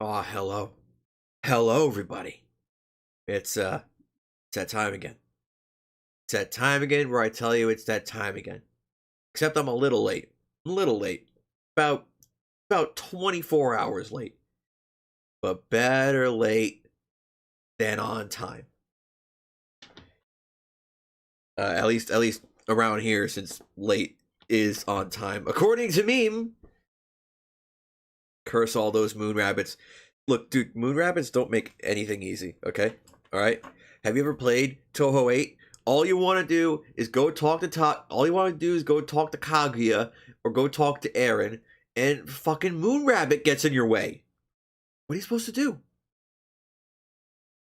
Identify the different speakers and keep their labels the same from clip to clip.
Speaker 1: Oh, hello. Hello, everybody. It's that time again. It's that time again where I tell you it's that time again. Except I'm a little late. I'm a little late. About 24 hours late. But better late than on time. At least around here, since late is on time. According to meme. Curse all those moon rabbits. Look, dude, moon rabbits don't make anything easy, okay? Alright? Have you ever played Toho 8? All you want to do is go talk to all you want to do is go talk to Kaguya or go talk to Eren, and fucking moon rabbit gets in your way. What are you supposed to do?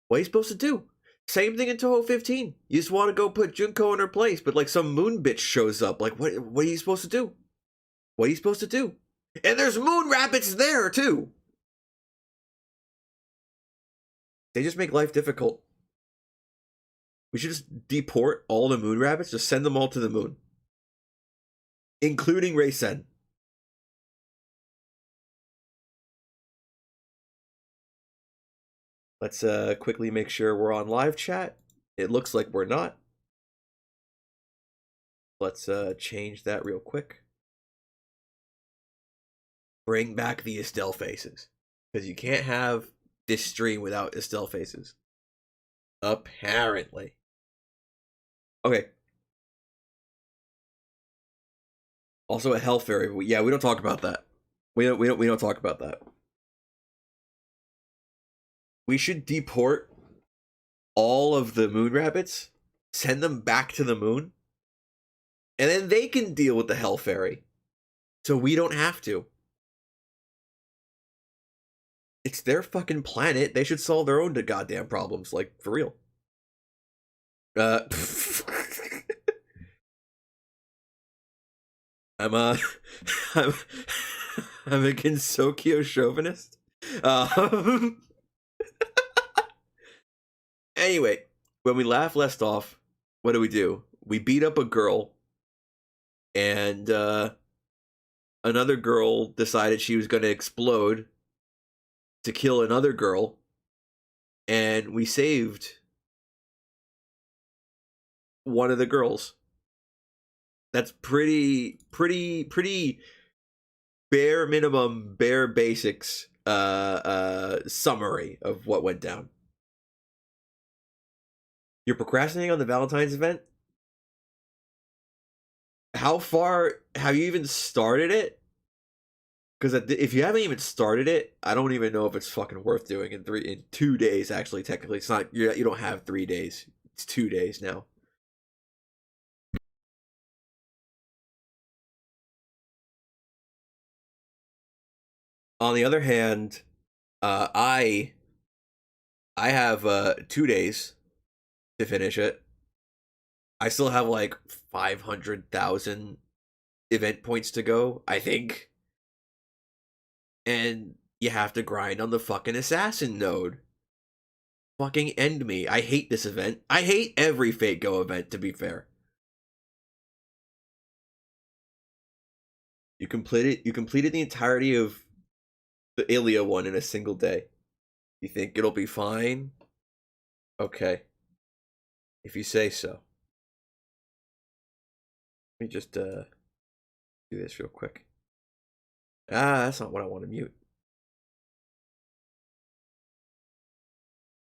Speaker 1: What are you supposed to do? Same thing in Toho 15. You just want to go put Junko in her place, but like some moon bitch shows up. Like, what are you supposed to do? What are you supposed to do? And there's moon rabbits there, too. They just make life difficult. We should just deport all the moon rabbits. Just send them all to the moon. Including Raysen. Let's quickly make sure we're on live chat. It looks like we're not. Let's change that real quick. Bring back the Estelle faces. Because you can't have this stream without Estelle faces. Apparently. Okay. Also a hell fairy. Yeah, we don't talk about that. We don't talk about that. We should deport all of the moon rabbits, send them back to the moon, and then they can deal with the hell fairy. So we don't have to. It's their fucking planet. They should solve their own goddamn problems, like, for real. I'm a Gensokyo chauvinist. Anyway, when we left off, what do? We beat up a girl, and another girl decided she was going to explode to kill another girl, and we saved one of the girls. That's pretty bare minimum, bare basics summary of what went down. You're procrastinating on the Valentine's event? How far have you even started it? Because if you haven't even started it, I don't even know if it's fucking worth doing in 2 days. Actually, technically, it's not. You don't have 3 days. It's 2 days now. On the other hand, I have 2 days to finish it. I still have like 500,000 event points to go, I think. And you have to grind on the fucking assassin node. Fucking end me. I hate this event. I hate every Fate Go event, to be fair. You completed the entirety of the Ilia one in a single day. You think it'll be fine? Okay. If you say so. Let me just do this real quick. That's not what I want to mute.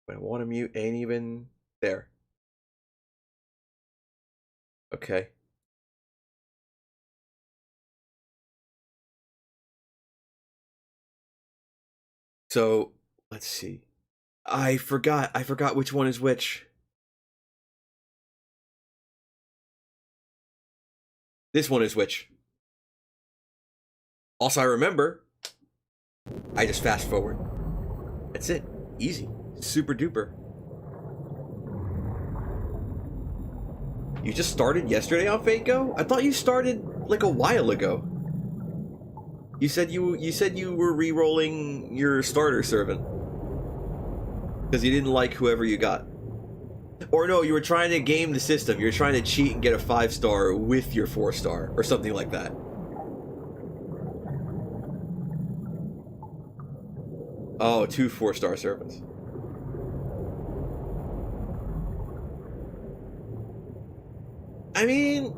Speaker 1: What I want to mute ain't even there. Okay. So, let's see. I forgot which one is which. This one is which. Also, I remember. I just fast forward. That's it. Easy. Super duper. You just started yesterday on Fate Go? I thought you started like a while ago. You said you were re-rolling your starter servant because you didn't like whoever you got. Or no, you were trying to game the system. You were trying to cheat and get a 5-star with your 4-star or something like that. Oh, 2 4-star servants. I mean,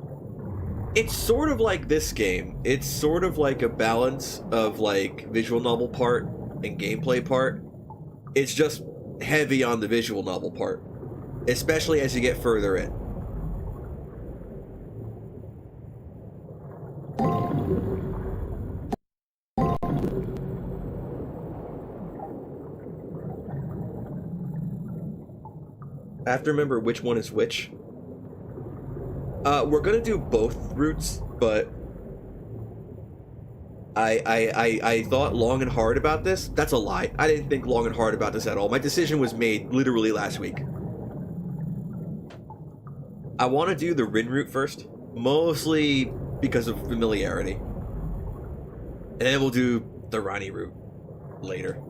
Speaker 1: it's sort of like this game. It's sort of like a balance of like visual novel part and gameplay part. It's just heavy on the visual novel part, especially as you get further in. I have to remember which one is which. We're gonna do both routes, but I thought long and hard about this. That's a lie. I didn't think long and hard about this at all. My decision was made literally last week. I want to do the Rin route first, mostly because of familiarity. And then we'll do the Rani route later.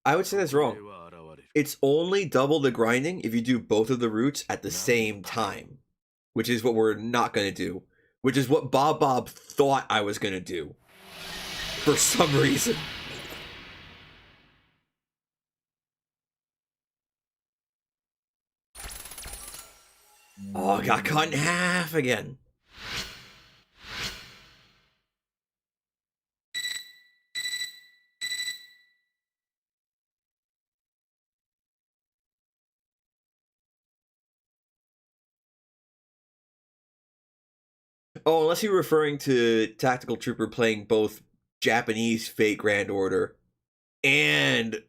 Speaker 1: I would say that's wrong. It's only double the grinding if you do both of the routes at the same time, which is what we're not going to do, which is what Bob thought I was going to do for some reason. Oh, I got cut in half again. Oh, unless you're referring to Tactical Trooper playing both Japanese Fate Grand Order and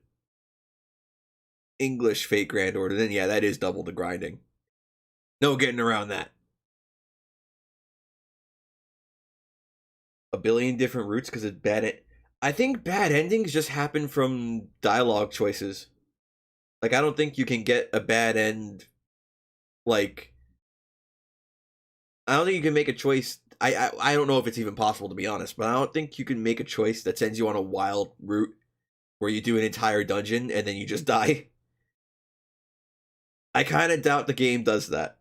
Speaker 1: English Fate Grand Order, then yeah, that is double the grinding. No getting around that. A billion different routes because it's bad. I think bad endings just happen from dialogue choices. Like, I don't think you can get a bad end. Like, I don't think you can make a choice. I don't know if it's even possible, to be honest, but I don't think you can make a choice that sends you on a wild route where you do an entire dungeon and then you just die. I kind of doubt the game does that.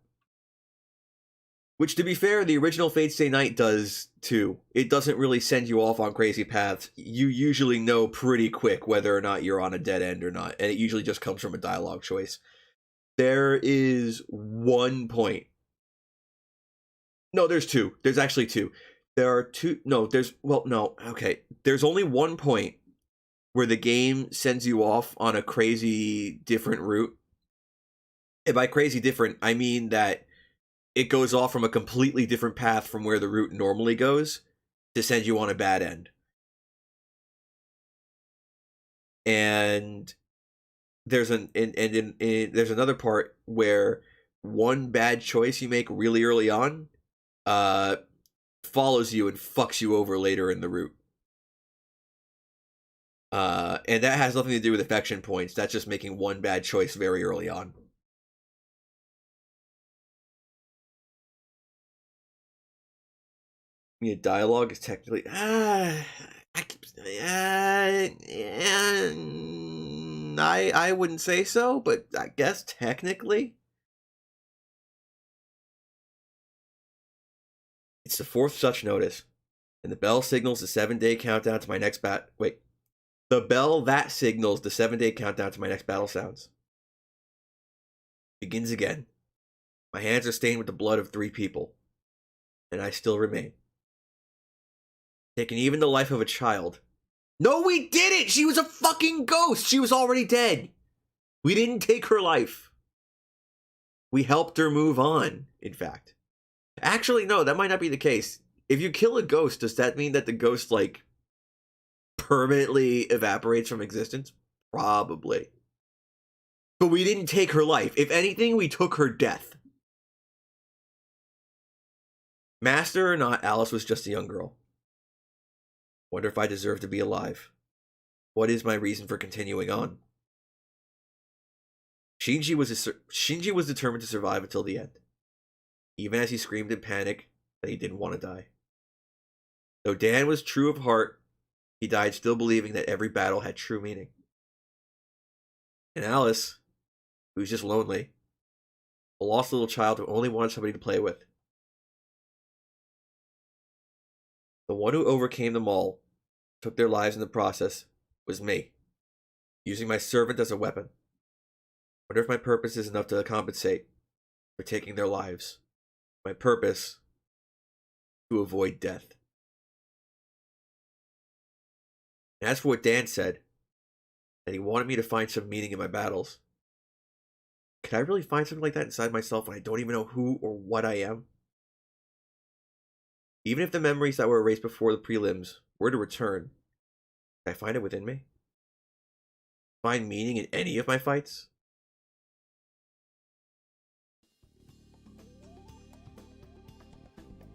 Speaker 1: Which, to be fair, the original Fate Stay Night does too. It doesn't really send you off on crazy paths. You usually know pretty quick whether or not you're on a dead end or not, and it usually just comes from a dialogue choice. There is one point. No, there's two. There's actually two. There are two. No, there's. Well, no. Okay. There's only one point where the game sends you off on a crazy different route. And by crazy different, I mean that it goes off from a completely different path from where the route normally goes to send you on a bad end. And there's there's another part where one bad choice you make really early on follows you and fucks you over later in the route. And that has nothing to do with affection points. That's just making one bad choice very early on. I mean, dialogue is technically I wouldn't say so, but I guess technically it's the fourth such notice, and the bell signals the 7-day countdown to my next the bell that signals the 7-day countdown to my next battle sounds. Begins again. My hands are stained with the blood of 3 people, and I still remain. Taking even the life of a child. No, we didn't! She was a fucking ghost! She was already dead! We didn't take her life. We helped her move on, in fact. Actually, no, that might not be the case. If you kill a ghost, does that mean that the ghost, like, permanently evaporates from existence? Probably. But we didn't take her life. If anything, we took her death. Master or not, Alice was just a young girl. Wonder if I deserve to be alive. What is my reason for continuing on? Shinji was determined to survive until the end, even as he screamed in panic that he didn't want to die. Though Dan was true of heart, he died still believing that every battle had true meaning. And Alice, who was just lonely, a lost little child who only wanted somebody to play with. The one who overcame them all, took their lives in the process, was me, using my servant as a weapon. Wonder if my purpose is enough to compensate for taking their lives. My purpose, to avoid death. And as for what Dan said, that he wanted me to find some meaning in my battles, could I really find something like that inside myself when I don't even know who or what I am? Even if the memories that were erased before the prelims were to return, can I find it within me? Find meaning in any of my fights?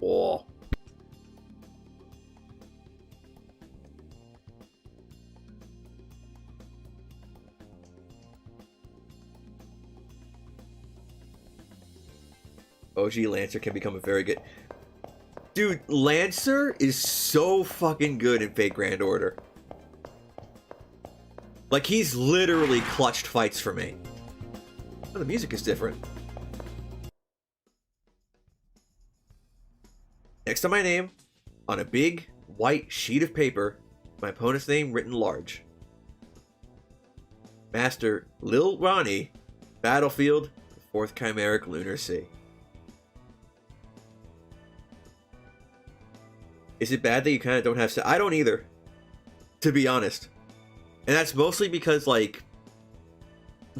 Speaker 1: Oh. OG Lancer can become a very good... Dude, Lancer is so fucking good in Fate Grand Order. Like, he's literally clutched fights for me. Oh, the music is different. Next to my name, on a big, white sheet of paper, my opponent's name written large. Master Lil Ronnie, Battlefield, 4th Chimeric Lunar Sea. Is it bad that you kind of don't have... I don't either, to be honest. And that's mostly because, like,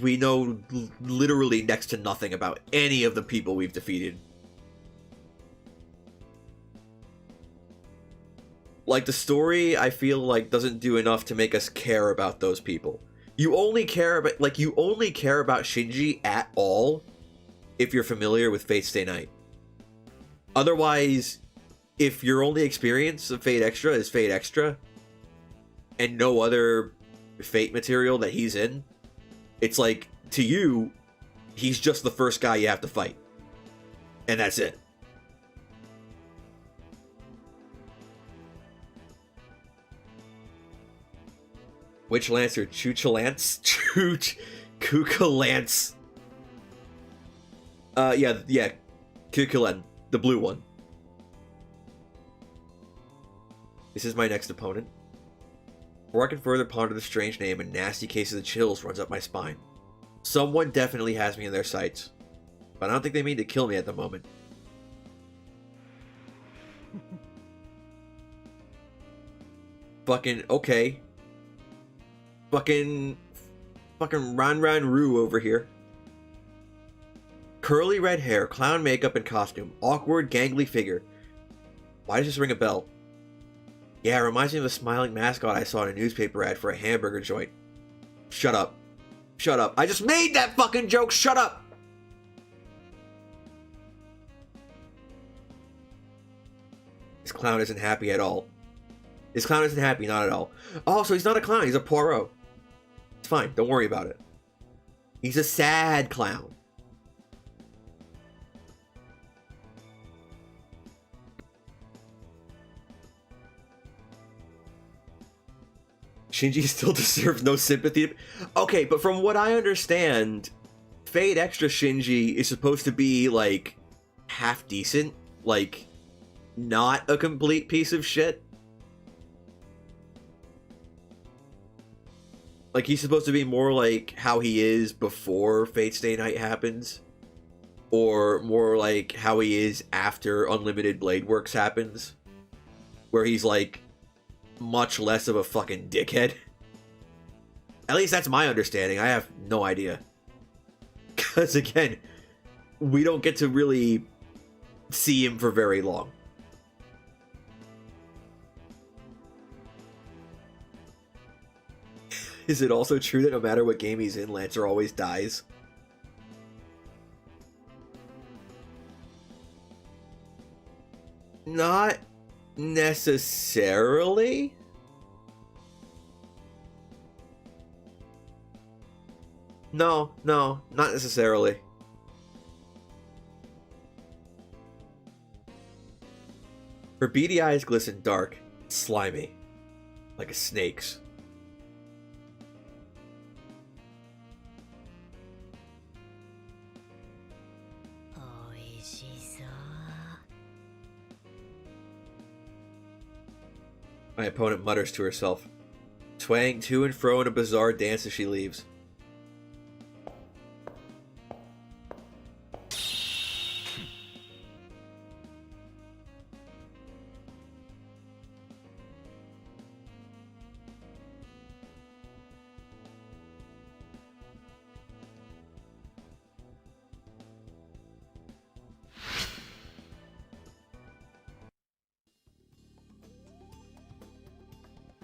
Speaker 1: we know literally next to nothing about any of the people we've defeated. Like, the story, I feel like, doesn't do enough to make us care about those people. You only care about... Like, you only care about Shinji at all if you're familiar with Fate Stay Night. Otherwise... If your only experience of Fate Extra is Fate Extra, and no other Fate material that he's in, it's like, to you, he's just the first guy you have to fight. And that's it. Which Lancer? Chuchalance? Kukulance. Yeah. Kukulen. The blue one. This is my next opponent. Before I can further ponder the strange name, a nasty case of the chills runs up my spine. Someone definitely has me in their sights, but I don't think they mean to kill me at the moment. Fucking, okay. Fucking Ran Roo over here. Curly red hair, clown makeup and costume, awkward, gangly figure. Why does this ring a bell? Yeah, it reminds me of a smiling mascot I saw in a newspaper ad for a hamburger joint. Shut up. Shut up. I just made that fucking joke! Shut up! This clown isn't happy at all. This clown isn't happy, not at all. Oh, so he's not a clown, he's a Poirot. It's fine, don't worry about it. He's a sad clown. Shinji still deserves no sympathy. Okay, but from what I understand, Fate Extra Shinji is supposed to be, like, half decent. Like, not a complete piece of shit. Like, he's supposed to be more like how he is before Fate Stay Night happens. Or more like how he is after Unlimited Blade Works happens. Where he's, like, much less of a fucking dickhead. At least that's my understanding. I have no idea. Because, again, we don't get to really see him for very long. Is it also true that no matter what game he's in, Lancer always dies? Not necessarily. No, no, not necessarily. Her beady eyes glisten dark, slimy, like a snake's. My opponent mutters to herself, swaying to and fro in a bizarre dance as she leaves.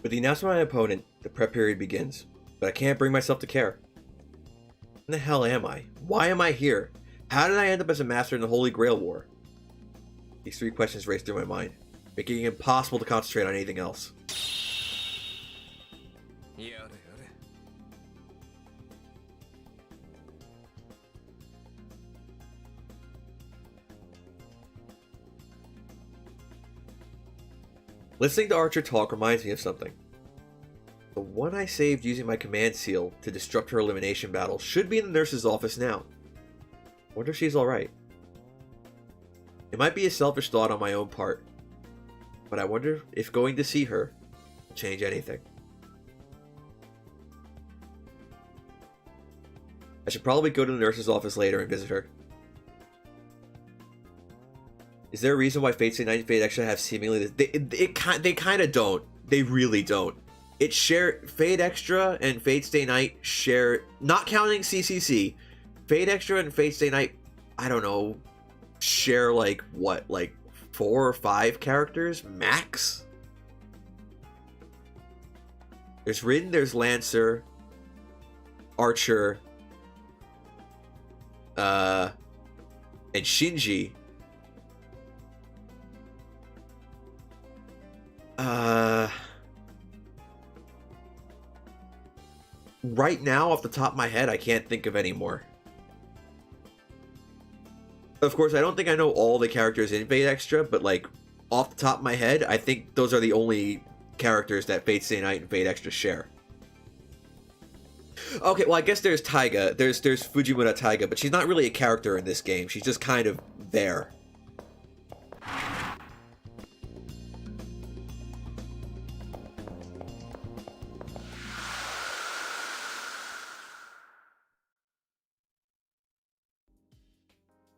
Speaker 1: With the announcement of my opponent, the prep period begins, but I can't bring myself to care. When the hell am I? Why am I here? How did I end up as a master in the Holy Grail War? These three questions race through my mind, making it impossible to concentrate on anything else. Listening to Archer talk reminds me of something. The one I saved using my command seal to disrupt her elimination battle should be in the nurse's office now. Wonder if she's alright. It might be a selfish thought on my own part, but I wonder if going to see her will change anything. I should probably go to the nurse's office later and visit her. Is there a reason why Fate Stay Night and Fate Extra have seemingly... They kind of don't. They really don't. Fate Extra and Fate Stay Night share... Not counting CCC. Fate Extra and Fate Stay Night, I don't know, share like, what? Like 4 or 5 characters? Max? There's Rin, there's Lancer, Archer, and Shinji. Right now, off the top of my head, I can't think of any more. Of course, I don't think I know all the characters in Fate Extra, but like, off the top of my head, I think those are the only characters that Fate Stay Night and Fate Extra share. Okay, well, I guess there's Taiga. There's Fujimura Taiga, but she's not really a character in this game. She's just kind of there.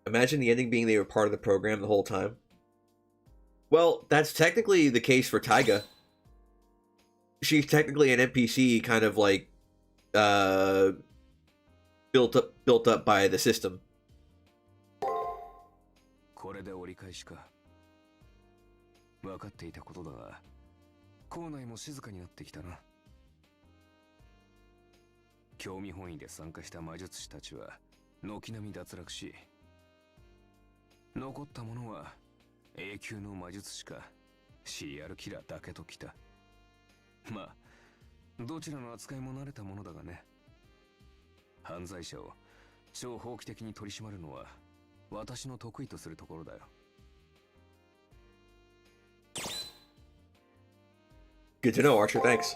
Speaker 1: Imagine the ending being they were part of the program the whole time. Well, that's technically the case for Taiga. She's technically an NPC, kind of like built up by the system.
Speaker 2: これで折り返しか。分かっていたことだが、校内も静かになってきたな。興味本位で参加した魔術師たちは軒並み脱落し、残った者は永久の魔術師か CR キラーだけときた。まあどちらの扱いも慣れたものだがね。犯罪者を超法規的に取り締まるのは私の得意とするところだよ。
Speaker 1: Good to know, Archer. Thanks.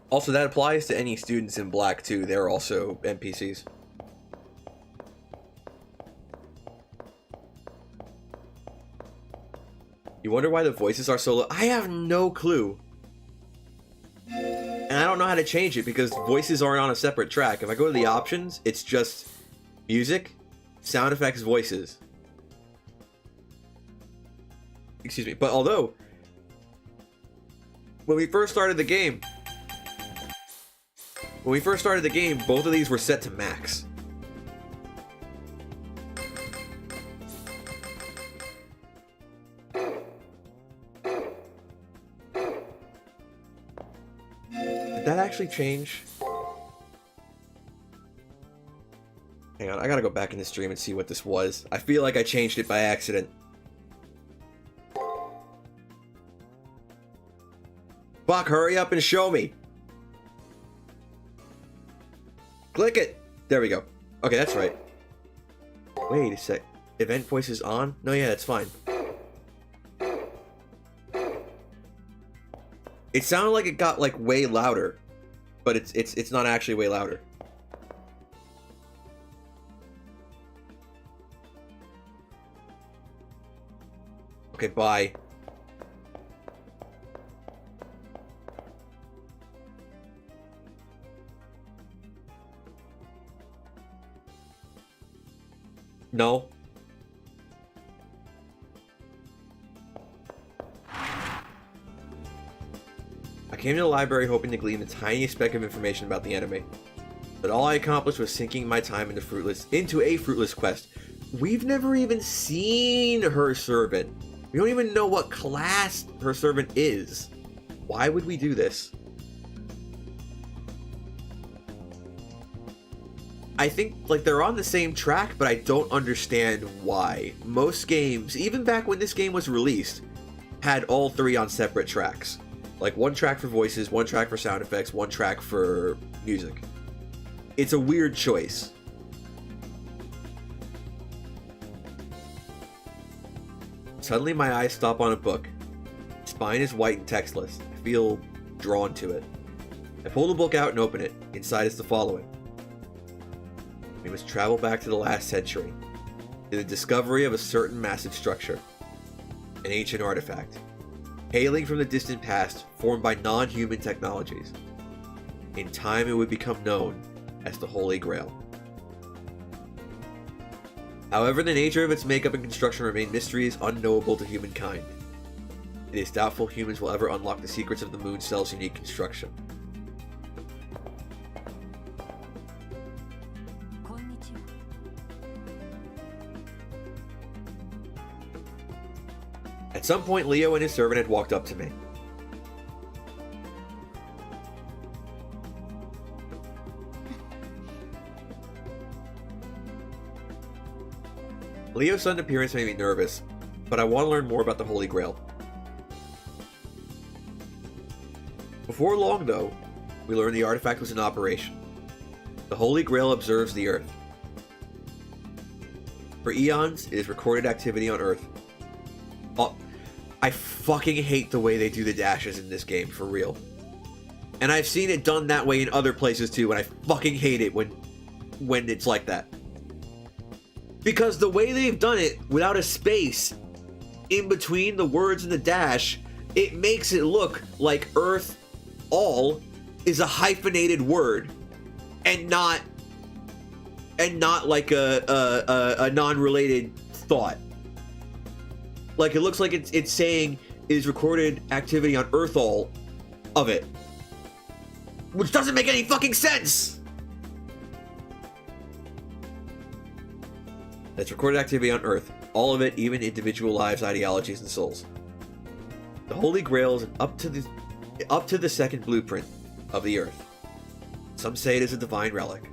Speaker 1: Also, that applies to any students in black too. They're also NPCs. You wonder why the voices are so low? I have no clue. And I don't know how to change it because voices aren't on a separate track. If I go to the options, it's just music, sound effects, voices. Excuse me. But although, when we first started the game, both of these were set to max. Did that actually change? Hang on, I gotta go back in the stream and see what this was. I feel like I changed it by accident. Fuck, hurry up and show me. Click it. There we go. Okay, that's right. Wait a sec. Event voice is on? No, yeah, that's fine. It sounded like it got like way louder, but it's not actually way louder. Okay, bye. No. I came to the library hoping to glean the tiniest speck of information about the anime, but all I accomplished was sinking my time into a fruitless quest. We've never even seen her servant. We don't even know what class her servant is. Why would we do this? I think like they're on the same track, but I don't understand why. Most games, even back when this game was released, had all three on separate tracks. Like one track for voices, one track for sound effects, one track for music. It's a weird choice. Suddenly my eyes stop on a book. The spine is white and textless. I feel drawn to it. I pull the book out and open it. Inside is the following. We must travel back to the last century, to the discovery of a certain massive structure, an ancient artifact, hailing from the distant past, formed by non-human technologies. In time it would become known as the Holy Grail. However, the nature of its makeup and construction remain mysteries unknowable to humankind. It is doubtful humans will ever unlock the secrets of the moon cell's unique construction. At some point, Leo and his servant had walked up to me. Leo's sudden appearance made me nervous, but I want to learn more about the Holy Grail. Before long, though, we learned the artifact was in operation. The Holy Grail observes the Earth. For eons, it has recorded activity on Earth. Oh, I fucking hate the way they do the dashes in this game, for real. And I've seen it done that way in other places too, and I fucking hate it when it's like that. Because the way they've done it, without a space in between the words and the dash, it makes it look like Earth all is a hyphenated word, and not like a non-related thought. Like it looks like it's saying is recorded activity on Earth all of it, which doesn't make any fucking sense. That's recorded activity on Earth, all of it, even individual lives, ideologies, and souls. The Holy Grail is up to the second blueprint of the Earth. Some say it is a divine relic.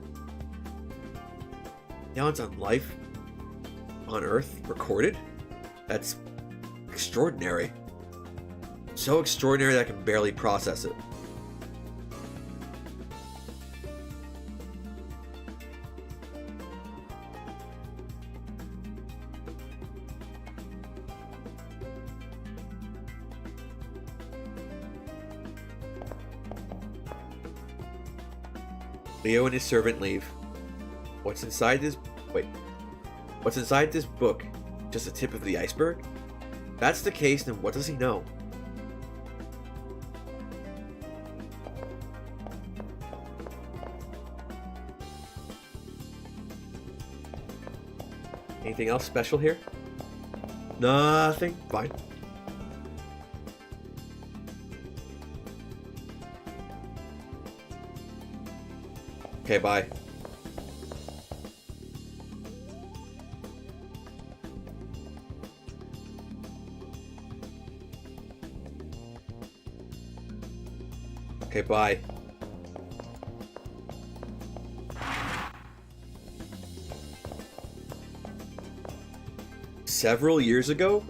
Speaker 1: Now it's on life on Earth recorded? That's extraordinary. So extraordinary that I can barely process it. Leo and his servant leave. What's inside this book? Just the tip of the iceberg? If that's the case, then what does he know? Anything else special here? Nothing. Fine. Okay, bye. Okay, bye. Several years ago,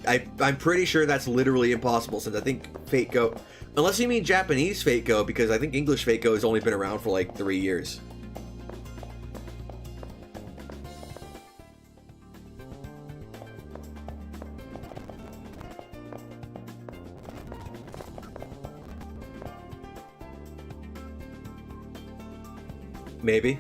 Speaker 1: I'm pretty sure that's literally impossible, since I think Fate Unless you mean Japanese Fate Go, because I think English Fate Go has only been around for like 3 years. Maybe.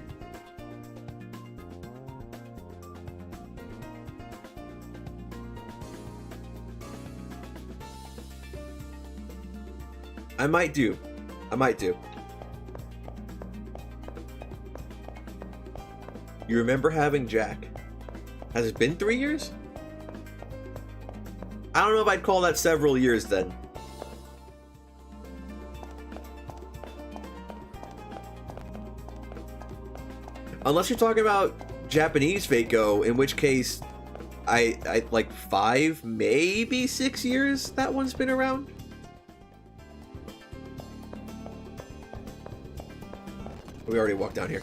Speaker 1: I might do. You remember having Jack? Has it been 3 years? I don't know if I'd call that several years then. Unless you're talking about Japanese Fate Go, in which case I like 5, maybe 6 years that one's been around. We already walked down here.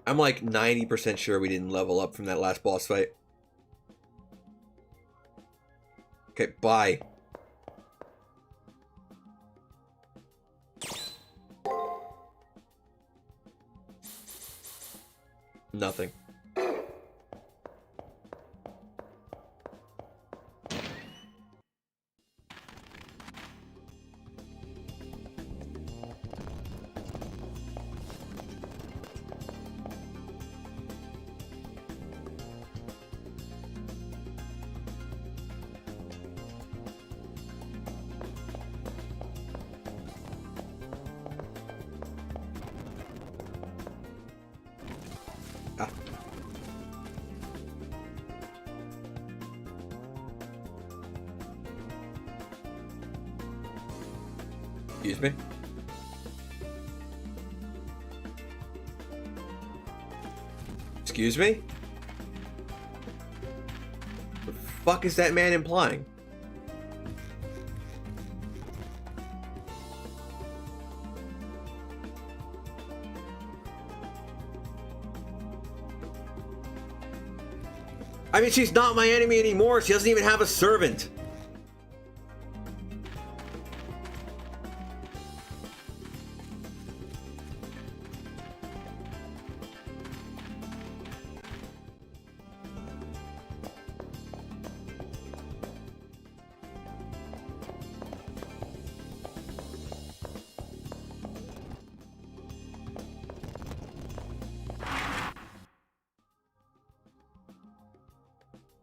Speaker 1: I'm like 90% sure we didn't level up from that last boss fight. Okay, bye. Nothing. Excuse me? Excuse me? The fuck is that man implying? I mean, she's not my enemy anymore. She doesn't even have a servant.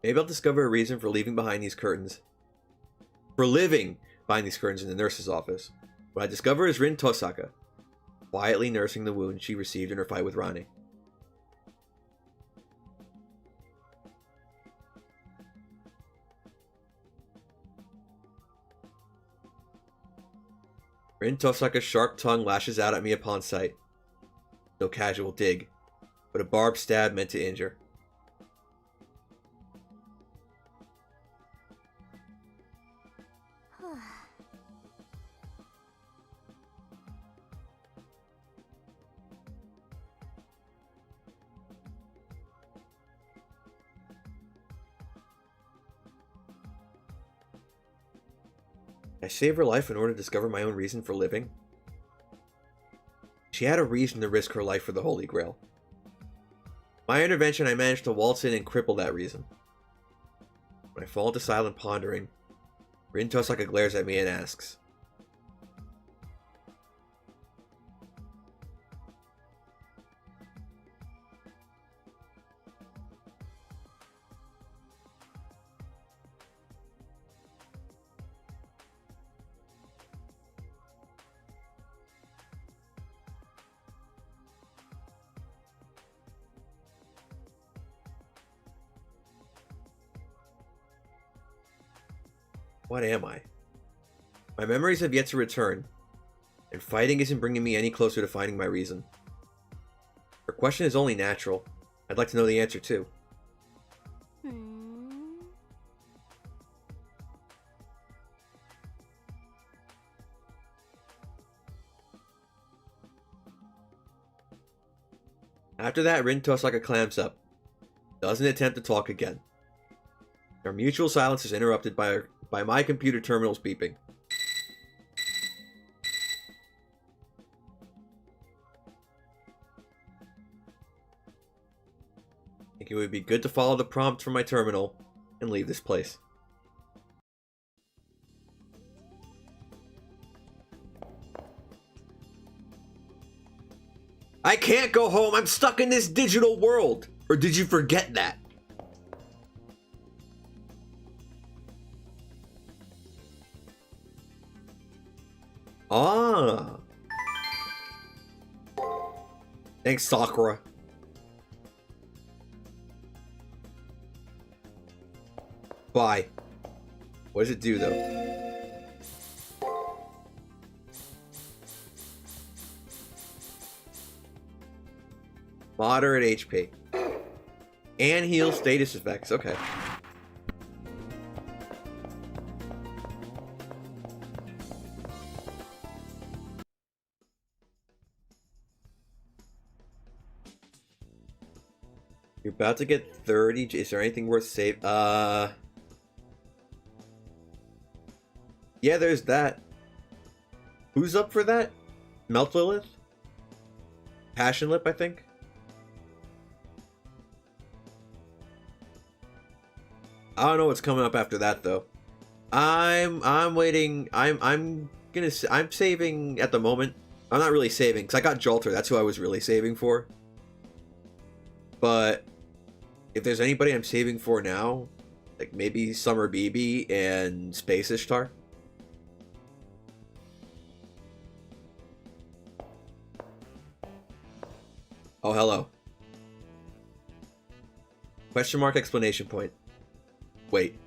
Speaker 1: Maybe I'll discover a reason for leaving behind these curtains. For living behind these curtains in the nurse's office. What I discover is Rin Tosaka, quietly nursing the wound she received in her fight with Rani. Rin Tosaka's sharp tongue lashes out at me upon sight. No casual dig, but a barbed stab meant to injure. I saved her life in order to discover my own reason for living. She had a reason to risk her life for the Holy Grail. My intervention, I managed to waltz in and cripple that reason. When I fall into silent pondering, Rin Tosaka glares at me and asks, What am I? My memories have yet to return, and fighting isn't bringing me any closer to finding my reason. Her question is only natural. I'd like to know the answer too. After that, Rin Tosaka clams up. Doesn't attempt to talk again. Our mutual silence is interrupted by my computer terminal's beeping. I think it would be good to follow the prompt from my terminal and leave this place. I can't go home. I'm stuck in this digital world. Or did you forget that? Ah. Thanks, Sakura. Bye. What does it do, though? Moderate HP. And heal status effects. Okay. You're about to get 30. Is there anything worth saving? Yeah, there's that. Who's up for that? Melt Lilith? Passion Lip, I think. I don't know what's coming up after that though. I'm waiting. I'm saving at the moment. I'm not really saving because I got Jolter. That's who I was really saving for. But if there's anybody I'm saving for now, like maybe Summer BB and Space Ishtar. Oh, hello. Question mark exclamation point. Wait.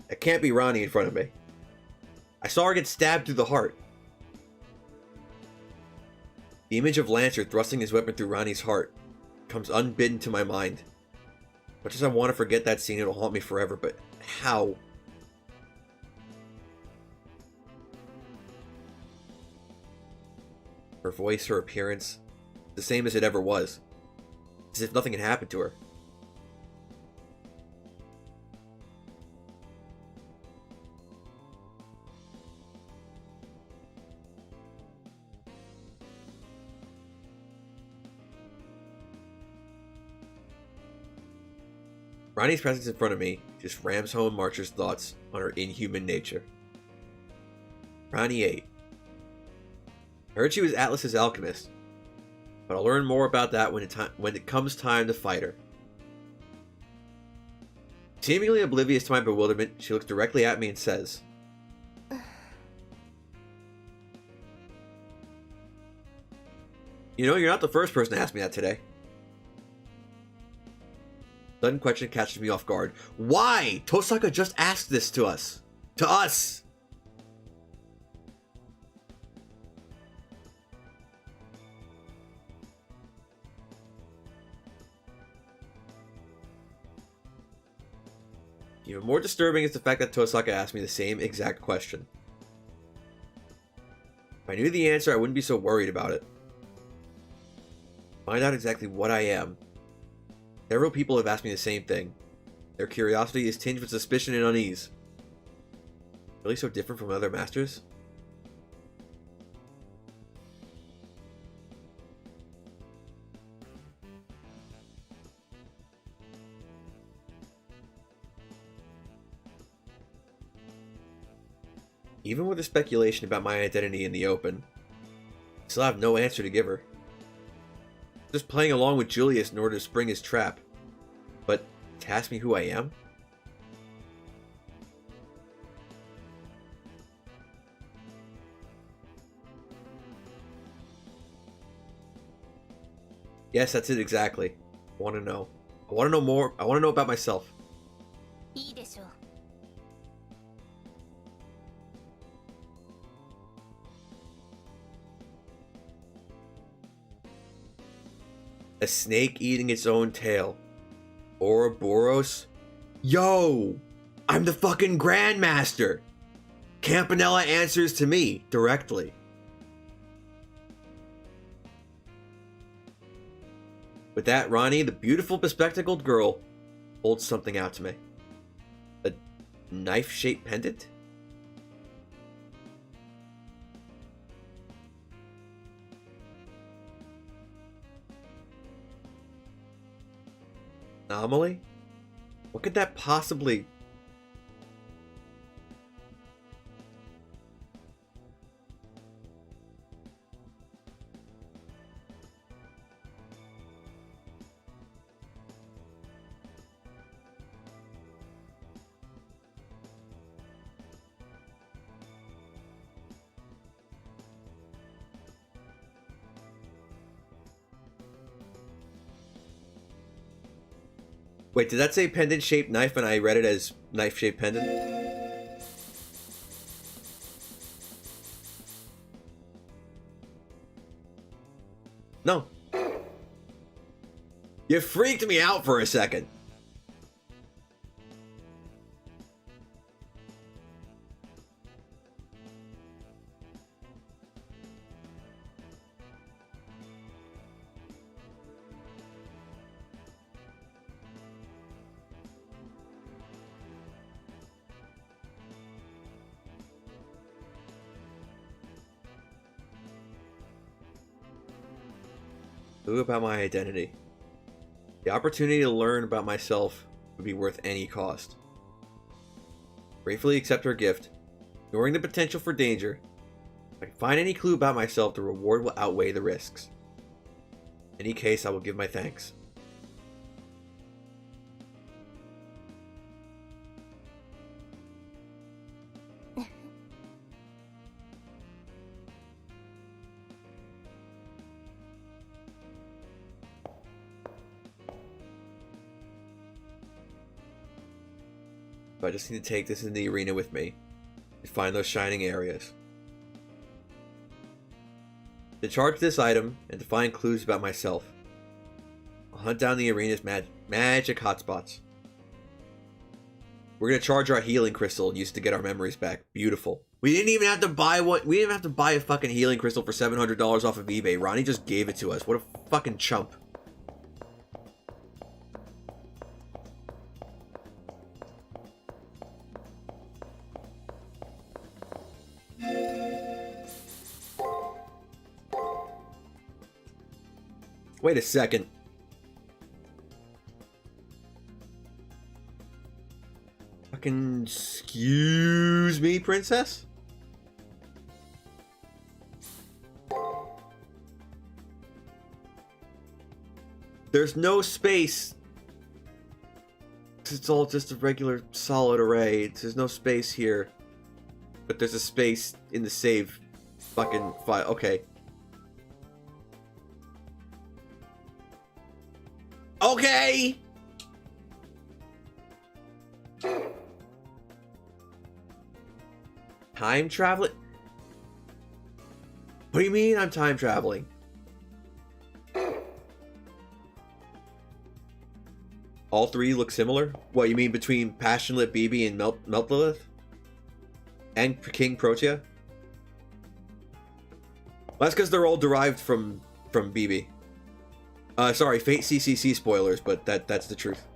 Speaker 1: It can't be Ronnie in front of me. I saw her get stabbed through the heart. The image of Lancer thrusting his weapon through Ronnie's heart comes unbidden to my mind. Much as I want to forget that scene, it'll haunt me forever, but how? Her voice, her appearance, the same as it ever was. As if nothing had happened to her. Ronnie's presence in front of me just rams home Marcher's thoughts on her inhuman nature. Ronnie 8. I heard she was Atlas's alchemist, but I'll learn more about that when it comes time to fight her. Seemingly oblivious to my bewilderment, she looks directly at me and says, "You know, you're not the first person to ask me that today." Sudden question catches me off guard. Why? Tosaka just asked this to us. To us! Even more disturbing is the fact that Tosaka asked me the same exact question. If I knew the answer, I wouldn't be so worried about it. Find out exactly what I am. Several people have asked me the same thing. Their curiosity is tinged with suspicion and unease. Really so different from other masters? Even with the speculation about my identity in the open, I still have no answer to give her. Just playing along with Julius in order to spring his trap. But to ask me who I am? Yes, that's it exactly. I want to know. I want to know more. I want to know about myself. A snake eating its own tail. Ouroboros? Yo! I'm the fucking Grandmaster! Campanella answers to me directly. With that, Ronnie, the beautiful bespectacled girl, holds something out to me. A knife-shaped pendant? Anomaly? What could that possibly... Wait, did that say pendant-shaped knife and I read it as knife-shaped pendant? No. You freaked me out for a second. Who about my identity? The opportunity to learn about myself would be worth any cost. Gratefully accept her gift, ignoring the potential for danger. If I can find any clue about myself, the reward will outweigh the risks. In any case, I will give my thanks. So I just need to take this in the arena with me and find those shining areas. To charge this item and to find clues about myself, I'll hunt down the arena's magic hotspots. We're gonna charge our healing crystal and use it to get our memories back. Beautiful. We didn't even have to buy one. We didn't have to buy a fucking healing crystal for $700 off of eBay. Ronnie just gave it to us. What a fucking chump. Wait a second. Fucking excuse me, princess? There's no space. It's all just a regular solid array. There's no space here. But there's a space in the save fucking file. Okay. Okay! Time traveling? What do you mean I'm time traveling? All three look similar? What, you mean between Passionate BB and Meltlilith? And King Protea? Well, that's because they're all derived from BB. Sorry, Fate CCC spoilers, but that's the truth.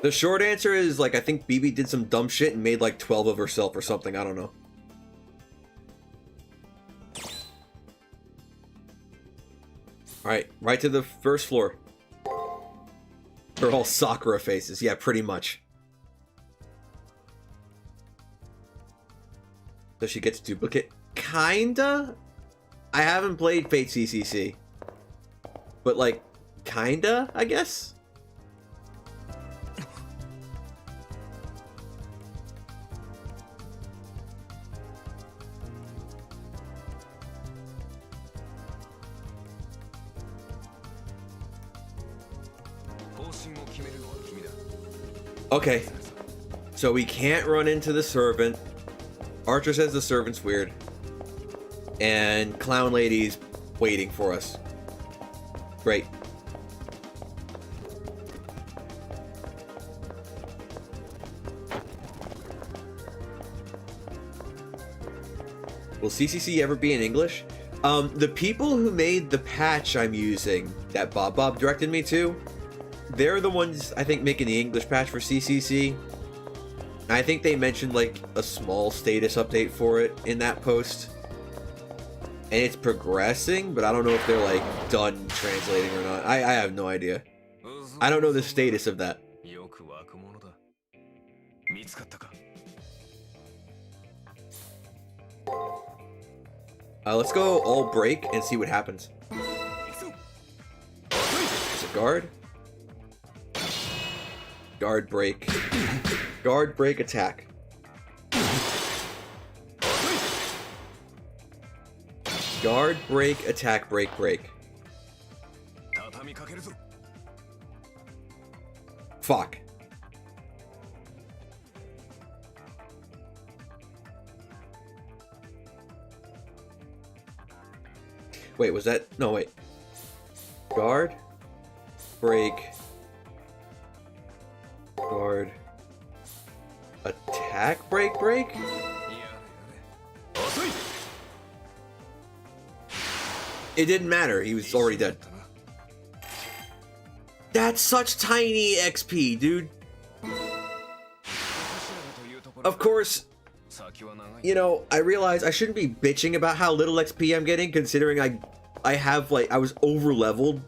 Speaker 1: The short answer is, like, I think BB did some dumb shit and made, like, 12 of herself or something. I don't know. Alright, right to the first floor. They're all Sakura faces. Yeah, pretty much. So she gets duplicate? Kinda? I haven't played Fate CCC. But, like, kinda, I guess? Okay. So we can't run into the servant. Archer says the servant's weird. And Clown Lady's waiting for us. Great. Will CCC ever be in English? The people who made the patch I'm using, that Bob directed me to, they're the ones, I think, making the English patch for CCC. I think they mentioned, like, a small status update for it in that post. And it's progressing, but I don't know if they're, like, done translating or not. I have no idea. I don't know the status of that. Let's go all break and see what happens. It's a guard. Guard break. Guard break attack. Guard break attack break break. Fuck. Wait, was that? No, wait. Guard, break, guard, attack, break, break? It didn't matter, he was already dead. That's such tiny XP, dude. Of course, you know, I realize I shouldn't be bitching about how little XP I'm getting, considering I have, like, I was over leveled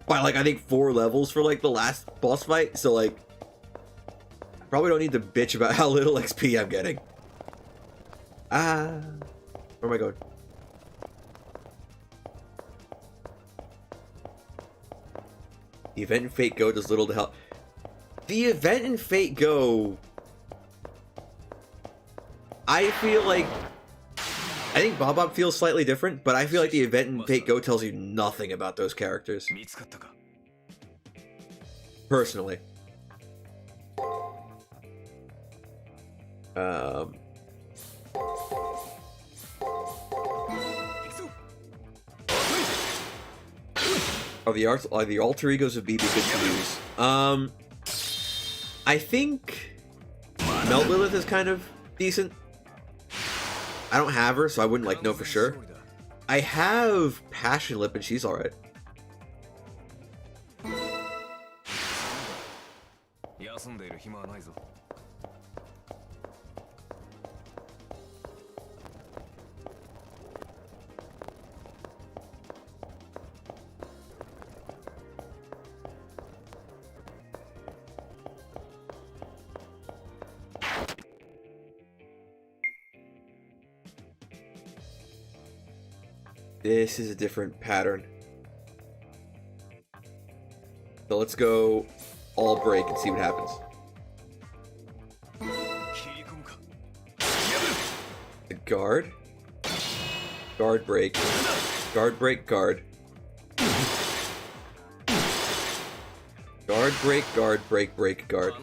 Speaker 1: by, like, I think 4 levels for, like, the last boss fight, so, like, I probably don't need to bitch about how little XP I'm getting. Where am I going? The event in Fate Go does little to help. The event in Fate Go, I feel like, I think Bob feels slightly different, but I feel like the event in Fate Go tells you nothing about those characters. Personally. Are the alter egos of BB good to use? I think Melt Lilith is kind of decent. I don't have her, so I wouldn't, like, know for sure. I have Passion Lip, and she's alright. This is a different pattern. So let's go all break and see what happens. The guard. Guard break. Guard break, guard. Guard break, guard break, break, guard.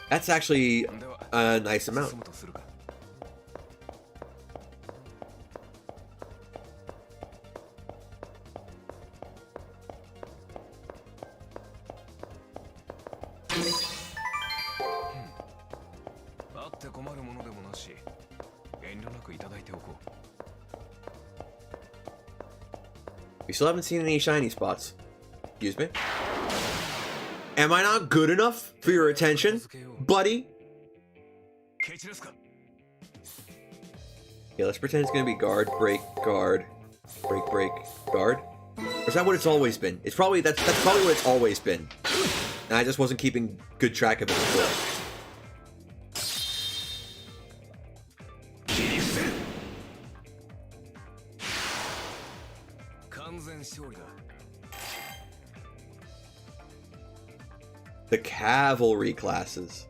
Speaker 1: That's actually a nice amount. We still haven't seen any shiny spots. Excuse me. Am I not good enough for your attention, buddy? Yeah, let's pretend it's gonna be guard, break, guard, break, break, guard. Or is that what it's always been? It's probably that's probably what it's always been. And I just wasn't keeping good track of it before. The cavalry classes.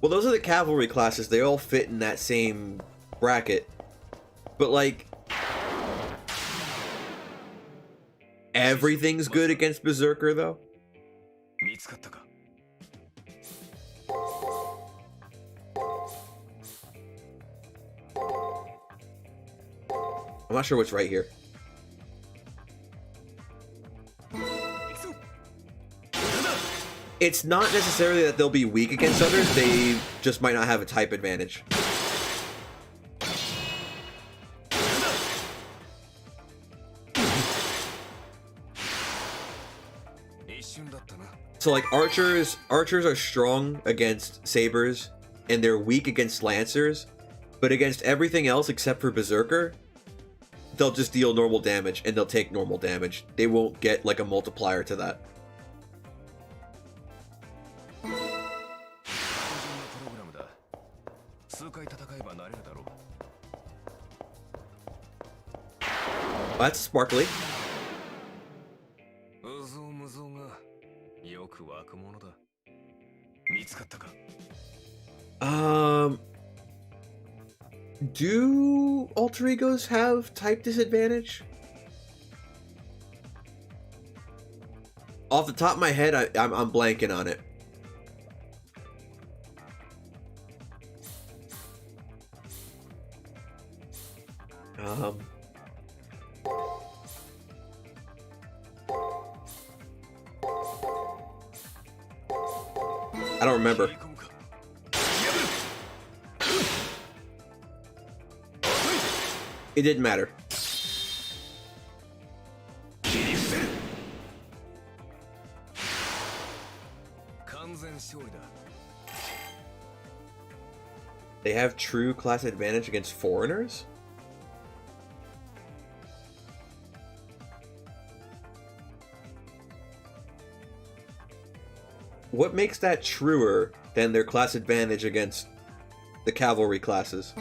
Speaker 1: Well, those are the cavalry classes. They all fit in that same bracket. But, like, everything's good against Berserker, though? I'm not sure what's right here. It's not necessarily that they'll be weak against others, they just might not have a type advantage. So like archers are strong against sabers and they're weak against lancers, but against everything else except for Berserker, they'll just deal normal damage and they'll take normal damage. They won't get like a multiplier to that. Oh, that's sparkly. Do alter egos have type disadvantage? Off the top of my head, I'm blanking on it. I don't remember. It didn't matter. They have true class advantage against foreigners? What makes that truer than their class advantage against the cavalry classes?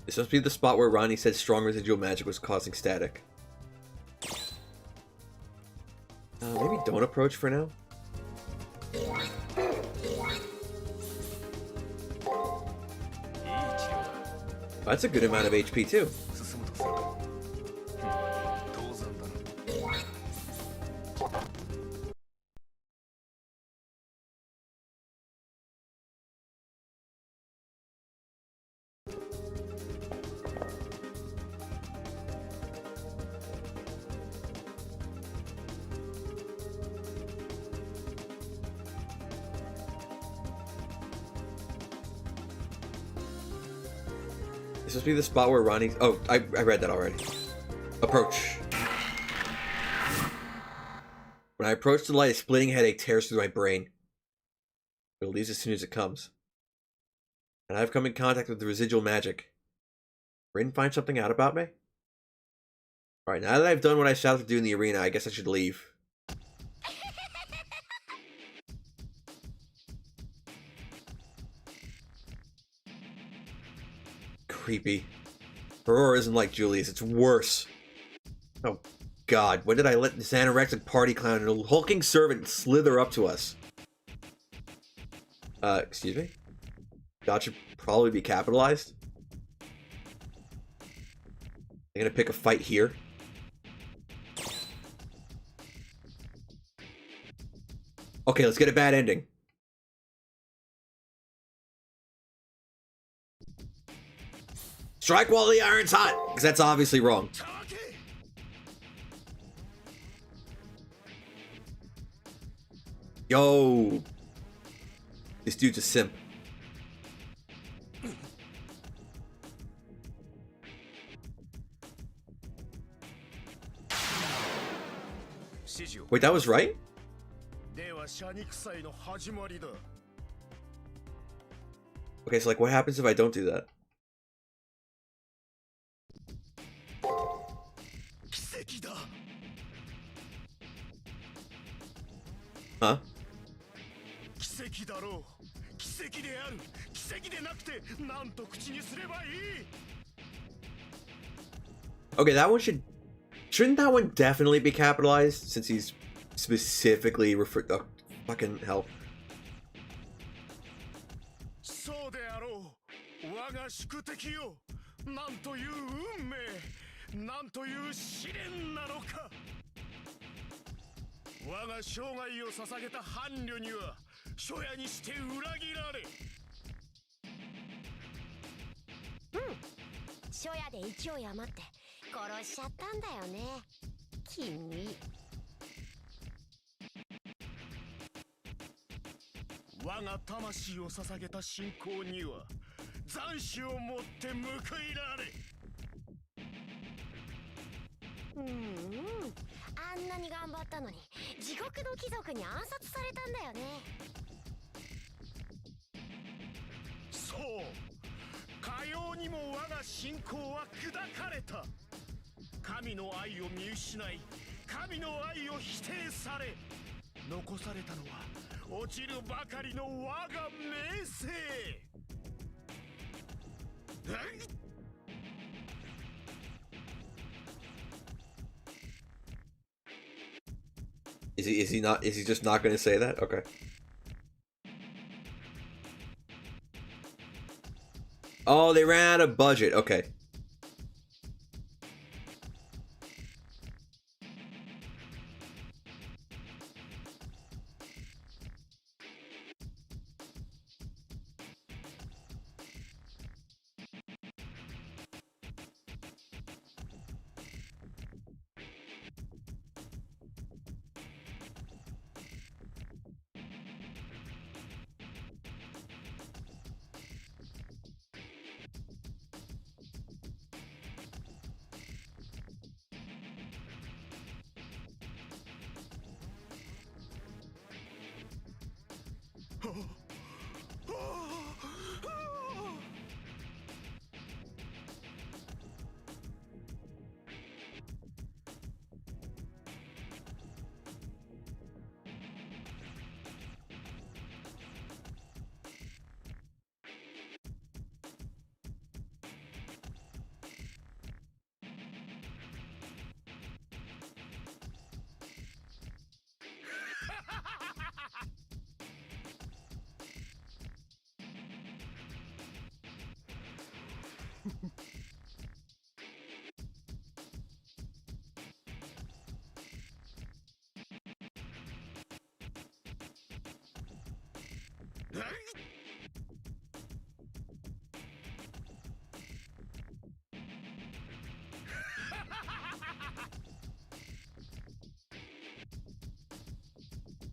Speaker 1: This must be the spot where Ronnie said strong residual magic was causing static. Maybe don't approach for now. That's a good amount of HP too. This must be the spot where Ronnie... Oh, I read that already. Approach. When I approach the light, a splitting headache tears through my brain. It leaves as soon as it comes. And I've come in contact with the residual magic. Rin find something out about me? Alright, now that I've done what I set out to do in the arena, I guess I should leave. Creepy. Her aura isn't like Julia's, it's worse. Oh god, when did I let this anorexic party clown and a hulking servant slither up to us? Excuse me? That should probably be capitalized. I'm gonna pick a fight here. Okay, let's get a bad ending. Strike while the iron's hot! Because that's obviously wrong. Yo! This dude's a simp. Wait, that was right? Okay, so like what happens if I don't do that? Huh? Okay, that one shouldn't that one definitely be capitalized since he's specifically referred. Oh, fucking hell.
Speaker 3: そうであろう。我が宿敵よ。なんという運命。なんという試練なのか。我が生涯を捧げた伴侶には初夜にして裏切られ。
Speaker 4: 初夜で勢い余って殺しちゃったんだよね。君。
Speaker 3: 我が魂を捧げた信仰には残死をもって報いられ。
Speaker 4: あんなに頑張ったのに地獄の貴族に暗殺されたんだよね。
Speaker 3: そう、かようにも我が信仰は砕かれた。神の愛を見失い、神の愛を否定され、残されたのは落ちるばかりの我が名声。
Speaker 1: Is he just not going to say that? Okay. Oh, they ran out of budget. Okay.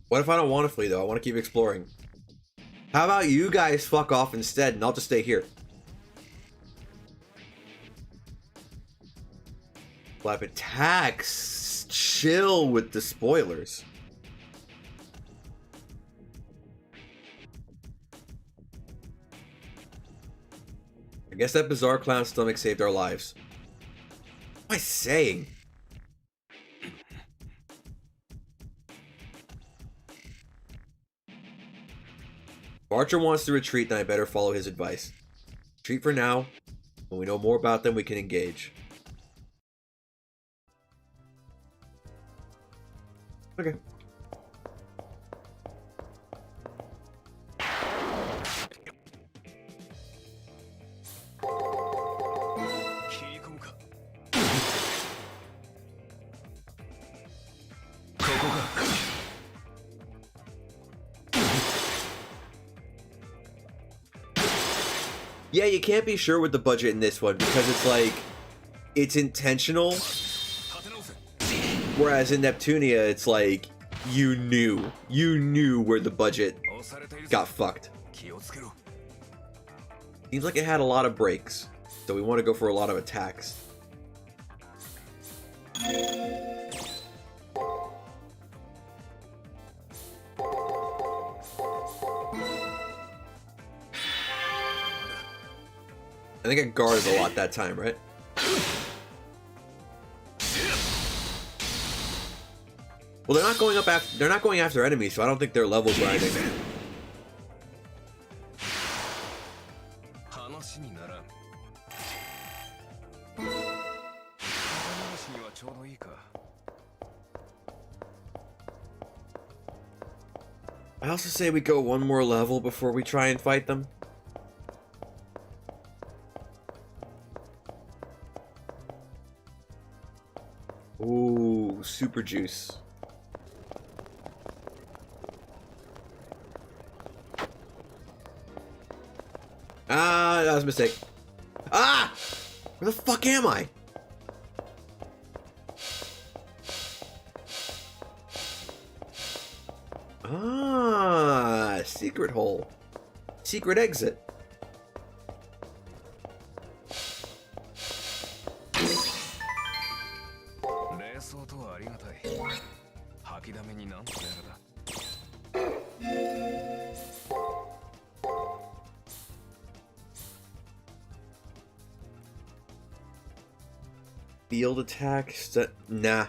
Speaker 1: What if I don't want to flee, though? I want to keep exploring. How about you guys fuck off instead, and I'll just stay here. Aoe Attackers. Chill with the spoilers. I guess that bizarre clown stomach saved our lives. What am I saying? Archer wants to retreat, then I better follow his advice. Retreat for now. When we know more about them, we can engage. Okay. Yeah, you can't be sure with the budget in this one because it's like, it's intentional. Whereas in Neptunia, it's like, you knew where the budget got fucked. Seems like it had a lot of breaks, so we want to go for a lot of attacks. I think I guarded a lot that time, right? Well, they're not going after enemies, so I don't think they're level grinding.
Speaker 2: ちょうどいいか。
Speaker 1: I also say we go one more level before we try and fight them. Ooh, super juice. Ah, that was a mistake. Ah! Where the fuck am I? Ah, secret hole. Secret exit.
Speaker 2: 冷蔵とはありがたい。吐きだめになんてやらだ。
Speaker 1: Field attack. Nah.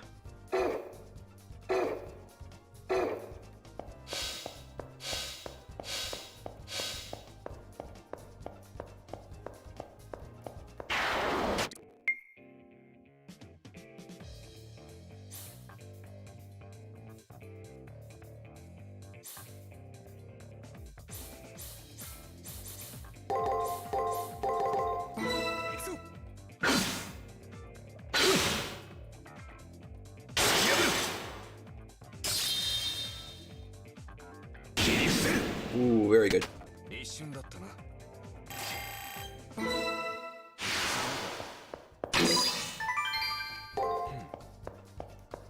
Speaker 1: Ooh, very good.
Speaker 2: 一瞬だったな。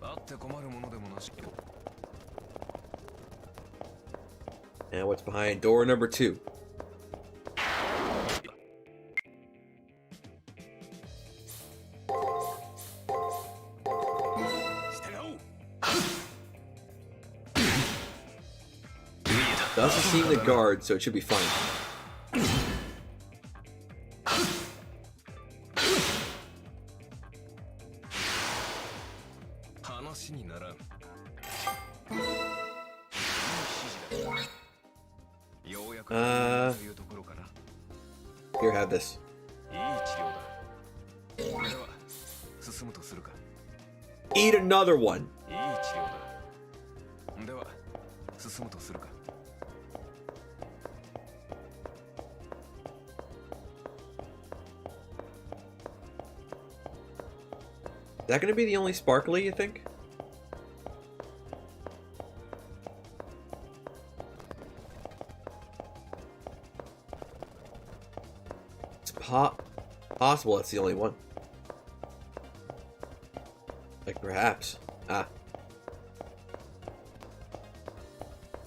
Speaker 2: あって困るものでもなし。
Speaker 1: Now what's behind door number 2? Doesn't seem the guard, so it should be fine.
Speaker 2: 話にならん。ようやくというところかな。
Speaker 1: Here, have this.
Speaker 2: いい治療だ。では進むとするか。
Speaker 1: Eat another one.
Speaker 2: いい治療だ。では進むとするか。
Speaker 1: Is that gonna be the only sparkly, you think? It's possible that's the only one. Like, perhaps. Ah.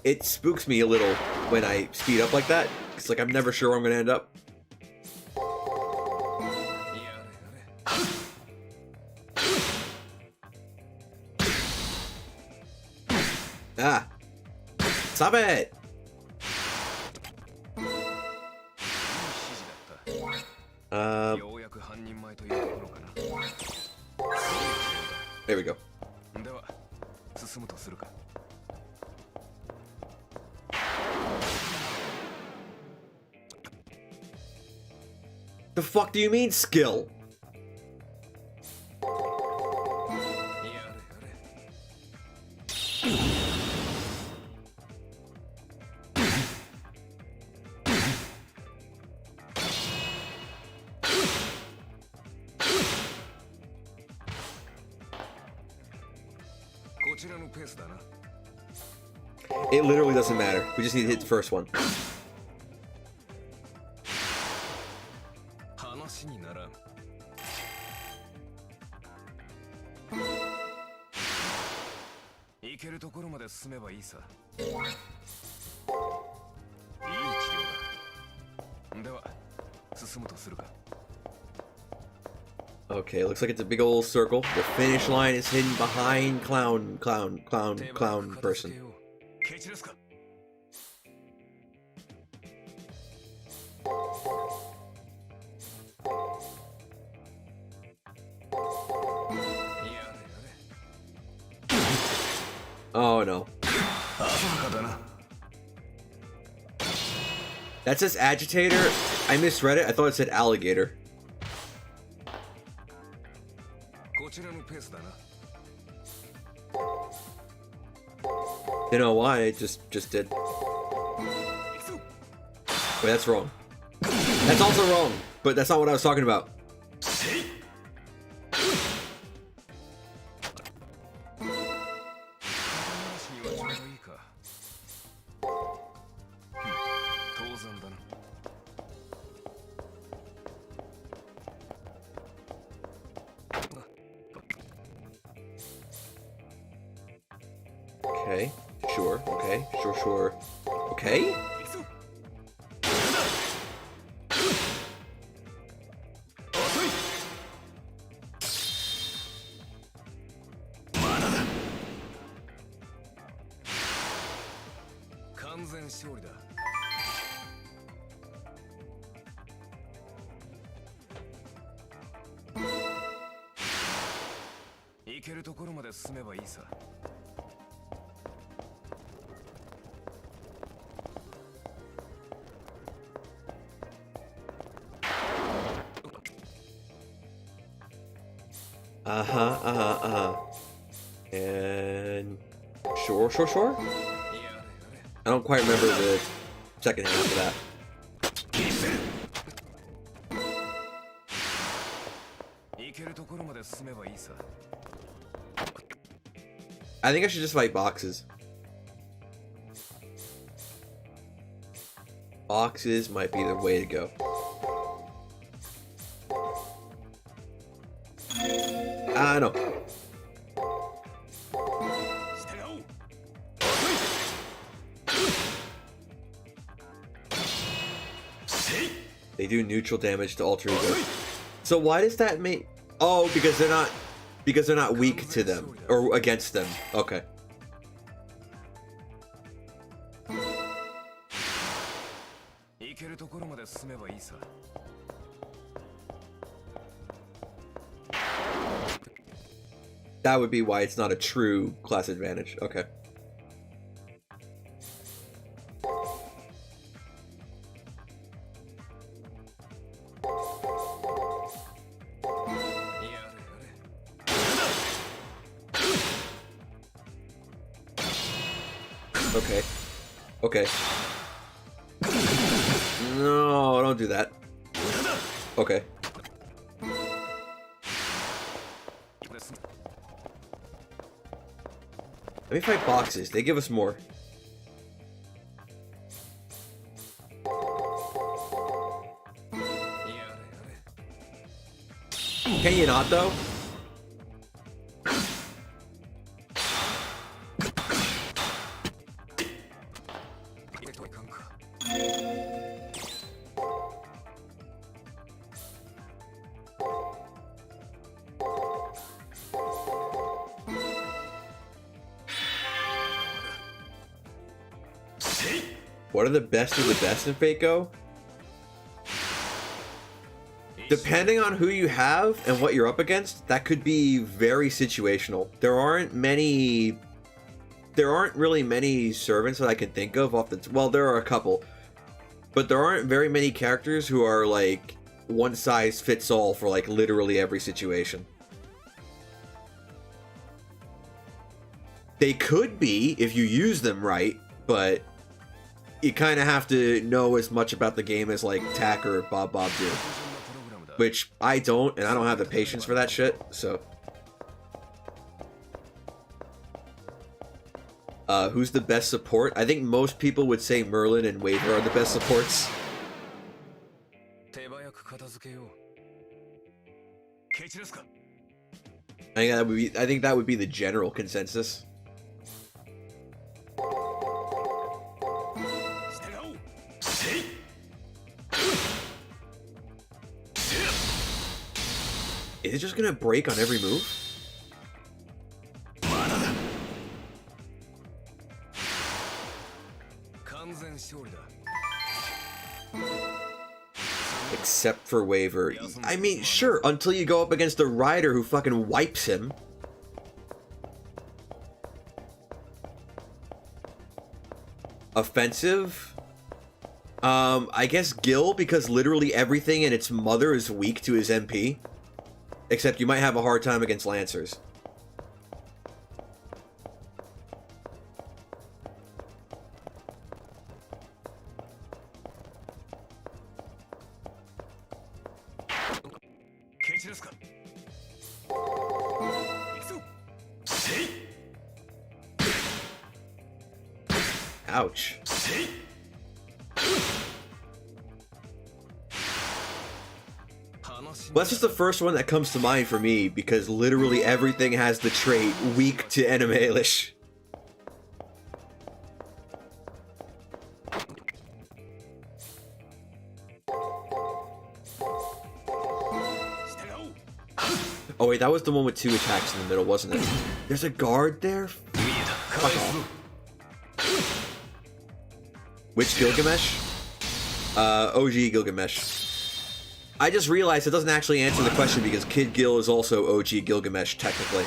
Speaker 1: It spooks me a little when I speed up like that. It's like I'm never sure where I'm gonna end up. Ah! Stop it! There we go. The fuck do you mean skill? It literally doesn't matter. We just need to hit the first one. Okay, looks like it's a big old circle. The finish line is hidden behind clown person. Oh no. That says agitator. I misread it. I thought it said alligator.
Speaker 2: ちらのペースだな。
Speaker 1: You know why? It just did. Wait, that's wrong. That's also wrong, but that's not what I was talking about.
Speaker 2: 当然だな。
Speaker 1: Okay, sure, okay, sure. Okay? And sure. I don't quite remember the second half of that. I think I should just fight boxes. Boxes might be the way to go. I know. They do neutral damage to alter ego. So why does that make? Oh, because they're not weak to them or against them. Okay. That would be why it's not a true class advantage. Okay. Okay. No, don't do that. Okay. Let me fight boxes. They give us more. Can you not, though? What are the best of the best in Fako? Depending on who you have and what you're up against, that could be very situational. There aren't really many servants that I can think of off the... Well, there are a couple. But there aren't very many characters who are like one size fits all for like literally every situation. They could be if you use them right, but you kind of have to know as much about the game as like Tack or Bob do. Which I don't, and I don't have the patience for that shit, so... who's the best support? I think most people would say Merlin and Waver are the best supports. I think that would be the general consensus. Is it just gonna break on every move? Except for Waver. I mean, sure, until you go up against a rider who fucking wipes him. Offensive? I guess Gil, because literally everything and its mother is weak to his MP. Except you might have a hard time against Lancers. Ouch. Well, that's just the first one that comes to mind for me, because literally everything has the trait weak to Animalish. Oh wait, that was the one with 2 attacks in the middle, wasn't it? There's a guard there? Fuck off. Which Gilgamesh? OG Gilgamesh. I just realized it doesn't actually answer the question because Kid Gil is also OG Gilgamesh, technically.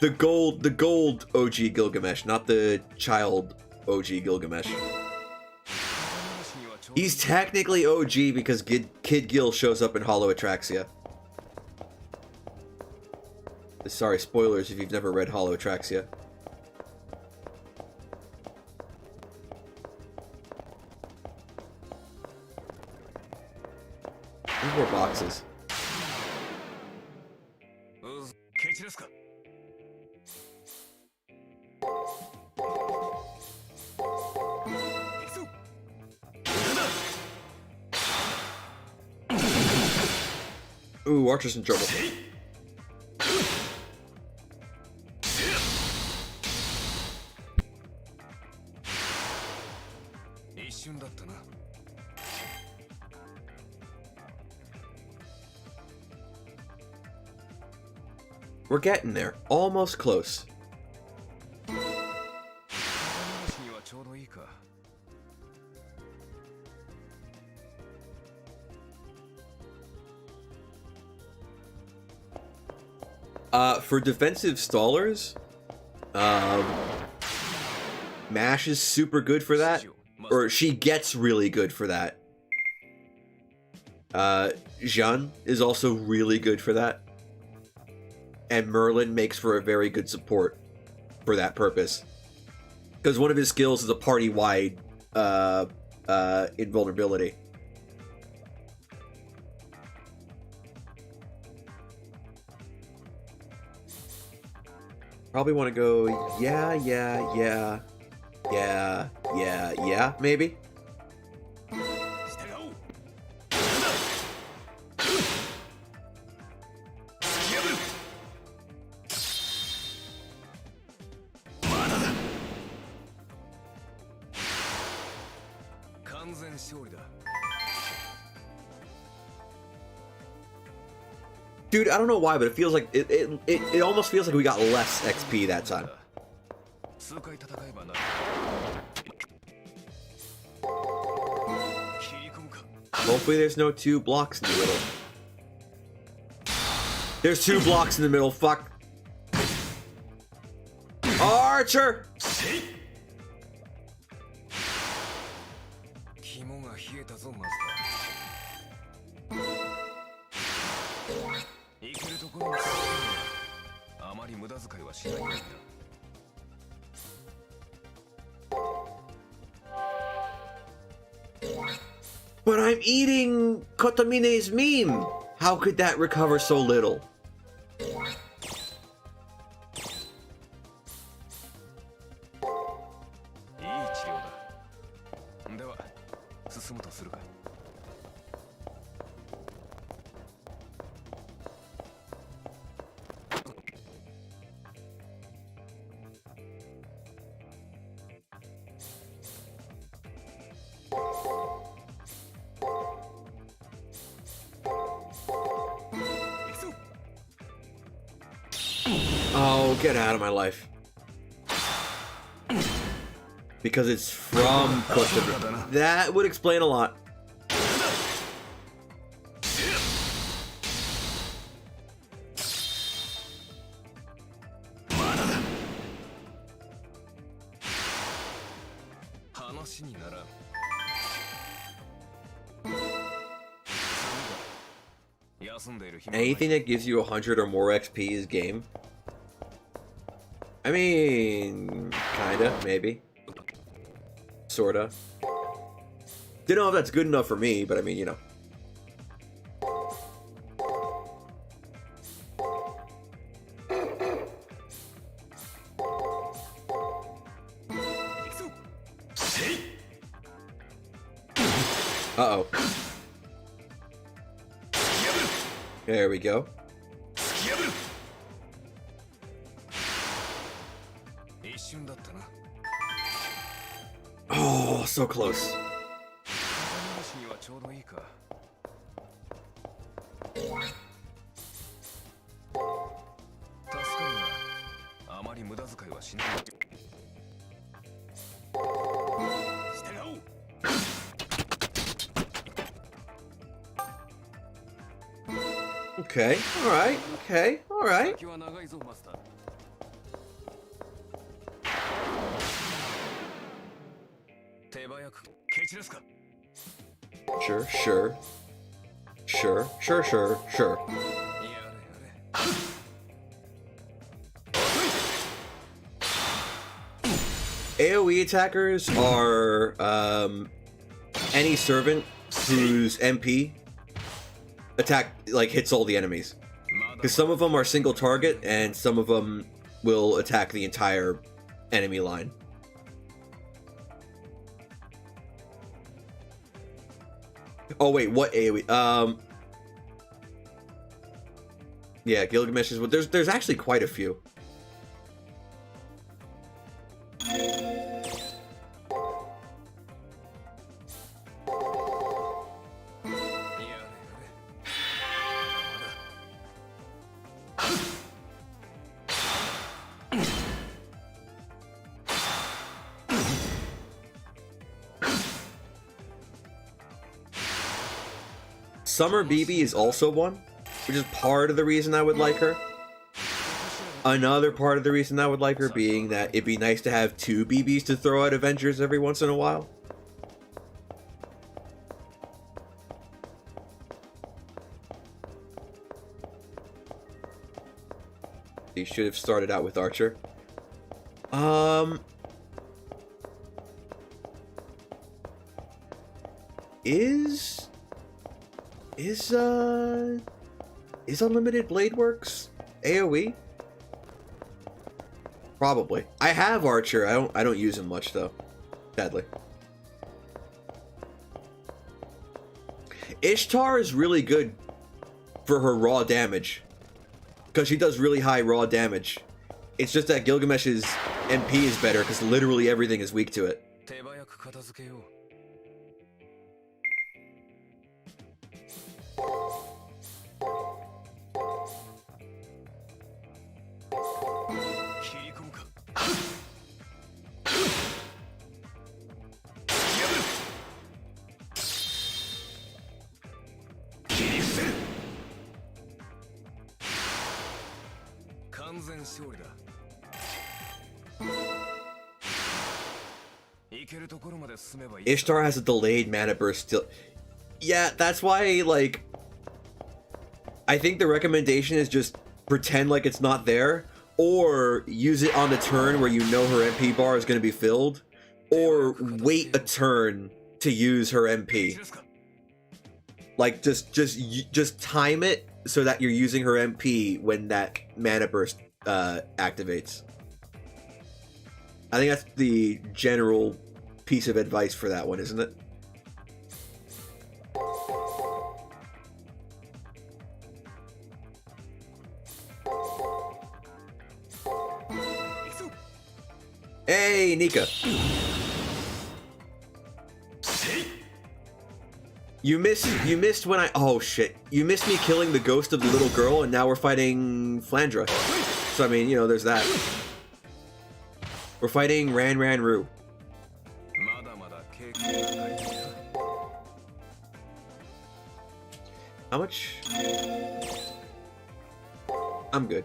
Speaker 1: The gold OG Gilgamesh, not the child OG Gilgamesh. He's technically OG because Kid Gil shows up in Hollow Atraxia. Sorry, spoilers if you've never read Hollow Atraxia. There's more boxes. Ooh, Archer's in trouble. We're getting there. Almost close. For defensive stallers, Mash is super good for that. Or she gets really good for that. Jeanne is also really good for that. And Merlin makes for a very good support for that purpose. Because one of his skills is a party-wide invulnerability. Probably want to go, yeah, maybe? Dude, I don't know why, but it feels like it almost feels like we got less XP that time. Hopefully there's no 2 blocks in the middle. There's 2 blocks in the middle, fuck. Archer! But I'm eating Kotamine's meme! How could that recover so little? Oh, get out of my life. Because it's from Kotamine. That would explain a lot. Anything that gives you 100 or more XP is game. I mean, kinda, maybe. Sorta. Don't know if that's good enough for me, but I mean, you know. Uh-oh. There we go. Oh, so close. Okay, alright, okay, alright. Sure, sure. Sure, sure, sure, sure. AoE attackers are any servant whose MP attack like hits all the enemies. Because some of them are single target and some of them will attack the entire enemy line. Oh wait, what AoE? Yeah, Gilgamesh is. There's actually quite a few. Summer BB is also one, which is part of the reason I would like her. Another part of the reason I would like her being that it'd be nice to have 2 BBs to throw at Avengers every once in a while. You should have started out with Archer. Is Unlimited Blade Works AoE? Probably. I have Archer. I don't use him much though, sadly. Ishtar is really good for her raw damage because she does really high raw damage. It's just that Gilgamesh's MP is better because literally everything is weak to it. Ishtar has a delayed mana burst still. Yeah, that's why, like, I think the recommendation is just pretend like it's not there, or use it on the turn where you know her MP bar is going to be filled, or wait a turn to use her MP. Like, just time it so that you're using her MP when that mana burst activates. I think that's the general piece of advice for that one, isn't it? Hey, Nika. You missed when I... Oh, shit. You missed me killing the ghost of the little girl, and now we're fighting Flandra. So, I mean, you know, there's that. We're fighting Ran Ru. How much? I'm good.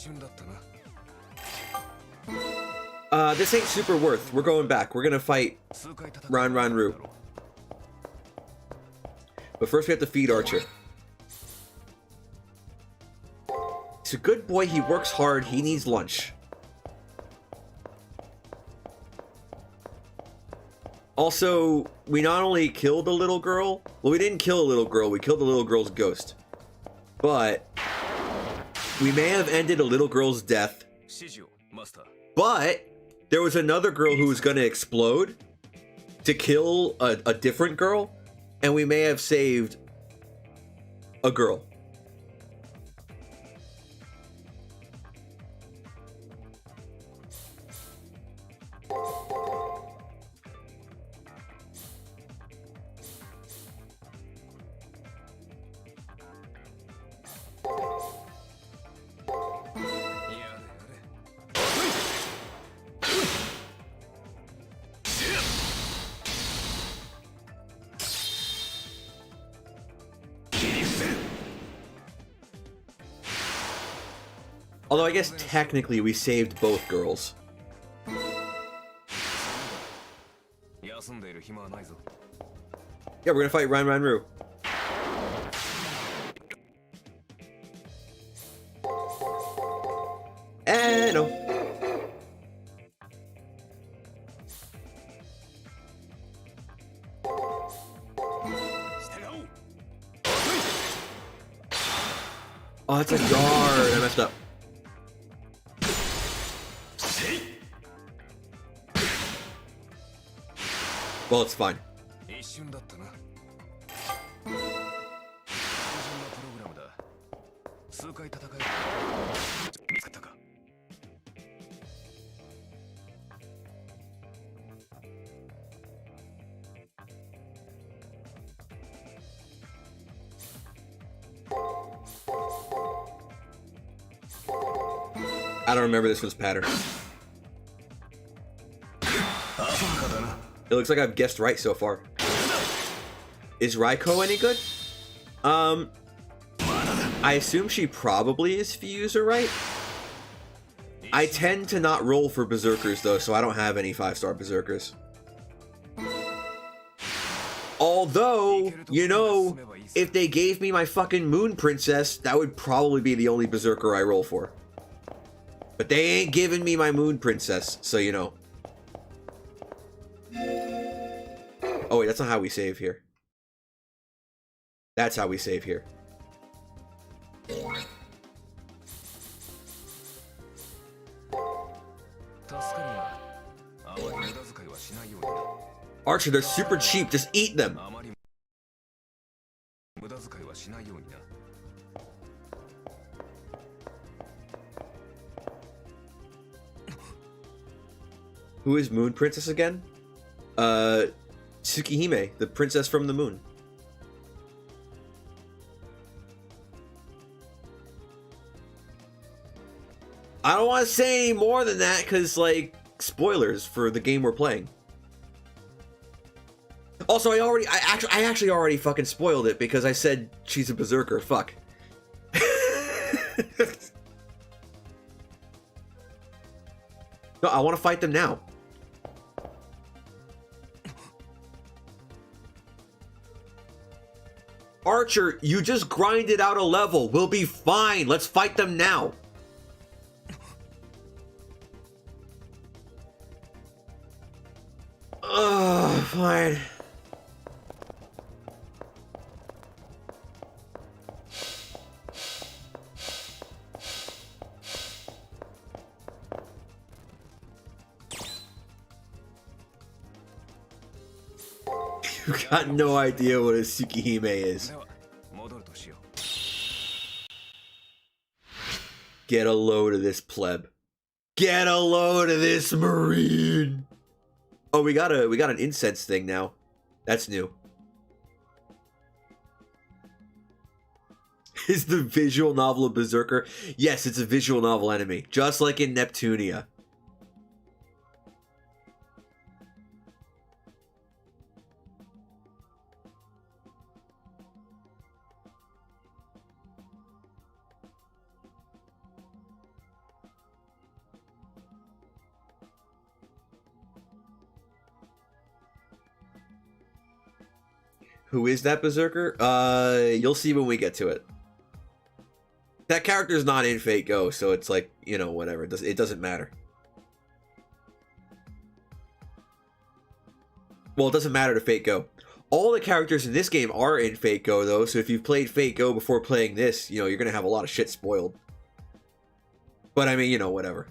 Speaker 2: 瞬だったな。
Speaker 1: This ain't super worth. We're going back. We're gonna fight
Speaker 2: 数回戦う
Speaker 1: Ranranru. But first we have to feed Archer. He's a good boy, he works hard, he needs lunch. Also, we not only killed the little girl, well, we didn't kill a little girl, we killed the little girl's ghost. But we may have ended a little girl's death.
Speaker 2: 指示をマスター。
Speaker 1: But there was another girl who was gonna explode to kill a different girl, and we may have saved a girl. Although I guess technically we saved both girls.
Speaker 2: 休んでいる暇はないぞ。
Speaker 1: Yeah, we're gonna fight Ranranru. No. Oh, that's a guard. I messed up. Well, it's fine.
Speaker 2: 一瞬だったな。単純なプログラムだ。数回戦える。見つかったか。
Speaker 1: I don't remember this one's pattern. It looks like I've guessed right so far. Is Raiko any good? I assume she probably is Fuser, right? I tend to not roll for Berserkers though, so I don't have any 5-star Berserkers. Although, you know, if they gave me my fucking Moon Princess, that would probably be the only Berserker I roll for. But they ain't giving me my Moon Princess, so you know. Oh wait, that's not how we save here. That's how we save here. Archer, they're super cheap, just eat them! Who is Moon Princess again? Tsukihime, the princess from the moon. I don't want to say any more than that, because, like, spoilers for the game we're playing. Also, I actually already fucking spoiled it, because I said she's a berserker. Fuck. No, I want to fight them now. Archer, you just grinded out a level. We'll be fine. Let's fight them now. Ugh, fine. You've got no idea what a Tsukihime is. Get a load of this pleb. Get a load of this marine. Oh, we got an incense thing now. That's new. Is the visual novel a berserker? Yes, it's a visual novel enemy, just like in Neptunia. Who is that berserker? You'll see when we get to it. That character's not in Fate Go, so it's like, you know, whatever. It doesn't matter. Well, it doesn't matter to Fate Go. All the characters in this game are in Fate Go, though, so if you've played Fate Go before playing this, you know, you're gonna have a lot of shit spoiled. But I mean, you know, whatever.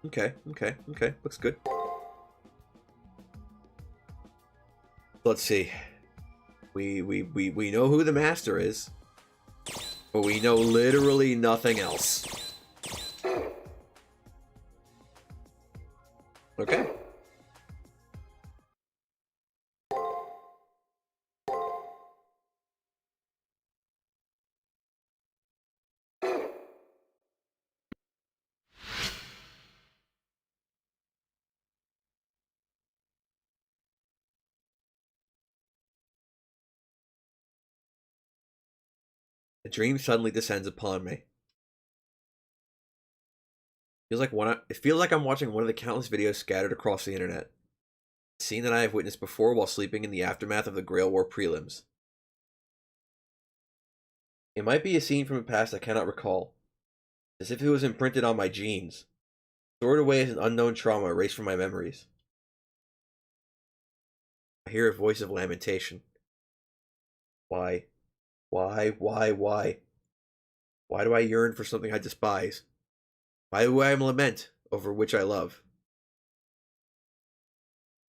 Speaker 1: Okay. Looks good. Let's see. We know who the master is, but we know literally nothing else. Okay. A dream suddenly descends upon me. It feels like I'm watching one of the countless videos scattered across the internet. A scene that I have witnessed before while sleeping in the aftermath of the Grail War prelims. It might be a scene from a past I cannot recall, as if it was imprinted on my genes, stored away as an unknown trauma erased from my memories. I hear a voice of lamentation. Why? Why? Why do I yearn for something I despise? Why do I lament over which I love?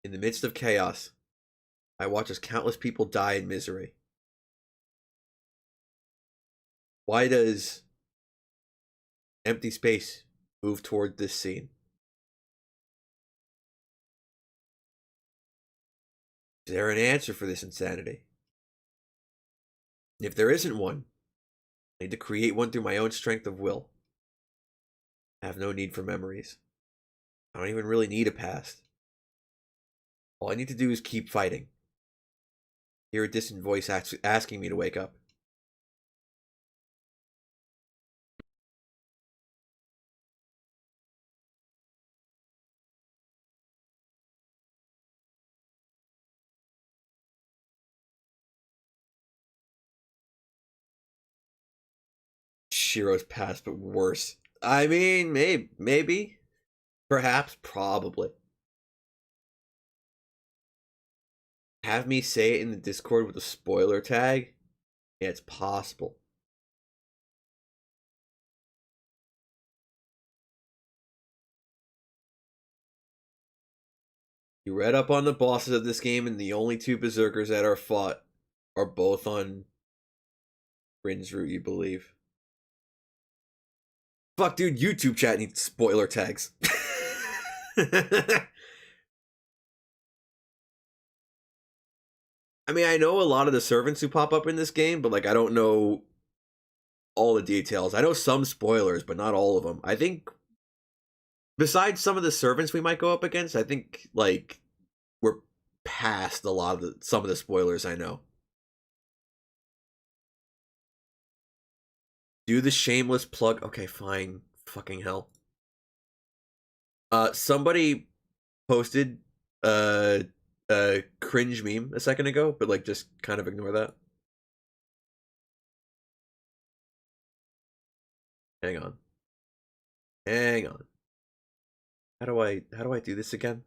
Speaker 1: In the midst of chaos, I watch as countless people die in misery. Why does empty space move toward this scene? Is there an answer for this insanity? If there isn't one, I need to create one through my own strength of will. I have no need for memories. I don't even really need a past. All I need to do is keep fighting. Hear a distant voice asking me to wake up. Shiro's past, but worse. I mean, maybe, perhaps, probably. Have me say it in the Discord with a spoiler tag? Yeah, it's possible. You read up on the bosses of this game, and the only two berserkers that are fought are both on Rin's route, you believe. Fuck, dude, YouTube chat needs spoiler tags. I mean, I know a lot of the servants who pop up in this game, but, like, I don't know all the details. I know some spoilers, but not all of them. I think, besides some of the servants we might go up against, I think, like, we're past a lot of some of the spoilers I know. Do the shameless plug. Okay, fine. Fucking hell. Somebody posted a cringe meme a second ago, but like just kind of ignore that. Hang on. How do I do this again?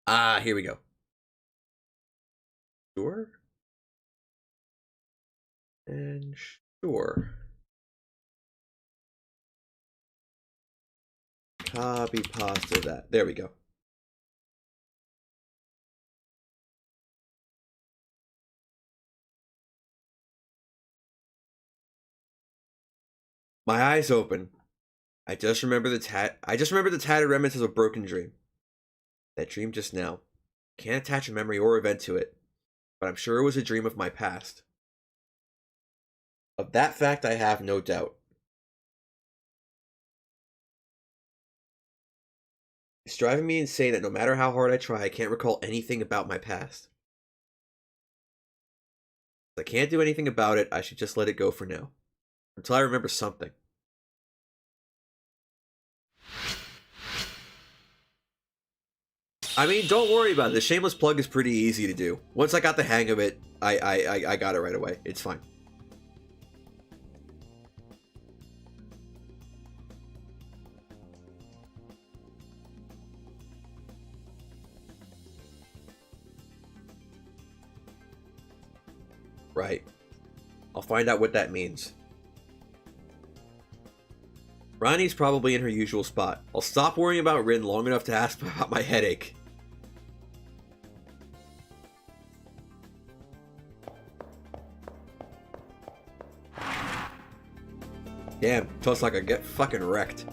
Speaker 1: Ah, here we go. Sure. And sure. Copy pasta that. There we go. My eyes open. I just remember the tattered remnants of a broken dream. That dream just now. Can't attach a memory or event to it, but I'm sure it was a dream of my past. Of that fact I have no doubt. It's driving me insane that no matter how hard I try, I can't recall anything about my past. If I can't do anything about it, I should just let it go for now. Until I remember something. I mean, don't worry about it. The shameless plug is pretty easy to do. Once I got the hang of it, I got it right away. It's fine. Right. I'll find out what that means. Ronnie's probably in her usual spot. I'll stop worrying about Rin long enough to ask about my headache. Damn, toast like I get fucking wrecked.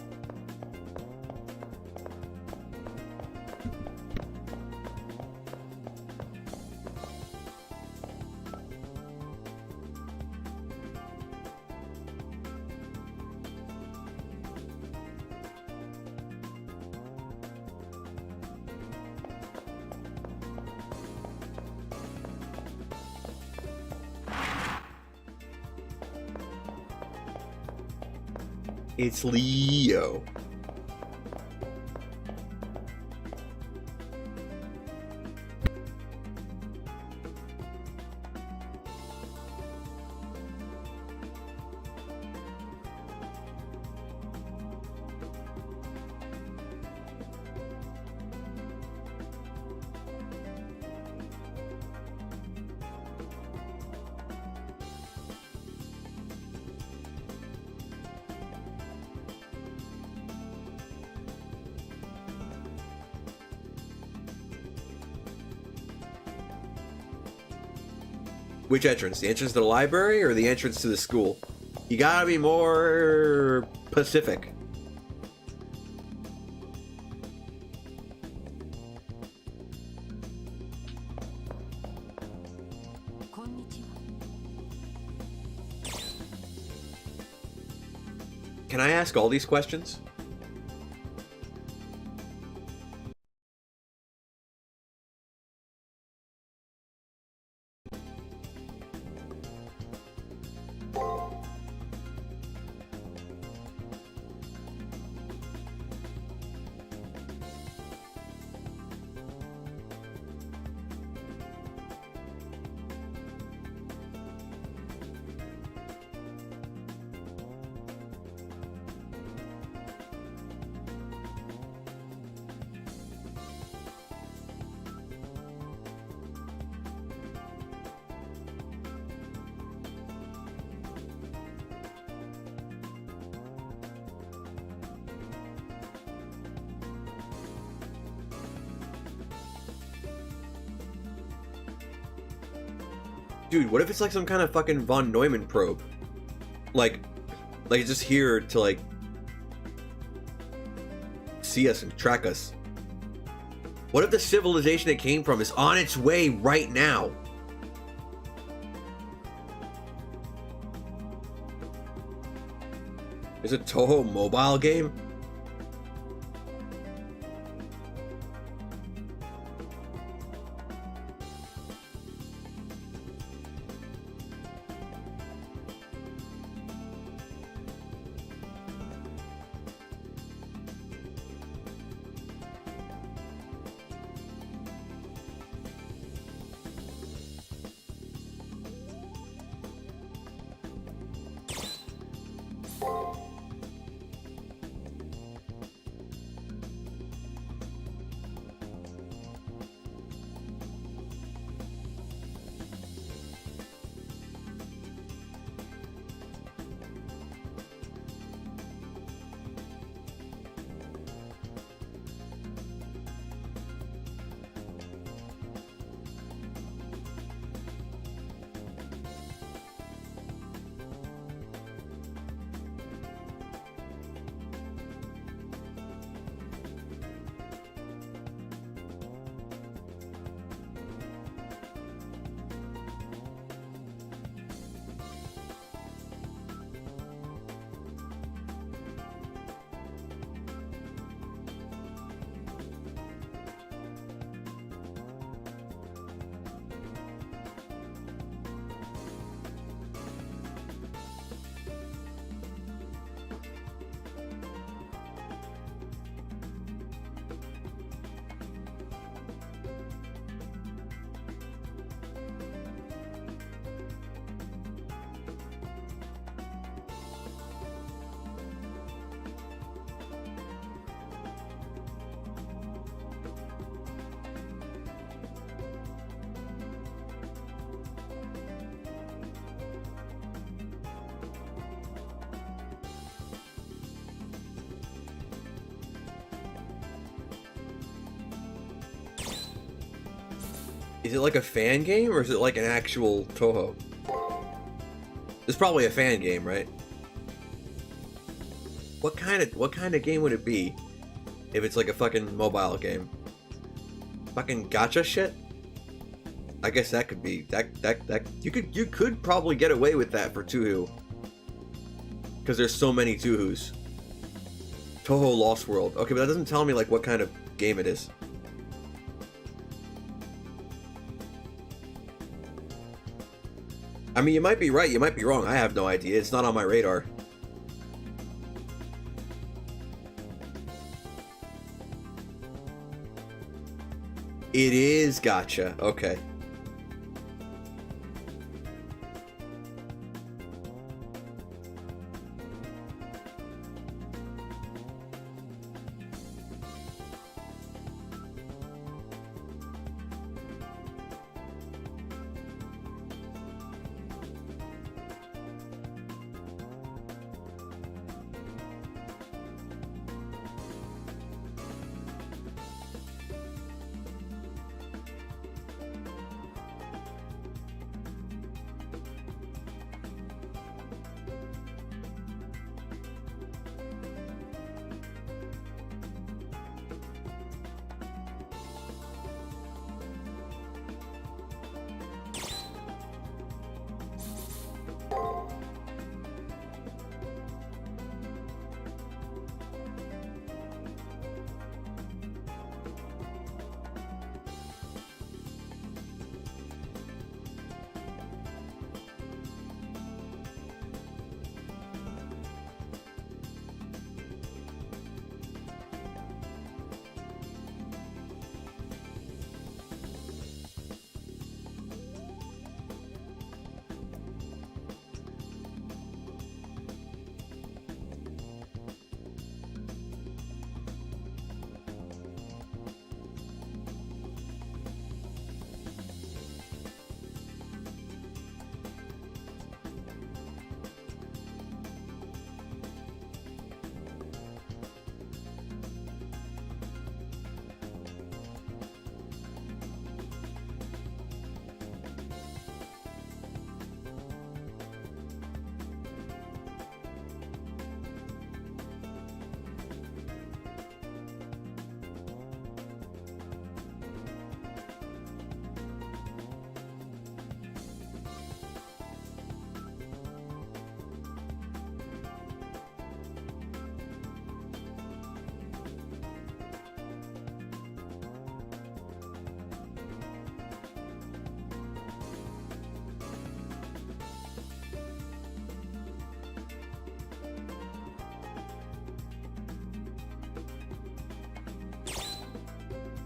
Speaker 1: It's Leo. Which entrance? The entrance to the library or the entrance to the school? You gotta be more Pacific. Can I ask all these questions? Dude, what if it's like some kind of fucking von Neumann probe? Like it's just here to like see us and track us. What if the civilization it came from is on its way right now? Is it Toho mobile game? Is it like a fan game or is it like an actual Toho? It's probably a fan game, right? What kind of game would it be if it's like a fucking mobile game? Fucking gacha shit? I guess that could be that you could probably get away with that for Touhou. Because there's so many Touhous. Toho Lost World. Okay, but that doesn't tell me like what kind of game it is. I mean, you might be right, you might be wrong. I have no idea. It's not on my radar. It is gacha. Okay.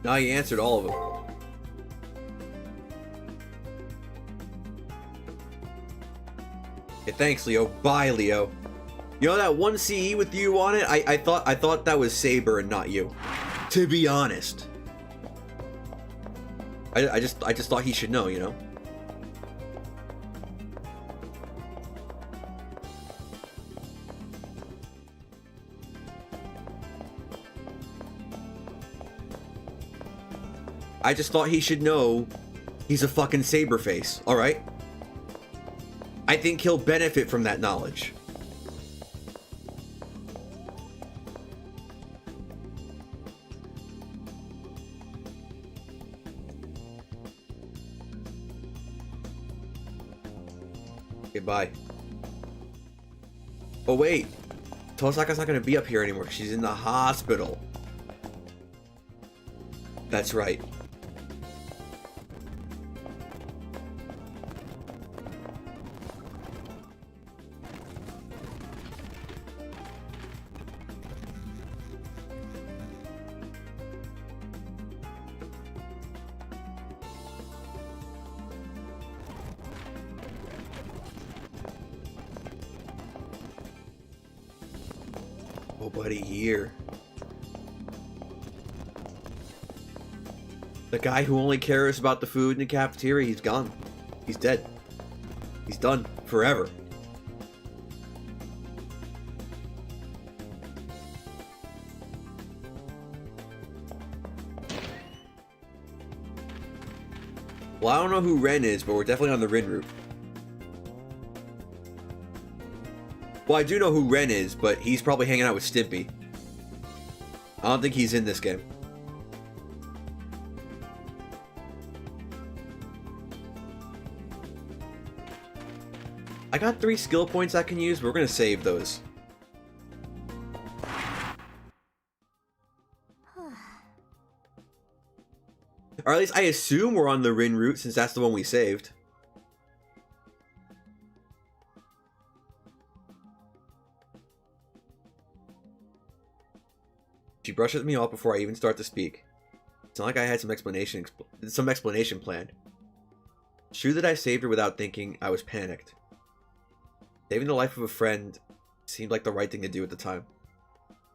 Speaker 1: Now you answered all of them. Okay, thanks, Leo. Bye, Leo. You know that one CE with you on it? I thought that was Saber and not you. To be honest. I just thought he should know, you know? I just thought he should know he's a fucking Saber face, alright? I think he'll benefit from that knowledge. Goodbye. Oh wait, Tosaka's not gonna be up here anymore. She's in the hospital. That's right. Nobody here. The guy who only cares about the food in the cafeteria, he's gone. He's dead. He's done forever. Well, I don't know who Ren is, but we're definitely on the Rin route. Well, I do know who Ren is, but he's probably hanging out with Stimpy. I don't think he's in this game. I got 3 skill points I can use, but we're going to save those. Or at least I assume we're on the Rin route since that's the one we saved. She brushes me off before I even start to speak. It's not like I had some explanation planned. It's true that I saved her without thinking. I was panicked. Saving the life of a friend seemed like the right thing to do at the time.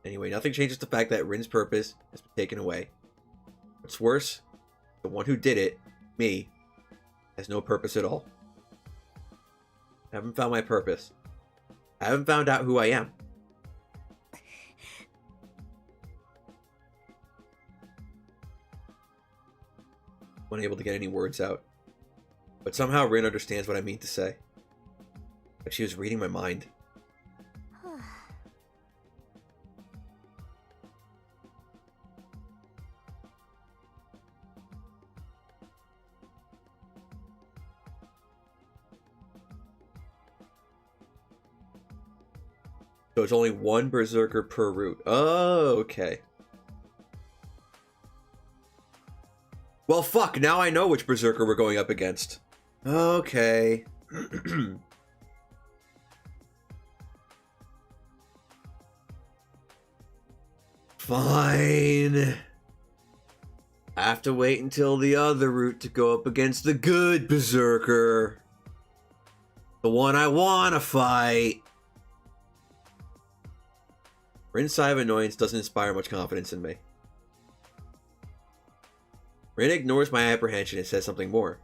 Speaker 1: Anyway, nothing changes the fact that Rin's purpose has been taken away. What's worse, the one who did it, me, has no purpose at all. I haven't found my purpose. I haven't found out who I am. Unable to get any words out. But somehow Rin understands what I mean to say. Like she was reading my mind. So it's only 1 berserker per route. Oh, okay. Well, fuck, now I know which berserker we're going up against. Okay. Fine. I have to wait until the other route to go up against the good berserker. The one I want to fight. Rin's sigh of annoyance doesn't inspire much confidence in me. Rin ignores my apprehension and says something more.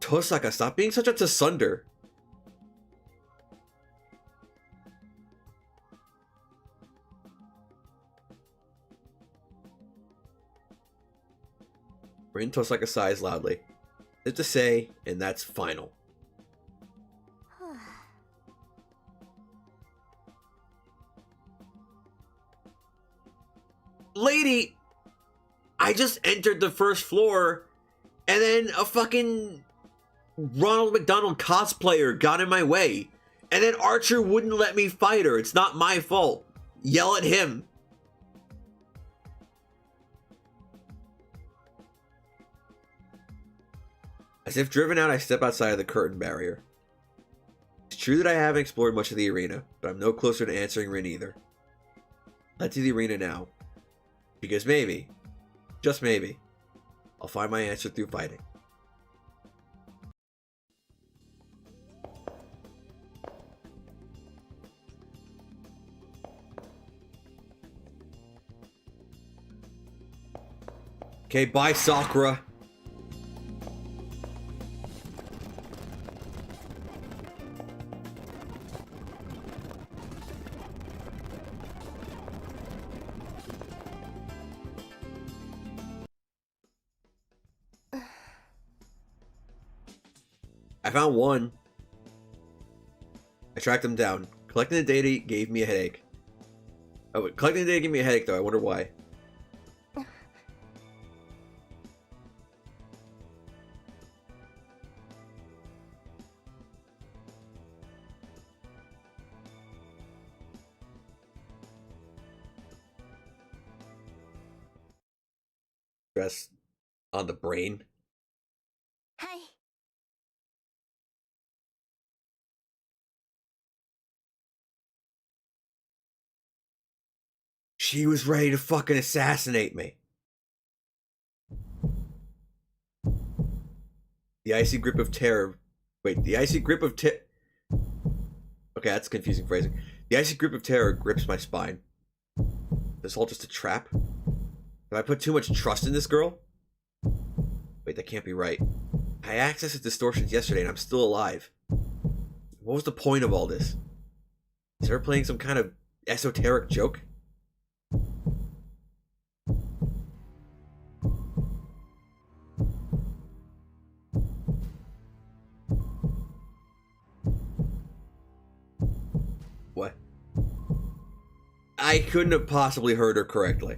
Speaker 1: Tosaka, stop being such a Tsunder. Rin Tosaka sighs loudly. It's to say, and that's final. Lady, I just entered the first floor, and then a fucking Ronald McDonald cosplayer got in my way, and then Archer wouldn't let me fight her. It's not my fault. Yell at him. As if driven out, I step outside of the curtain barrier. It's true that I haven't explored much of the arena, but I'm no closer to answering Rin either. Let's see the arena now. Because maybe, just maybe, I'll find my answer through fighting. Okay, bye, Sakura. I found one. I tracked them down. Collecting the data gave me a headache. Oh, collecting the data gave me a headache, though. I wonder why. Stress on the brain.
Speaker 4: Hi.
Speaker 1: She was ready to fucking assassinate me. The icy grip of terror. Wait, the icy grip of terror. Okay, that's confusing phrasing. The icy grip of terror grips my spine. Is this all just a trap? Have I put too much trust in this girl? Wait, that can't be right. I accessed the distortions yesterday and I'm still alive. What was the point of all this? Is her playing some kind of esoteric joke? What? I couldn't have possibly heard her correctly.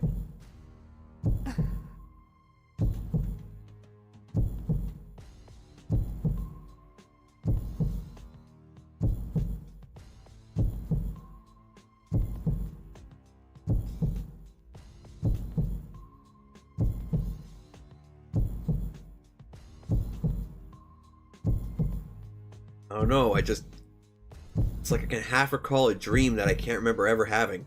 Speaker 1: I don't know, it's like I can half recall a dream that I can't remember ever having.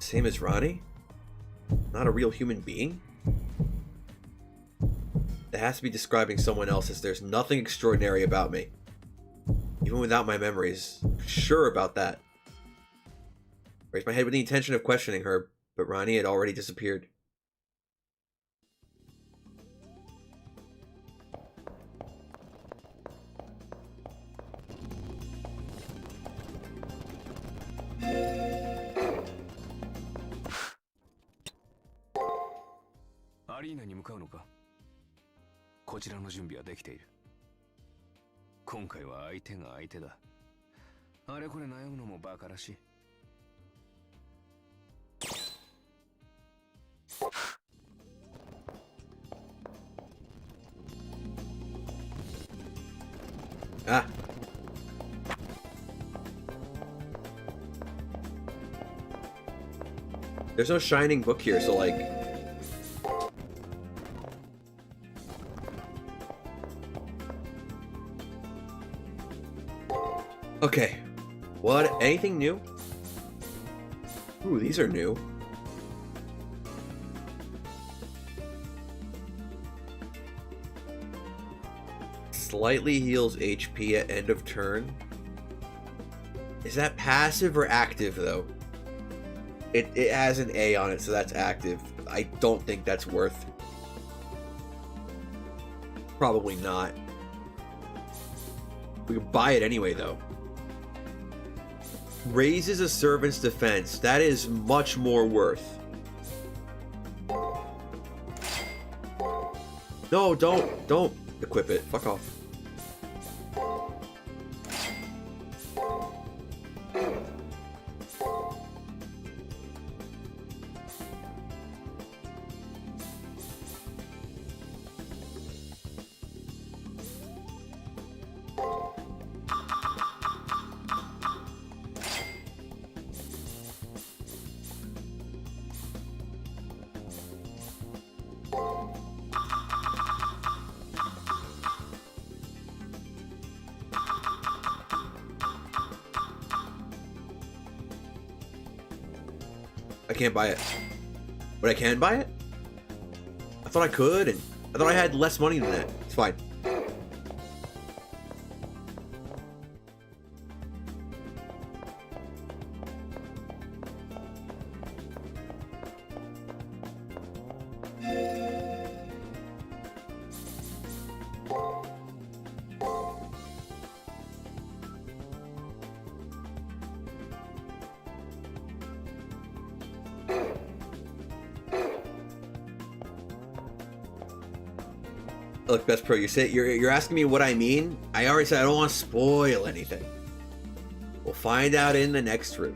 Speaker 1: Same as Ronnie? Not a real human being? It has to be describing someone else, as there's nothing extraordinary about me. Even without my memories. Sure about that. Raised my head with the intention of questioning her, but Ronnie had already disappeared.
Speaker 2: Arena に向かうのか。こちらの準備はできている。今回は相手が相手だ。あれこれ悩むのもバカらしい。
Speaker 1: Ah. There's no shining book here, so like... Okay. What? Anything new? Ooh, these are new. Slightly heals HP at end of turn. Is that passive or active, though? It has an A on it, so that's active. I don't think that's worth. Probably not. We can buy it anyway, though. Raises a servant's defense. That is much more worth. No, don't equip it. Fuck off. I can't buy it. But I can buy it? I thought I could, and I thought I had less money than that. It's fine. Look, Best Pro, you're asking me what I mean? I already said I don't want to spoil anything. We'll find out in the next room.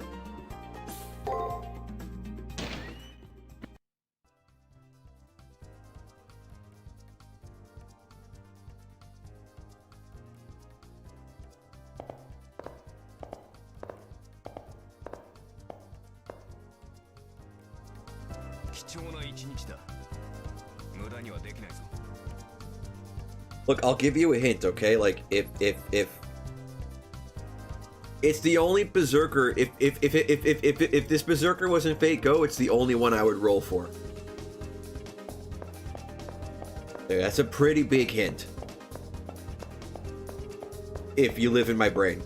Speaker 1: Look, I'll give you a hint, okay? Like, if it's the only berserker, if this berserker was in Fate Go, it's the only one I would roll for. There, that's a pretty big hint. If you live in my brain.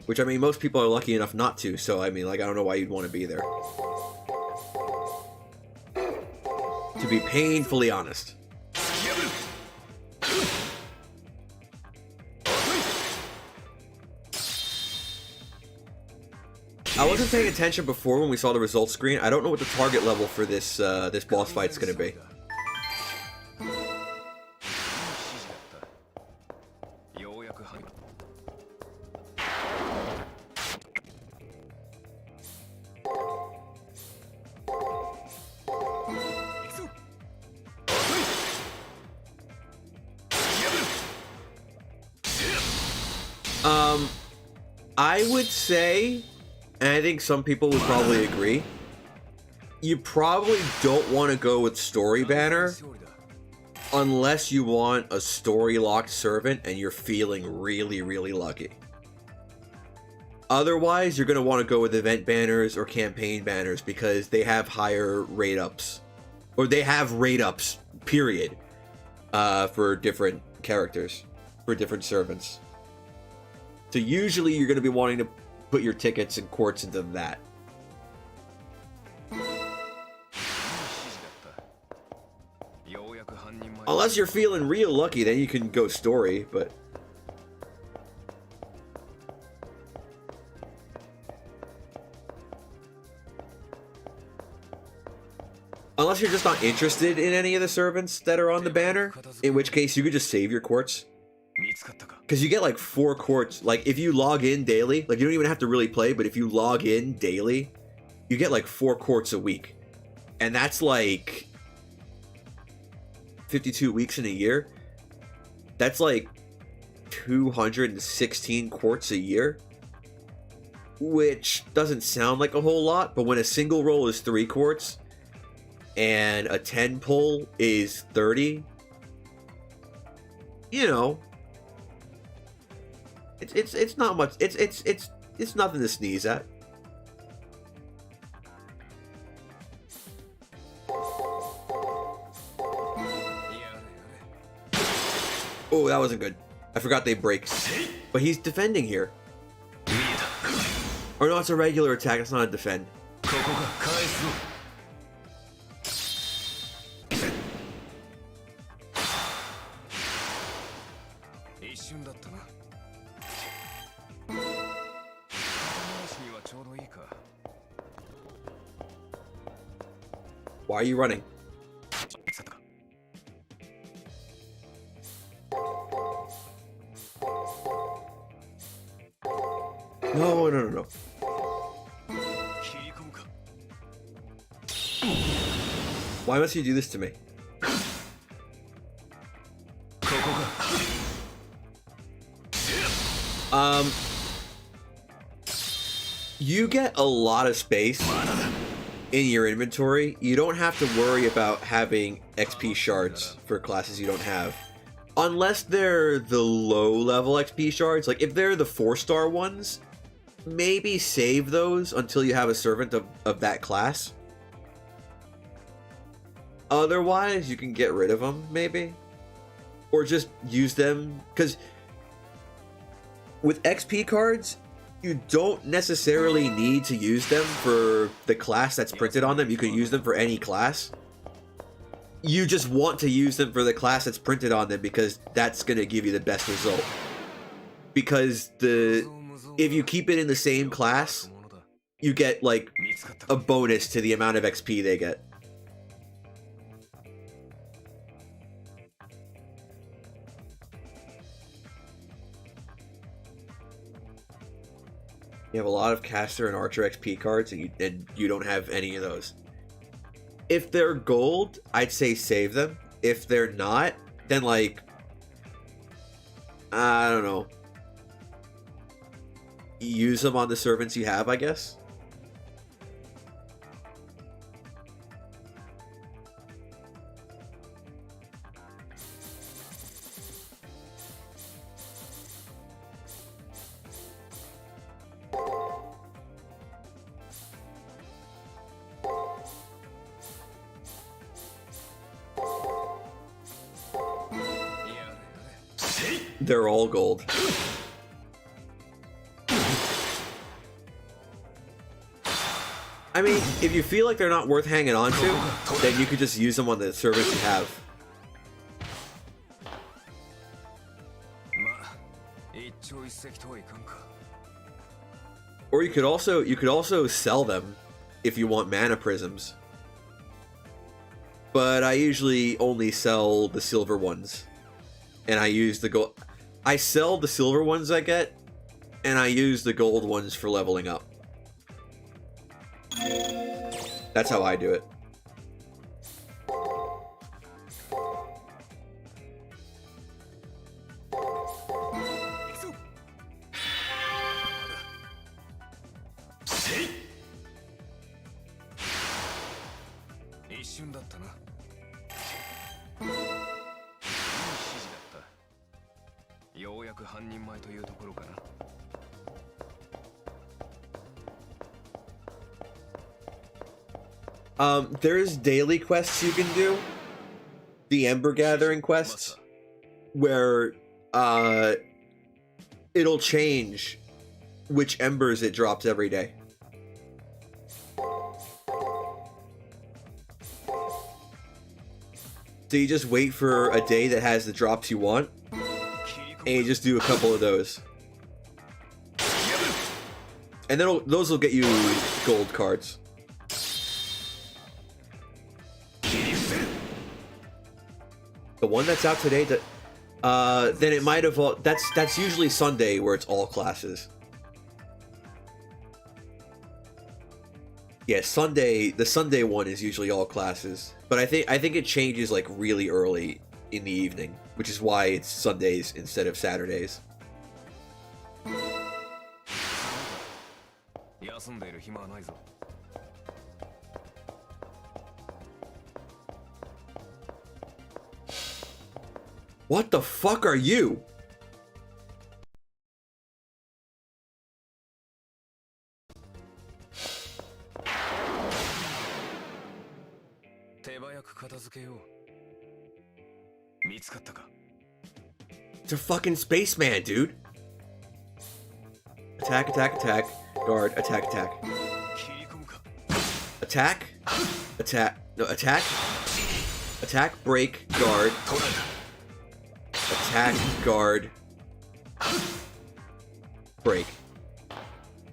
Speaker 1: Which, I mean, most people are lucky enough not to, so, I mean, like, I don't know why you'd want to be there. To be painfully honest. I wasn't paying attention before when we saw the results screen. I don't know what the target level for this this boss fight's gonna be. I would say, and I think some people would probably agree, you probably don't want to go with story banner unless you want a story locked servant and you're feeling really, really lucky. Otherwise, you're going to want to go with event banners or campaign banners because they have higher rate ups, or they have rate ups, period, for different characters, for different servants. So usually you're going to be wanting to put your tickets and courts into that. Unless you're feeling real lucky, then you can go story, but... Unless you're just not interested in any of the servants that are on the banner, in which case you could just save your courts. Because you get like 4 courts. Like if you log in daily, like you don't even have to really play, but if you log in daily, you get like 4 courts a week. And that's like 52 weeks in a year. That's like 216 courts a year. Which doesn't sound like a whole lot, but when a single roll is 3 courts and a 10 pull is 30, you know, it's not much. It's nothing to sneeze at. Oh, that wasn't good. I forgot they break. But he's defending here. Or no, it's a regular attack. It's not a defend. Why are you running? No. Why must you do this to me? You get a lot of space in your inventory. You don't have to worry about having XP shards for classes you don't have. Unless they're the low level XP shards. Like if they're the 4-star ones, maybe save those until you have a servant of that class. Otherwise, you can get rid of them, maybe. Or just use them. Because with XP cards, you don't necessarily need to use them for the class that's printed on them. You can use them for any class. You just want to use them for the class that's printed on them because that's going to give you the best result. Because if you keep it in the same class, you get like a bonus to the amount of XP they get. You have a lot of caster and archer XP cards, and you don't have any of those. If they're gold, I'd say save them. If they're not, then like, I don't know. Use them on the servants you have, I guess. They're all gold. I mean, if you feel like they're not worth hanging on to, then you could just use them on the service you have. Or you could also sell them if you want mana prisms. But I usually only sell the silver ones. And I use the gold. I sell the silver ones I get, and I use the gold ones for leveling up. That's how I do it. There's daily quests you can do. The Ember Gathering quests, where it'll change which embers it drops every day. So you just wait for a day that has the drops you want, and you just do a couple of those. And then those will get you gold cards. The one that's out today, then it might have. That's usually Sunday, where it's all classes. Yeah, Sunday. The Sunday one is usually all classes, but I think it changes like really early in the evening, which is why it's Sundays instead of Saturdays. What the fuck are you? It's a fucking spaceman, dude. Attack, attack, attack. Guard, attack, attack. Attack. Attack. No, attack. Attack, break, guard. Attack, guard. Break.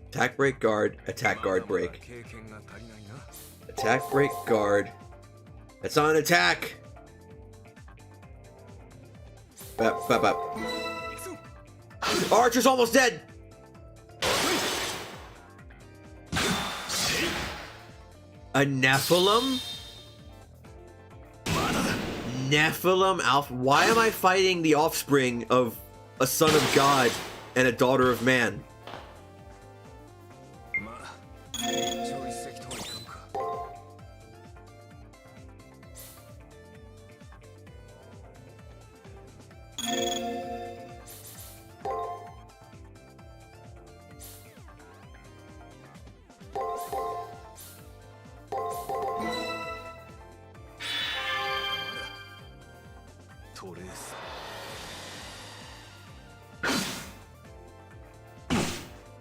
Speaker 1: Attack, break, guard. Attack, guard, break. Attack, break, guard. That's not an attack! Bap, bap, bap. Archer's almost dead! A Nephilim? Nephilim Alpha? Why am I fighting the offspring of a son of God and a daughter of man?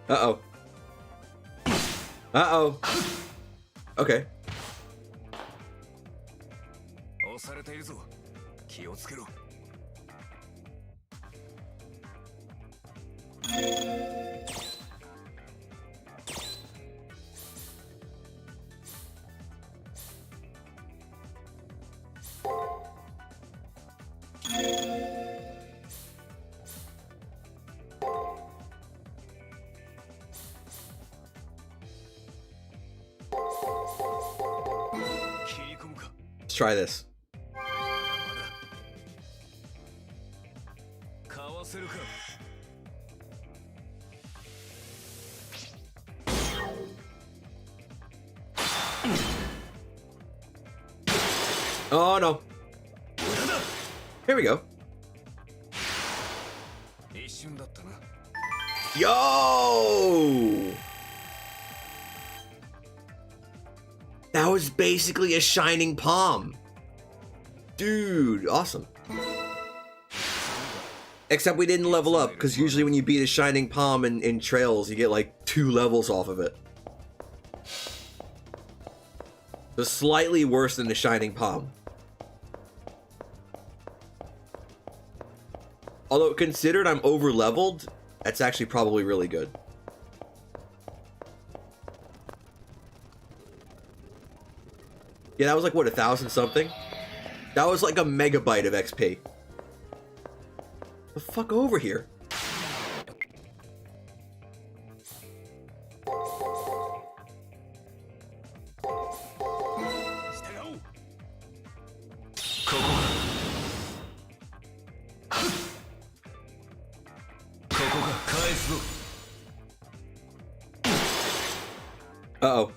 Speaker 1: Uh-oh. Uh-oh. Okay. Let's try this. Oh no. Here we go. Yo! That was basically a shining palm. Dude, awesome. Except we didn't level up, because usually when you beat a shining palm in Trails, you get like 2 levels off of it. So slightly worse than the Shining Palm. Although considered I'm over leveled, that's actually probably really good. Yeah, that was like what, 1,000 something? That was like a megabyte of XP. The fuck over here. Uh-oh.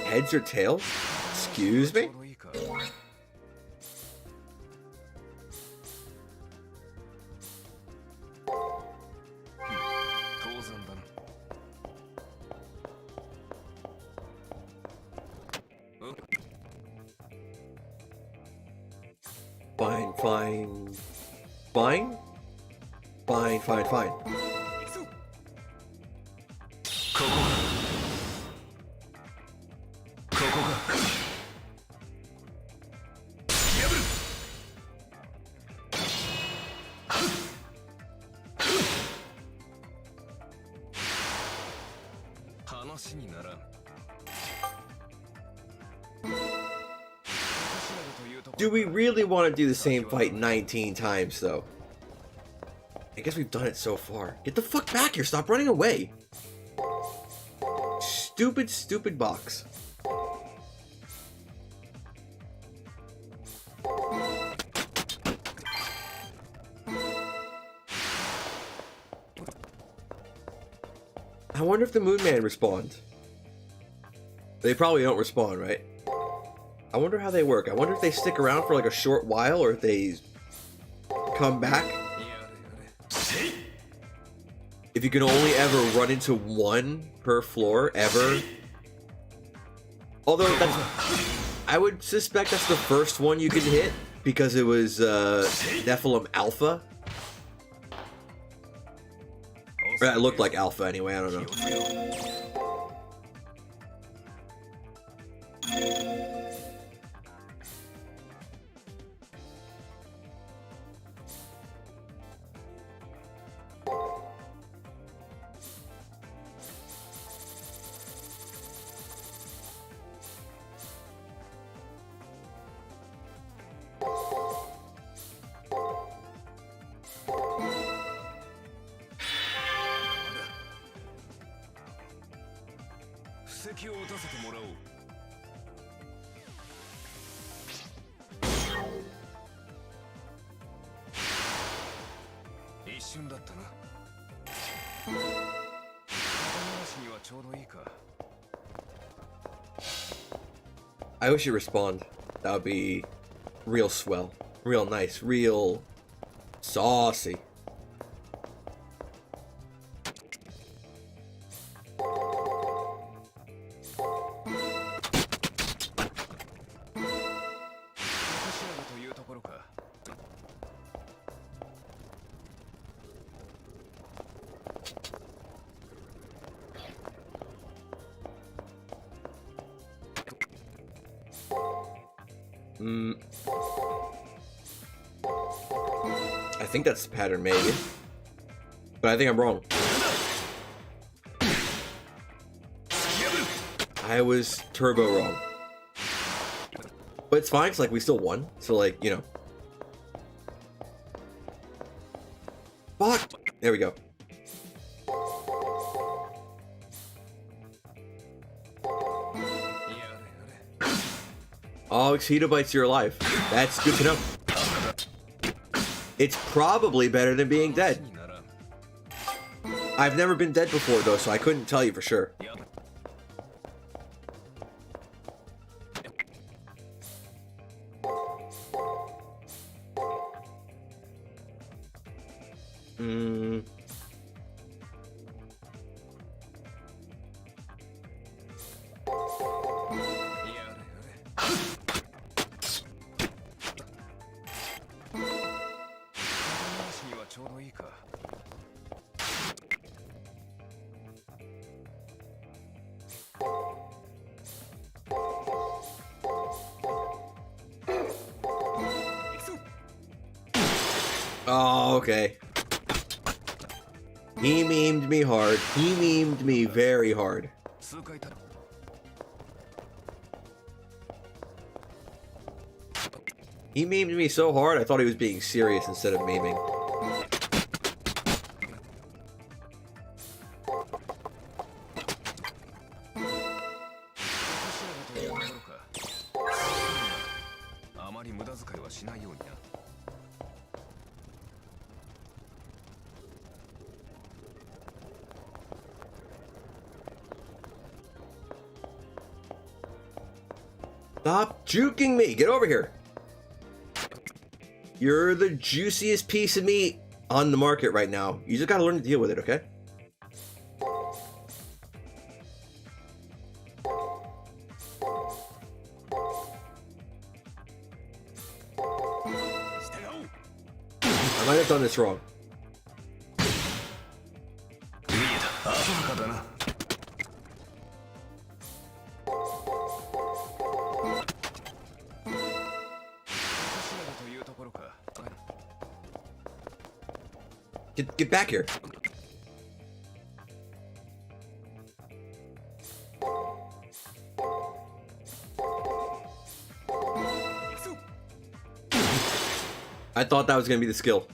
Speaker 1: Heads or tails? Excuse me? Fine, fine. Fine? Fine, fine, fine. Do we really want to do the same fight 19 times, though? I guess we've done it so far. Get the fuck back here! Stop running away! Stupid, stupid box. I wonder if the Moon Man respawned. They probably don't respawn, right? I wonder how they work. I wonder if they stick around for like a short while or if they come back. If you can only ever run into one per floor, ever. Although that's... I would suspect that's the first one you can hit because it was Nephilim Alpha. Or that looked like Alpha anyway, I don't know. I wish you respawned. That would be real swell. Real nice. Real saucy. I think that's the pattern, maybe. But I think I'm wrong. I was turbo wrong. But it's fine, 'cause like we still won. So like, you know. Fuck! There we go. Oh, xHitoBitez, you're alive. That's good to know. It's probably better than being dead. I've never been dead before, though, so I couldn't tell you for sure. Oh, okay. He memed me hard. He memed me very hard.
Speaker 2: 数回た
Speaker 1: He memed me so hard, I thought he was being serious instead of memeing. Stop juking me! Get over here! You're the juiciest piece of meat on the market right now. You just gotta learn to deal with it, okay? I might have done this wrong.
Speaker 2: 浅はかだな
Speaker 1: Get back here. I thought that was gonna be the skill.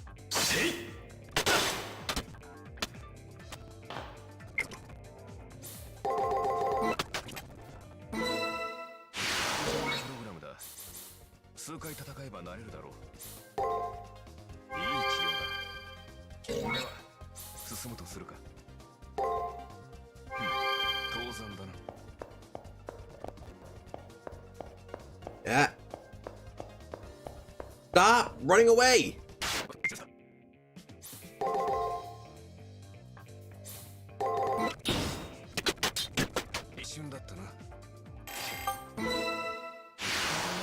Speaker 1: Yeah. Stop running away.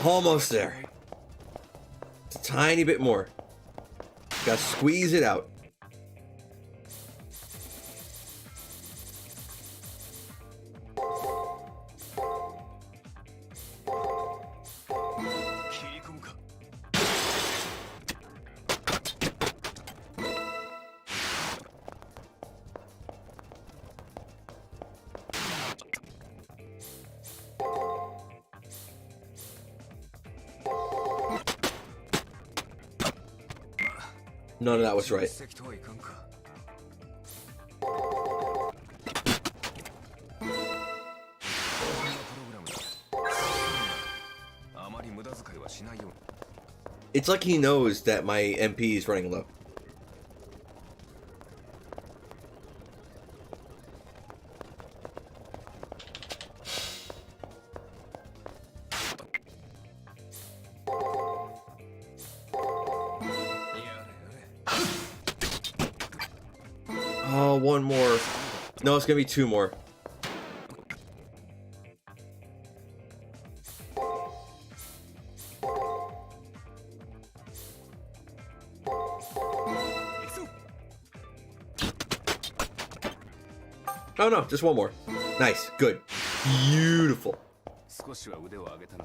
Speaker 1: Almost there. It's a tiny bit more. Gotta squeeze it out. None of that was right. It's like he knows that my MP is running low. Oh, one more. No, it's gonna be two more. Oh no, just one more. Nice, good. Beautiful.
Speaker 2: 少しは腕を上げたな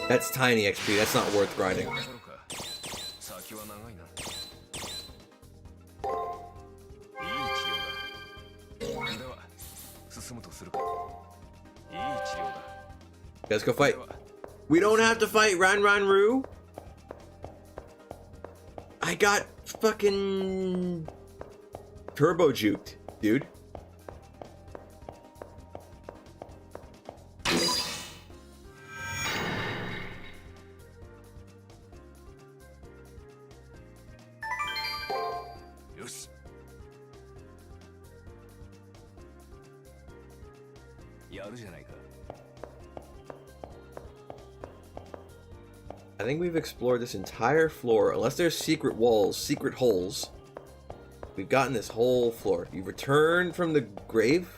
Speaker 1: That's tiny XP, that's not worth grinding.
Speaker 2: 先は長いな
Speaker 1: Let's go fight. We don't have to fight Ranranru. I got fucking turbo juked, dude. I think we've explored this entire floor, unless there's secret walls, secret holes. We've gotten this whole floor. You've returned from the grave?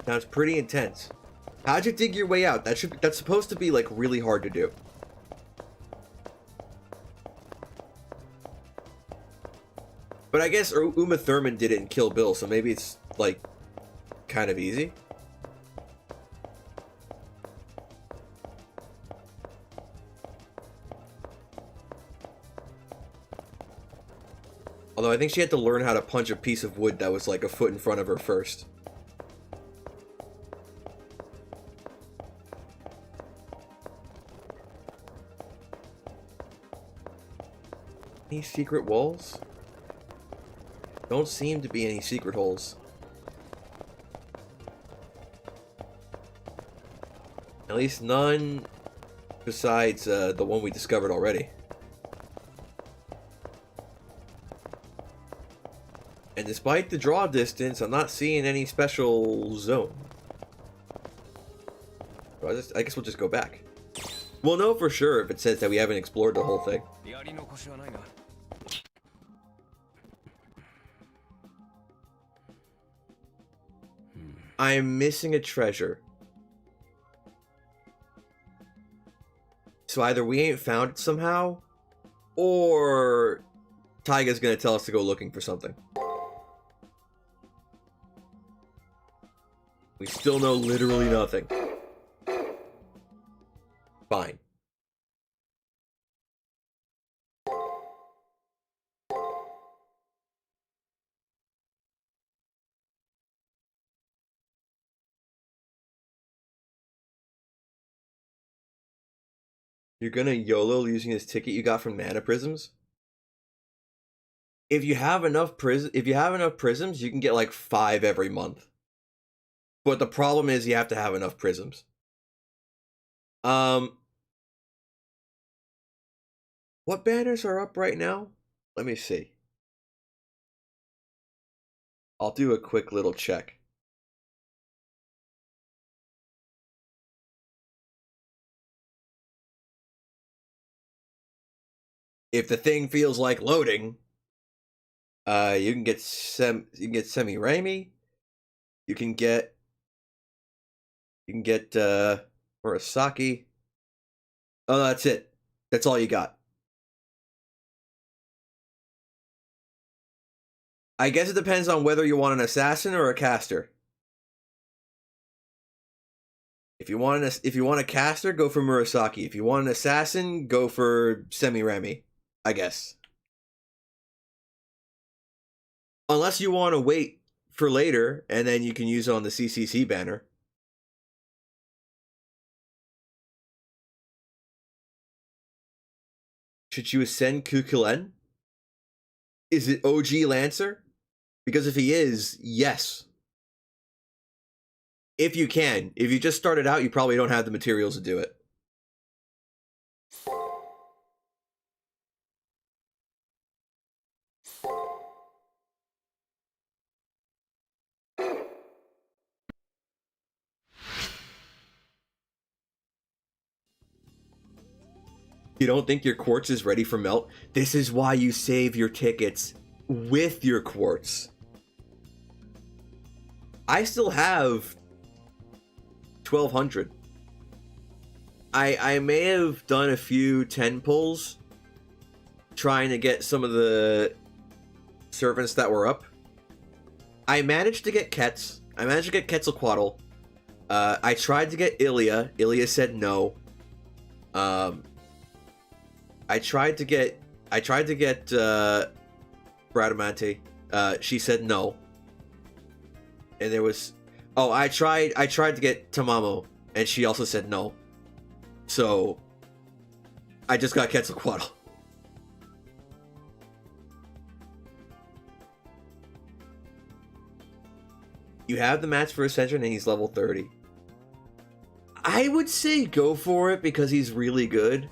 Speaker 1: Sounds pretty intense. How'd you dig your way out? That's supposed to be like really hard to do. But I guess Uma Thurman did it in Kill Bill, so maybe it's like kind of easy. Although I think she had to learn how to punch a piece of wood that was like a foot in front of her first. Any secret walls? Don't seem to be any secret holes. At least none besides the one we discovered already. And despite the draw distance, I'm not seeing any special zone. So I guess we'll just go back. We'll know for sure if it says that we haven't explored the whole thing. I'm missing a treasure. So either we ain't found it somehow, or Taiga's gonna tell us to go looking for something. We still know literally nothing. Fine. You're gonna YOLO using this ticket you got from Mana Prisms? If you have enough prisms, you can get like 5 every month. But the problem is you have to have enough prisms. What banners are up right now? Let me see. I'll do a quick little check. If the thing feels like loading, you can get Semi-Rami. You can get Murasaki. Oh, that's it. That's all you got. I guess it depends on whether you want an assassin or a caster. If you want a caster, go for Murasaki. If you want an assassin, go for Semi-Rami, I guess. Unless you want to wait for later, and then you can use it on the CCC banner. Should you ascend Kukulen? Is it OG Lancer? Because if he is, yes. If you can. If you just started out, you probably don't have the materials to do it. You don't think your quartz is ready for melt? This is why you save your tickets with your quartz. I still have 1200. I may have done a few 10 pulls trying to get some of the servants that were up. I managed to get Ketz. I managed to get Quetzalcoatl. I tried to get Ilya. Ilya said no. I tried to get Bradamante. She said no. And there was I tried to get Tamamo, and she also said no. So I just got Quetzalcoatl. You have the match for Ascension and he's level 30. I would say go for it because he's really good.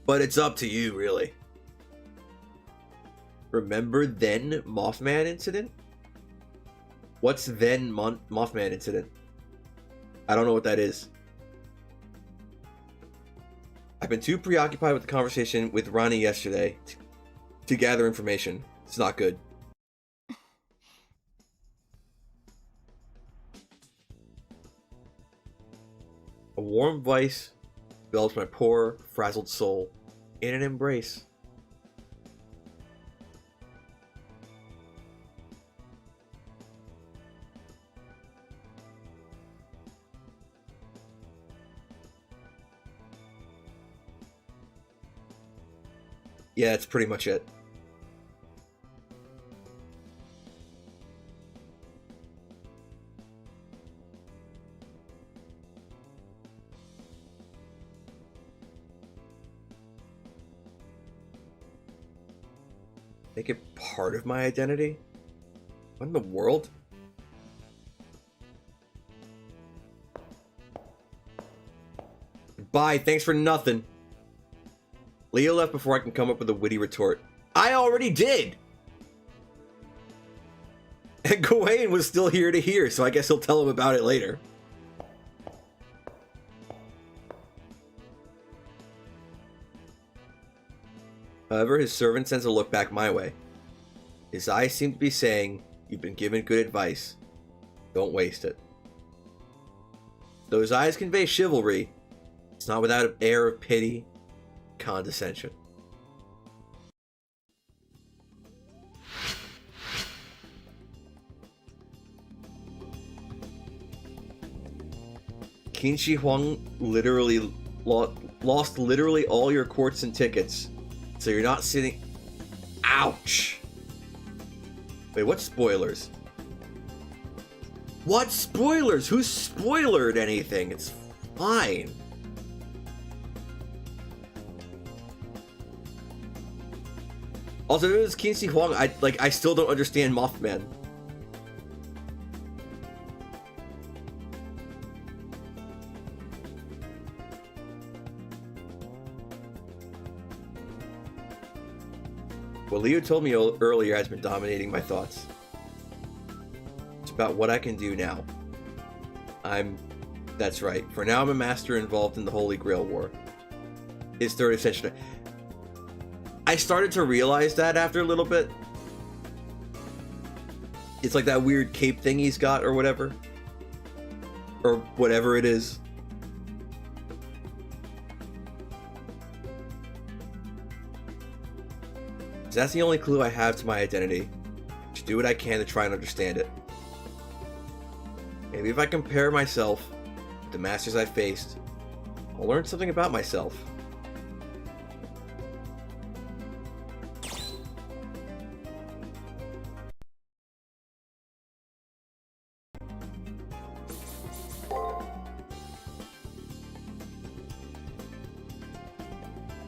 Speaker 1: But it's up to you, really. Remember then Mothman incident? What's then Mothman incident? I don't know what that is. I've been too preoccupied with the conversation with Ronnie yesterday to gather information. It's not good. warm vice envelops my poor, frazzled soul in an embrace. Yeah, that's pretty much it. Make it part of my identity? What in the world? Bye, thanks for nothing. Leo left before I can come up with a witty retort. I already did! And Gawain was still here to hear, so I guess he'll tell him about it later. However, his servant sends a look back my way. His eyes seem to be saying, "You've been given good advice. Don't waste it." Though his eyes convey chivalry, it's not without an air of pity, condescension. Qin Shi Huang literally lost literally all your courts and tickets, so you're not sitting. Ouch! Wait, what spoilers? What spoilers? Who spoilered anything? It's fine. Also, if it was Qin Shi Huang, I still don't understand Mothman. What Leo told me earlier has been dominating my thoughts. It's about what I can do now. That's right. For now, I'm a master involved in the Holy Grail War. His third ascension. I started to realize that after a little bit. It's like that weird cape thing he's got or whatever. Or whatever it is. So that's the only clue I have to my identity. I should do what I can to try and understand it. Maybe if I compare myself with the masters I faced, I'll learn something about myself.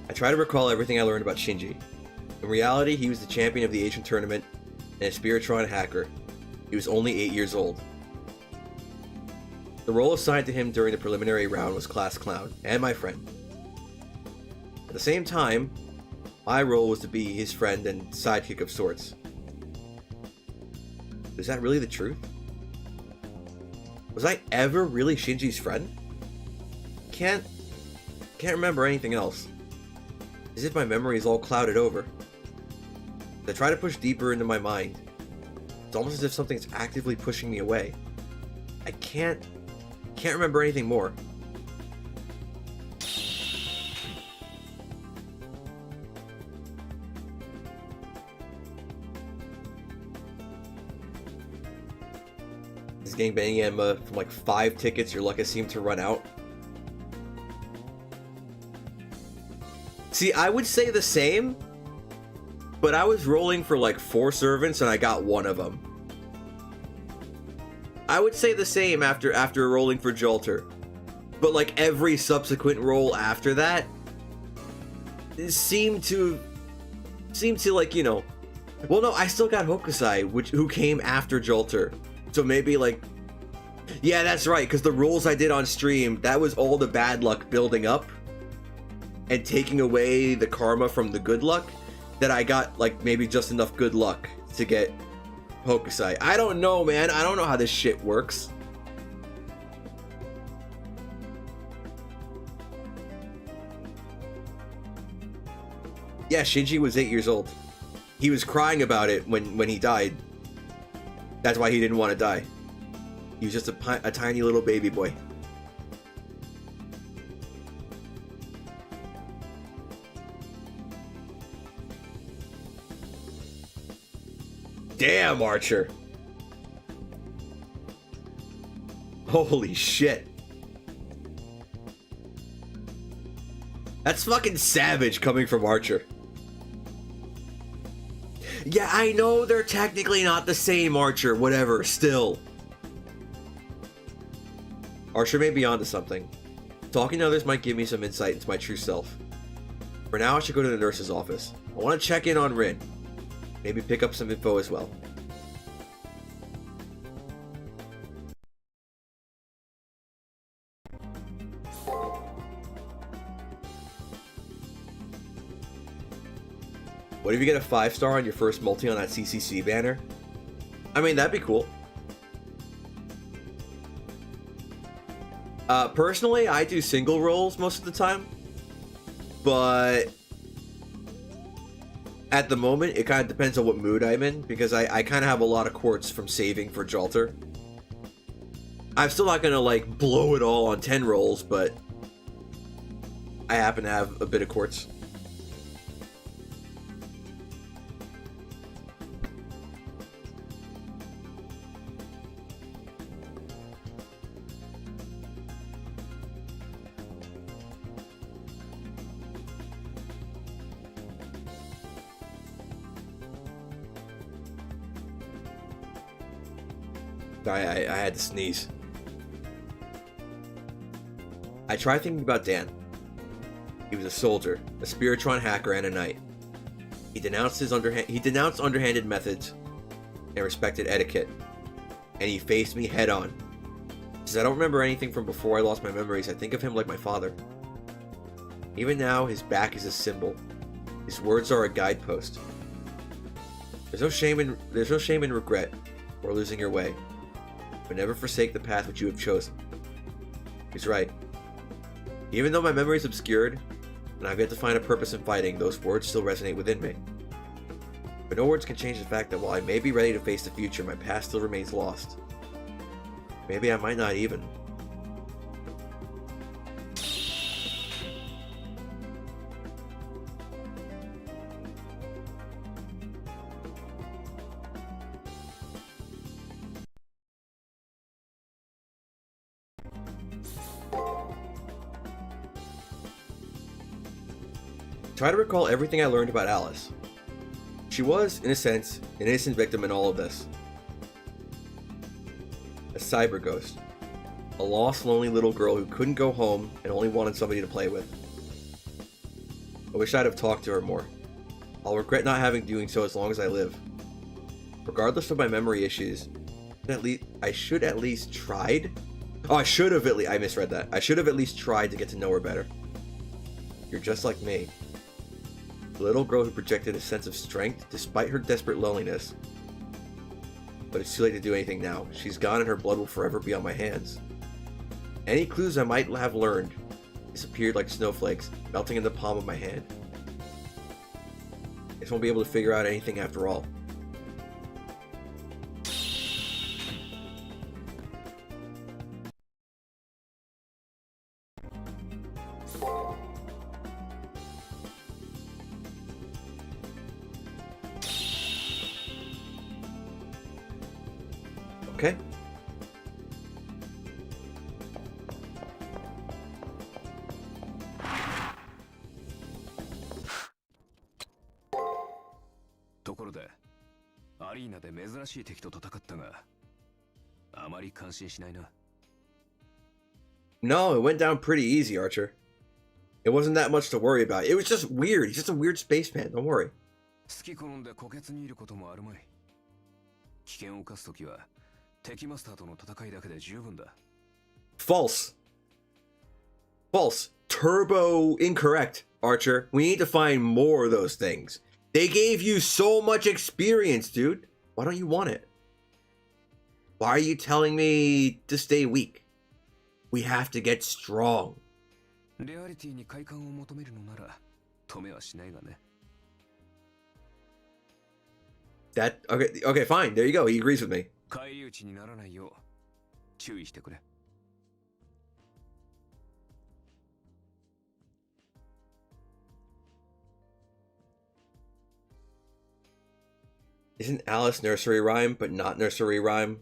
Speaker 1: I try to recall everything I learned about Shinji. In reality, he was the champion of the Asian tournament and a Spiritron hacker. He was only 8 years old. The role assigned to him during the preliminary round was Class Clown, and my friend. At the same time, my role was to be his friend and sidekick of sorts. Is that really the truth? Was I ever really Shinji's friend? Can't remember anything else. As if my memory is all clouded over. As I try to push deeper into my mind, it's almost as if something's actively pushing me away. I can't remember anything more. This gangbanging from like 5 tickets, your luck has seemed to run out. See, I would say the same, but I was rolling for like 4 servants and I got 1 of them. I would say the same after rolling for Jolter, but like every subsequent roll after that seemed to like, you know, well, no, I still got Hokusai, who came after Jolter, so maybe like, yeah, that's right, because the rolls I did on stream, that was all the bad luck building up and taking away the karma from the good luck, that I got like maybe just enough good luck to get Hokusai. I don't know, man. I don't know how this shit works. Yeah, Shinji was 8 years old. He was crying about it when he died. That's why he didn't want to die. He was just a tiny little baby boy. Damn, Archer. Holy shit. That's fucking savage coming from Archer. Yeah, I know they're technically not the same, Archer. Whatever, still. Archer may be onto something. Talking to others might give me some insight into my true self. For now, I should go to the nurse's office. I want to check in on Rin. Maybe pick up some info as well. What if you get a 5-star on your first multi on that CCC banner? I mean, that'd be cool. Personally, I do single rolls most of the time. But at the moment, it kind of depends on what mood I'm in, because I kind of have a lot of quartz from saving for Jalter. I'm still not going to, like, blow it all on 10 rolls, but I happen to have a bit of quartz. I had to sneeze. I tried thinking about Dan. He was a soldier, a Spiritron hacker, and a knight. He denounced underhanded methods and respected etiquette, and he faced me head on. Since I don't remember anything from before I lost my memories, I think of him like my father. Even now, his back is a symbol. His words are a guidepost. There's no shame in regret or losing your way, but never forsake the path which you have chosen. He's right. Even though my memory is obscured, and I've yet to find a purpose in fighting, those words still resonate within me. But no words can change the fact that while I may be ready to face the future, my past still remains lost. Maybe I might not even. Try to recall everything I learned about Alice. She was, in a sense, an innocent victim in all of this. A cyber ghost. A lost, lonely little girl who couldn't go home and only wanted somebody to play with. I wish I'd have talked to her more. I'll regret not having doing so as long as I live. Regardless of my memory issues, I should at least tried. Oh, I misread that. I should have at least tried to get to know her better. You're just like me. The little girl who projected a sense of strength despite her desperate loneliness. But it's too late to do anything now. She's gone and her blood will forever be on my hands. Any clues I might have learned disappeared like snowflakes, melting in the palm of my hand. I just won't be able to figure out anything after all. Okay. No, it went down pretty easy, Archer. It wasn't that much to worry about. It was just weird. He's just a weird spaceman. Don't worry. False. False. Turbo incorrect, Archer. We need to find more of those things. They gave you so much experience, dude. Why don't you want it? Why are you telling me to stay weak? We have to get strong. Okay, fine. There you go. He agrees with me. Isn't Alice nursery rhyme, but not nursery rhyme?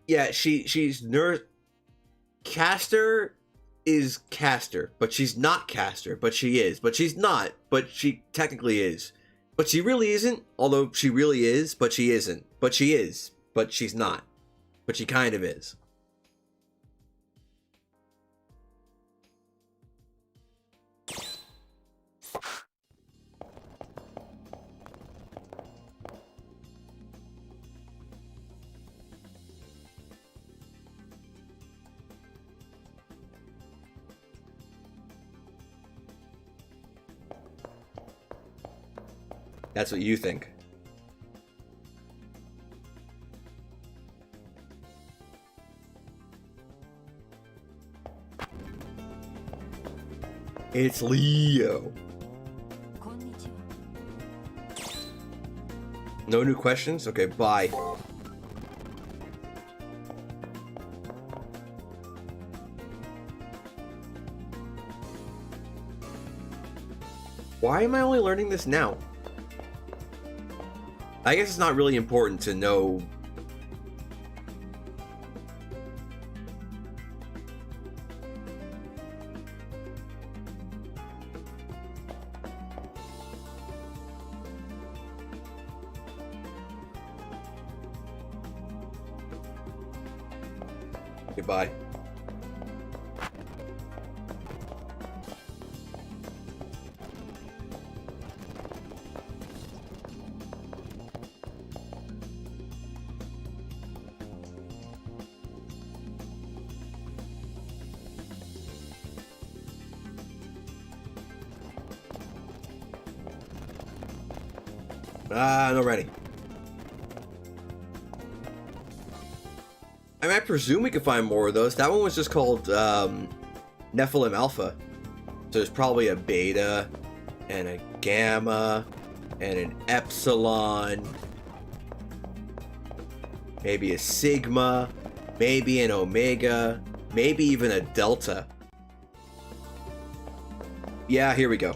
Speaker 1: Yeah, she's Caster is Caster, but she's not Caster, but she is. But she's not, but she technically is. But she really isn't, although she really is, but she isn't. But she is, but she's not. But she kind of is. That's what you think. It's Leo. No new questions? Okay, bye. Why am I only learning this now? I guess it's not really important to know. Goodbye. No ready. I mean, I presume we could find more of those. That one was just called Nephilim Alpha. So there's probably a beta and a gamma and an epsilon. Maybe a sigma. Maybe an omega. Maybe even a delta. Yeah, here we go.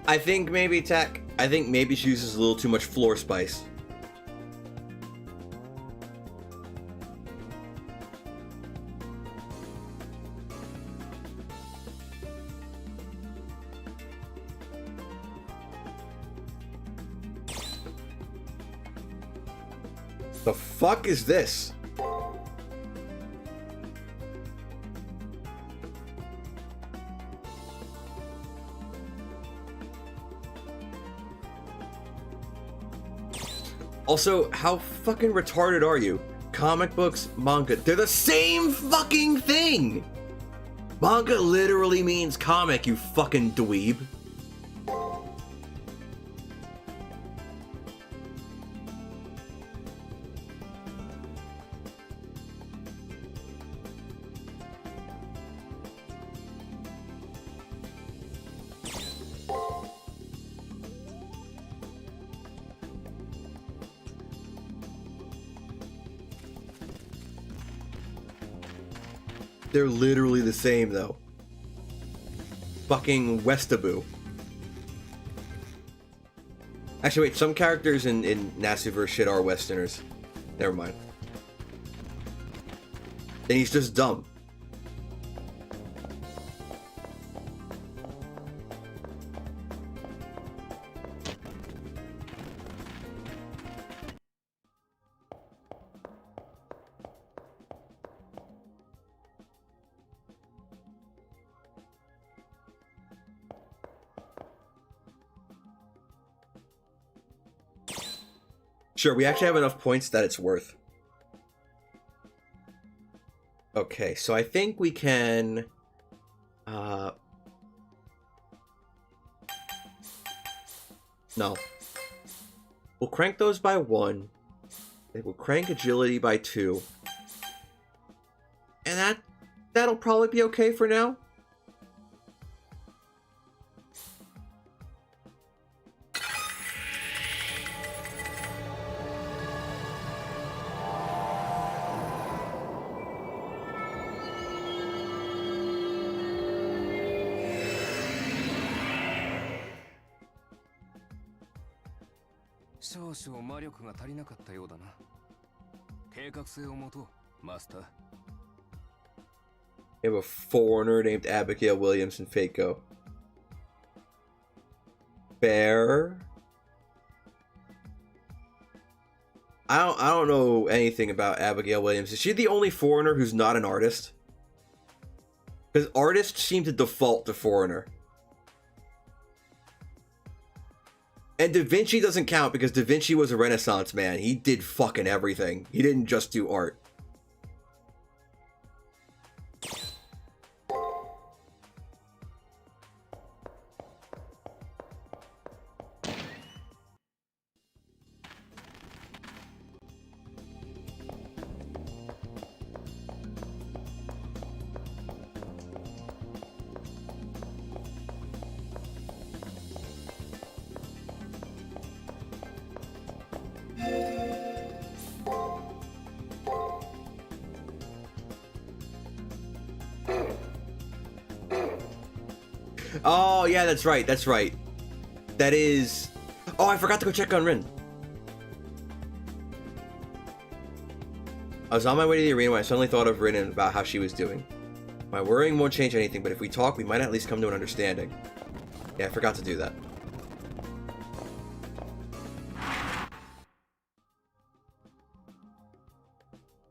Speaker 1: I think maybe Tech. I think maybe she uses a little too much floor spice. The fuck is this? Also, how fucking retarded are you? Comic books, manga, they're the same fucking thing! Manga literally means comic, you fucking dweeb. They're literally the same, though. Fucking Westaboo. Actually, wait, some characters in Nasuverse shit are Westerners. Never mind. Then he's just dumb. Sure, we actually have enough points that it's worth. Okay, so I think we can... No. We'll crank those by 1. We'll crank agility by 2. And that'll probably be okay for now. We have a foreigner named Abigail Williams in Faco. Fair. I don't know anything about Abigail Williams. Is she the only foreigner who's not an artist? Because artists seem to default to foreigner. And Da Vinci doesn't count because Da Vinci was a Renaissance man. He did fucking everything. He didn't just do art. Oh, yeah, that's right, that's right. That is... Oh, I forgot to go check on Rin. I was on my way to the arena when I suddenly thought of Rin and about how she was doing. My worrying won't change anything, but if we talk, we might at least come to an understanding. Yeah, I forgot to do that.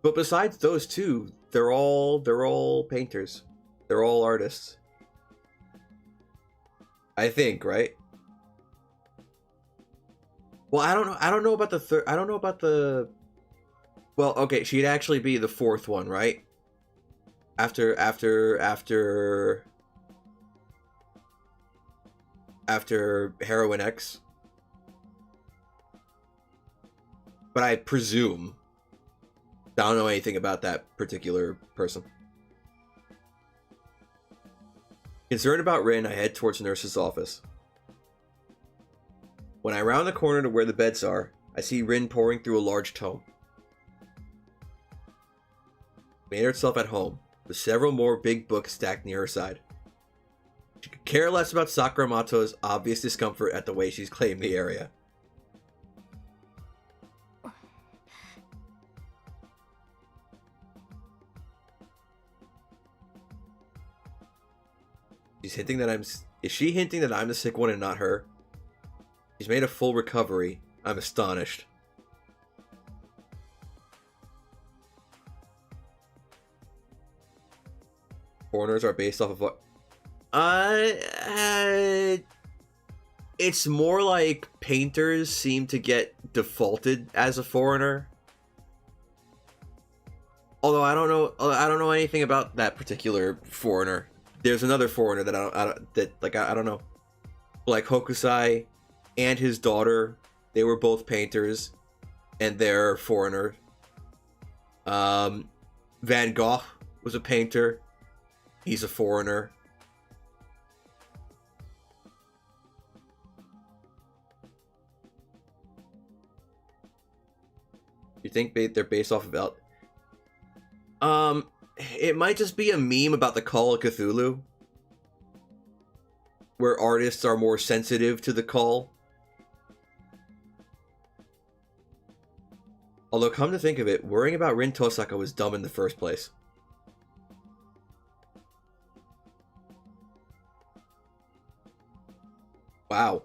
Speaker 1: But besides those two, they're all painters. They're all artists. I think, right? Well, I don't know about the third. I don't know about the. Well, okay, she'd actually be the fourth one, right? After Heroine X. But I presume. I don't know anything about that particular person. Concerned about Rin, I head towards the nurse's office. When I round the corner to where the beds are, I see Rin poring through a large tome. Made herself at home, with several more big books stacked near her side. She could care less about Sakuramato's obvious discomfort at the way she's claimed the area. She's hinting that is she hinting that I'm the sick one and not her? She's made a full recovery. I'm astonished. Foreigners are based off of what? It's more like painters seem to get defaulted as a foreigner. Although I don't know anything about that particular foreigner. There's another foreigner that I don't know. Like Hokusai and his daughter, they were both painters, and they're foreigner. Van Gogh was a painter. He's a foreigner. You think they're based off of it might just be a meme about the Call of Cthulhu, where artists are more sensitive to the call. Although, come to think of it, worrying about Rin Tosaka was dumb in the first place. Wow.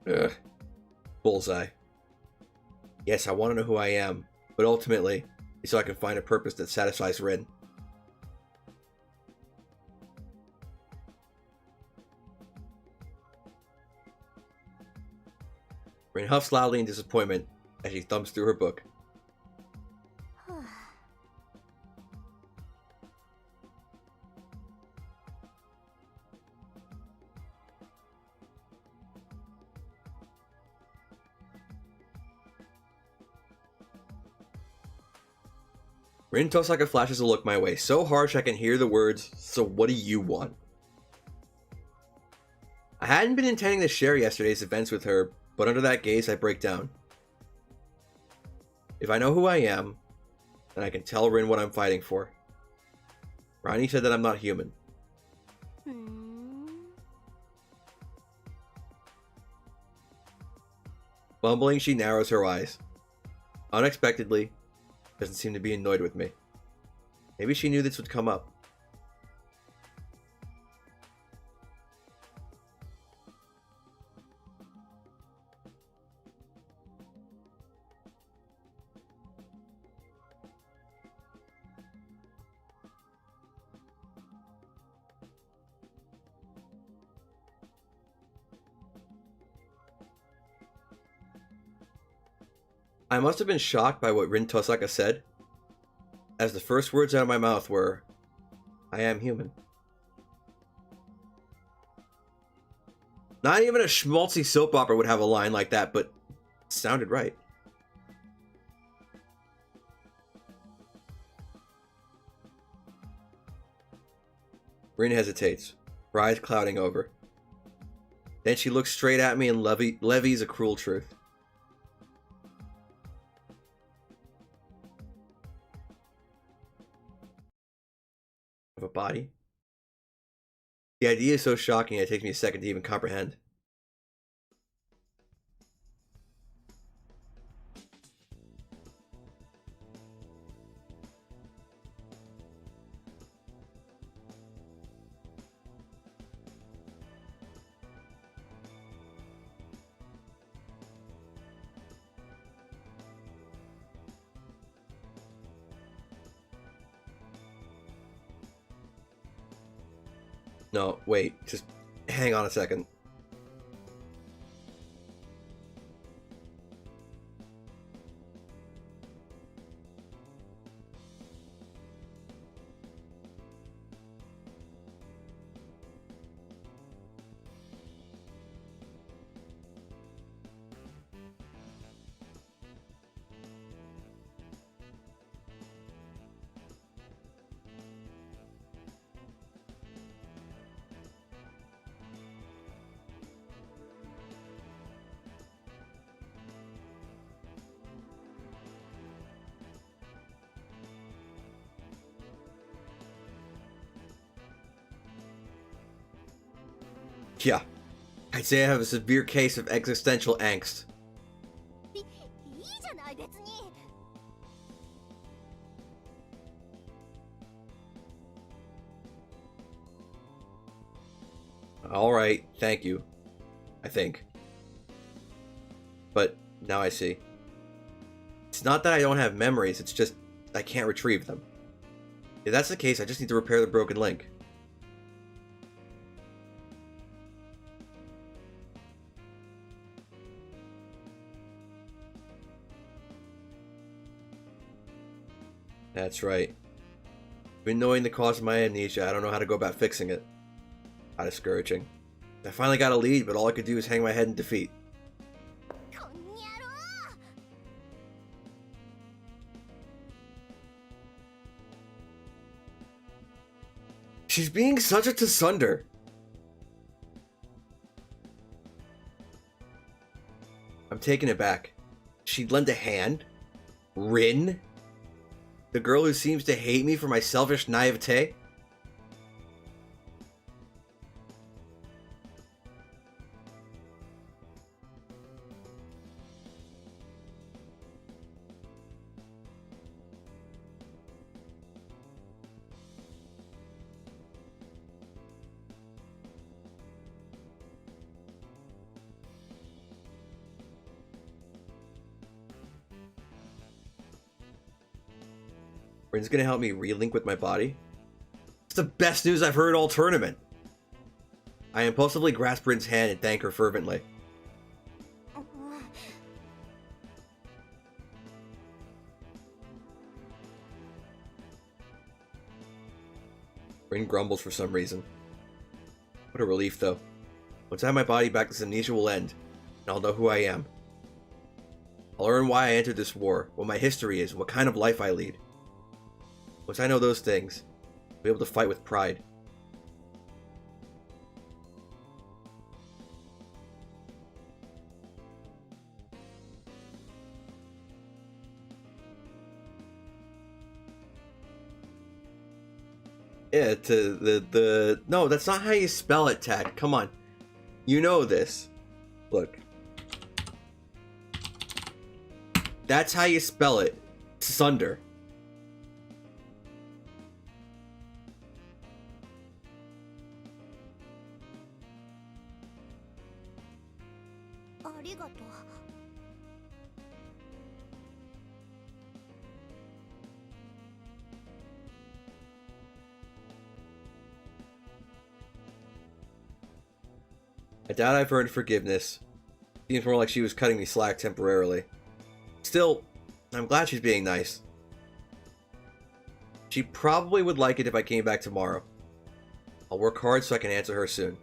Speaker 1: Ugh. Bullseye. Yes, I want to know who I am, but ultimately, it's so I can find a purpose that satisfies Rin. Rin huffs loudly in disappointment as she thumbs through her book. Rin Tosaka flashes a look my way, so harsh I can hear the words, "So what do you want?" I hadn't been intending to share yesterday's events with her, but under that gaze I break down. If I know who I am, then I can tell Rin what I'm fighting for. Ronnie said that I'm not human. Bumbling, she narrows her eyes. Unexpectedly, doesn't seem to be annoyed with me. Maybe she knew this would come up. I must have been shocked by what Rin Tosaka said, as the first words out of my mouth were, "I am human." Not even a schmaltzy soap opera would have a line like that, but it sounded right. Rin hesitates, her eyes clouding over. Then she looks straight at me and levies a cruel truth. Of a body? The idea is so shocking it takes me a second to even comprehend. No, wait, just hang on a second. Yeah, I'd say I have a severe case of existential angst.
Speaker 4: いいじゃない別に。
Speaker 1: Alright, thank you. I think. But now I see. It's not that I don't have memories, it's just I can't retrieve them. If that's the case, I just need to repair the broken link. That's right. Even knowing the cause of my amnesia, I don't know how to go about fixing it. How discouraging. I finally got a lead, but all I could do is hang my head in defeat.
Speaker 4: こんにゃろう。
Speaker 1: She's being such a Tsunder. I'm taken aback. She'd lend a hand? Rin? The girl who seems to hate me for my selfish naivete? Rin's gonna help me relink with my body? It's the best news I've heard all tournament! I impulsively grasp Rin's hand and thank her fervently. brain grumbles for some reason. What a relief, though. Once I have my body back, this amnesia will end, and I'll know who I am. I'll learn why I entered this war, what my history is, and what kind of life I lead. Once I know those things, I'll be able to fight with pride. Yeah, no, that's not how you spell it, Tech. Come on. You know this. Look. That's how you spell it. Sunder. I doubt I've earned forgiveness. Seems more like she was cutting me slack temporarily. Still, I'm glad she's being nice. She probably would like it if I came back tomorrow. I'll work hard so I can answer her soon.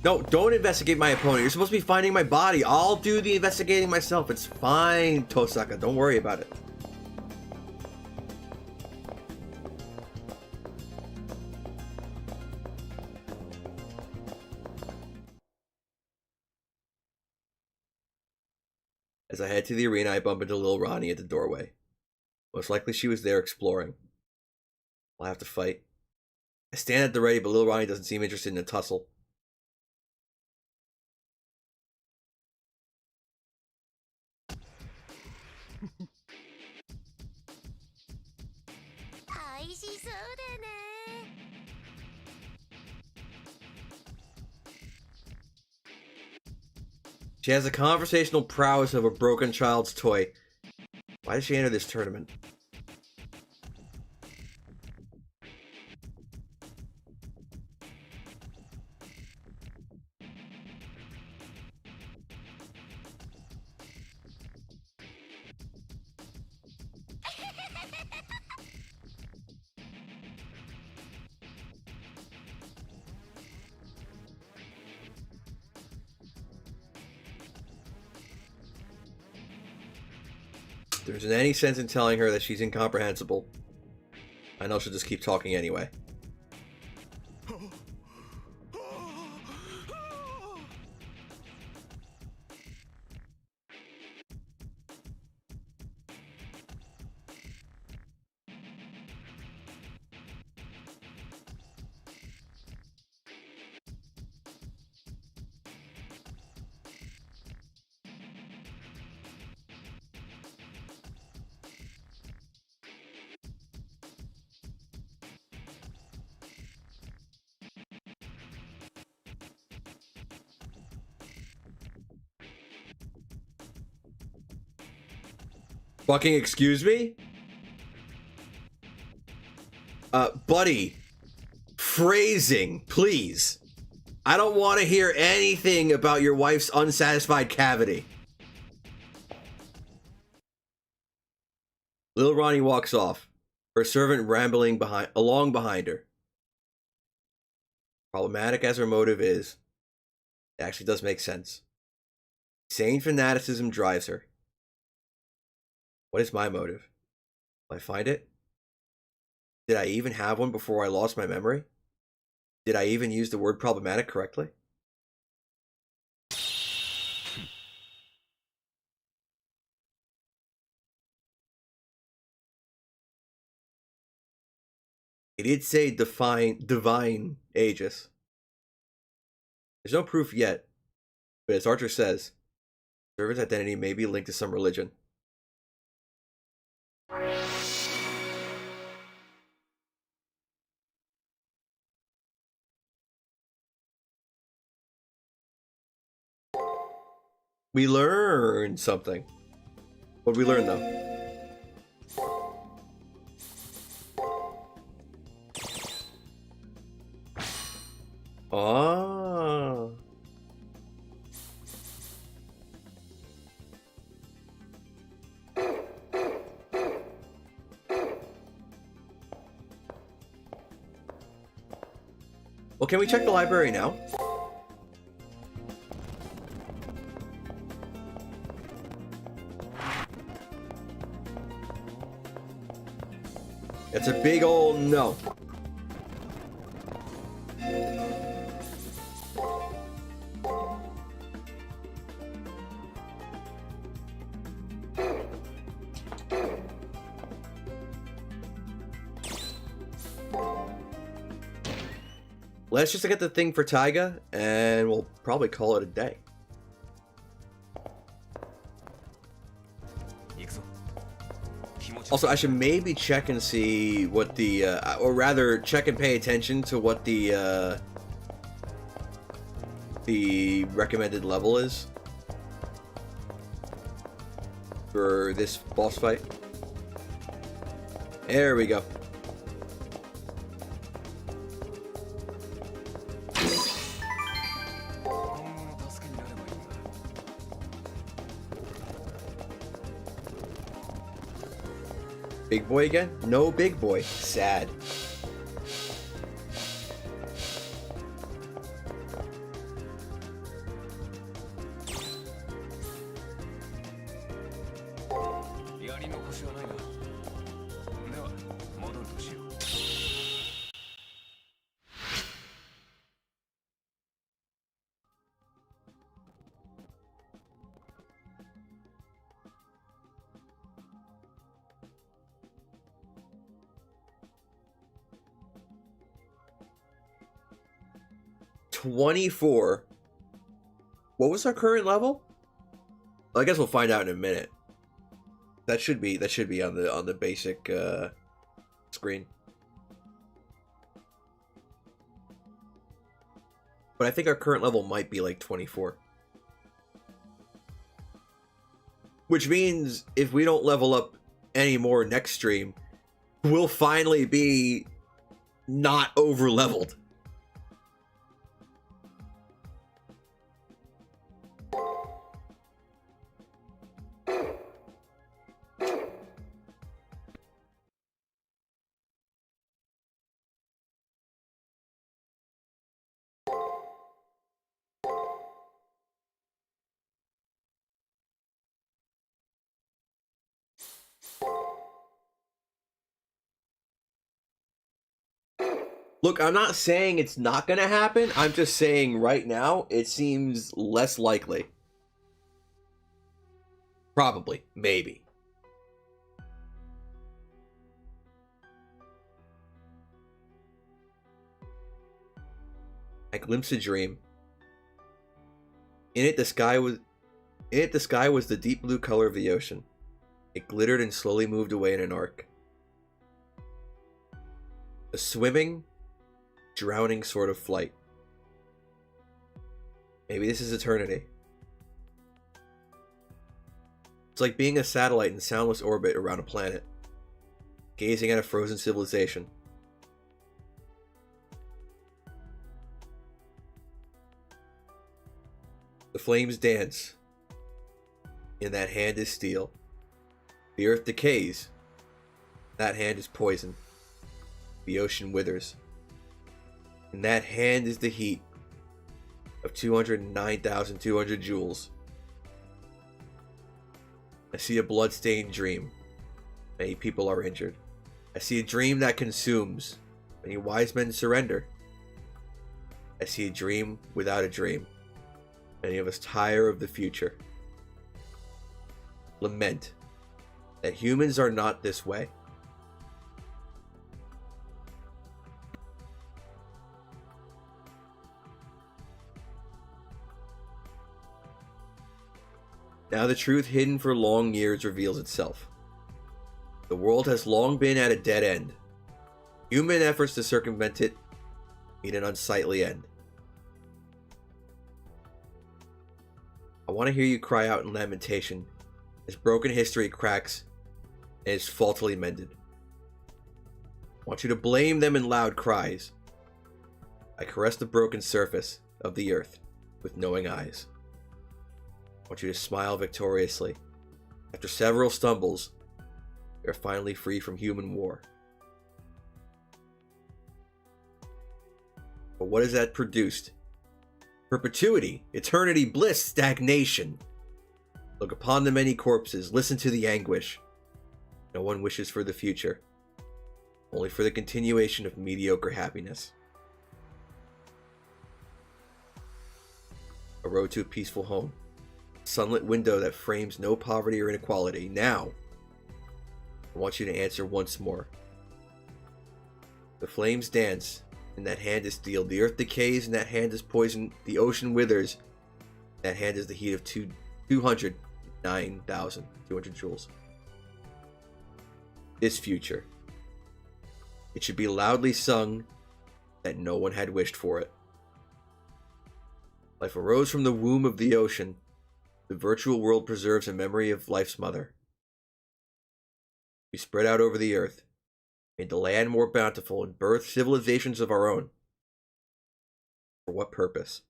Speaker 1: No, don't investigate my opponent. You're supposed to be finding my body. I'll do the investigating myself. It's fine, Tosaka. Don't worry about it. As I head to the arena, I bump into Lil Ronnie at the doorway. Most likely she was there exploring. I'll have to fight. I stand at the ready, but Lil Ronnie doesn't seem interested in a tussle. She has the conversational prowess of a broken child's toy. Why did she enter this tournament? There isn't any sense in telling her that she's incomprehensible. I know she'll just keep talking anyway. Fucking excuse me? Buddy. Phrasing, please. I don't want to hear anything about your wife's unsatisfied cavity. Lil Ronnie walks off, her servant rambling along behind her. Problematic as her motive is, it actually does make sense. Sane fanaticism drives her. What is my motive? Will I find it? Did I even have one before I lost my memory? Did I even use the word problematic correctly? It did say divine Aegis. There's no proof yet, but as Archer says, the servant's identity may be linked to some religion. We learned something. What did we learn, though? Oh. Well, can we check the library now? It's a big old no. Let's just get the thing for Taiga, and we'll probably call it a day. Also, I should maybe check and see what the, or rather, check and pay attention to what the recommended level is for this boss fight. There we go. Big boy again? No big boy. Sad. $24. What was our current level? I guess we'll find out in a minute. That should be on the basic screen. But I think our current level might be like 24. Which means if we don't level up anymore next stream, we'll finally be not over leveled. Look, I'm not saying it's not gonna happen. I'm just saying right now it seems less likely. Probably. Maybe. I glimpsed a dream. In it the sky was the deep blue color of the ocean. It glittered and slowly moved away in an arc. A swimming, drowning sort of flight. Maybe this is eternity. It's like being a satellite in soundless orbit around a planet, gazing at a frozen civilization. The flames dance. In that hand is steel. The earth decays. That hand is poison. The ocean withers. In that hand is the heat of 209,200 joules. I see a blood-stained dream. Many people are injured. I see a dream that consumes. Many wise men surrender. I see a dream without a dream. Many of us tire of the future. Lament that humans are not this way. Now the truth hidden for long years reveals itself. The world has long been at a dead end. Human efforts to circumvent it meet an unsightly end. I want to hear you cry out in lamentation as broken history cracks and is faultily mended. I want you to blame them in loud cries. I caress the broken surface of the earth with knowing eyes. I want you to smile victoriously. After several stumbles, we are finally free from human war. But what has that produced? Perpetuity, eternity, bliss, stagnation. Look upon the many corpses, listen to the anguish. No one wishes for the future, only for the continuation of mediocre happiness. A road to a peaceful home. A sunlit window that frames no poverty or inequality. Now, I want you to answer once more. The flames dance, and that hand is steel. The earth decays, and that hand is poison. The ocean withers. That hand is the heat of 209,200 joules. This future. It should be loudly sung that no one had wished for it. Life arose from the womb of the ocean. The virtual world preserves a memory of life's mother. We spread out over the earth, made the land more bountiful, and birthed civilizations of our own. For what purpose?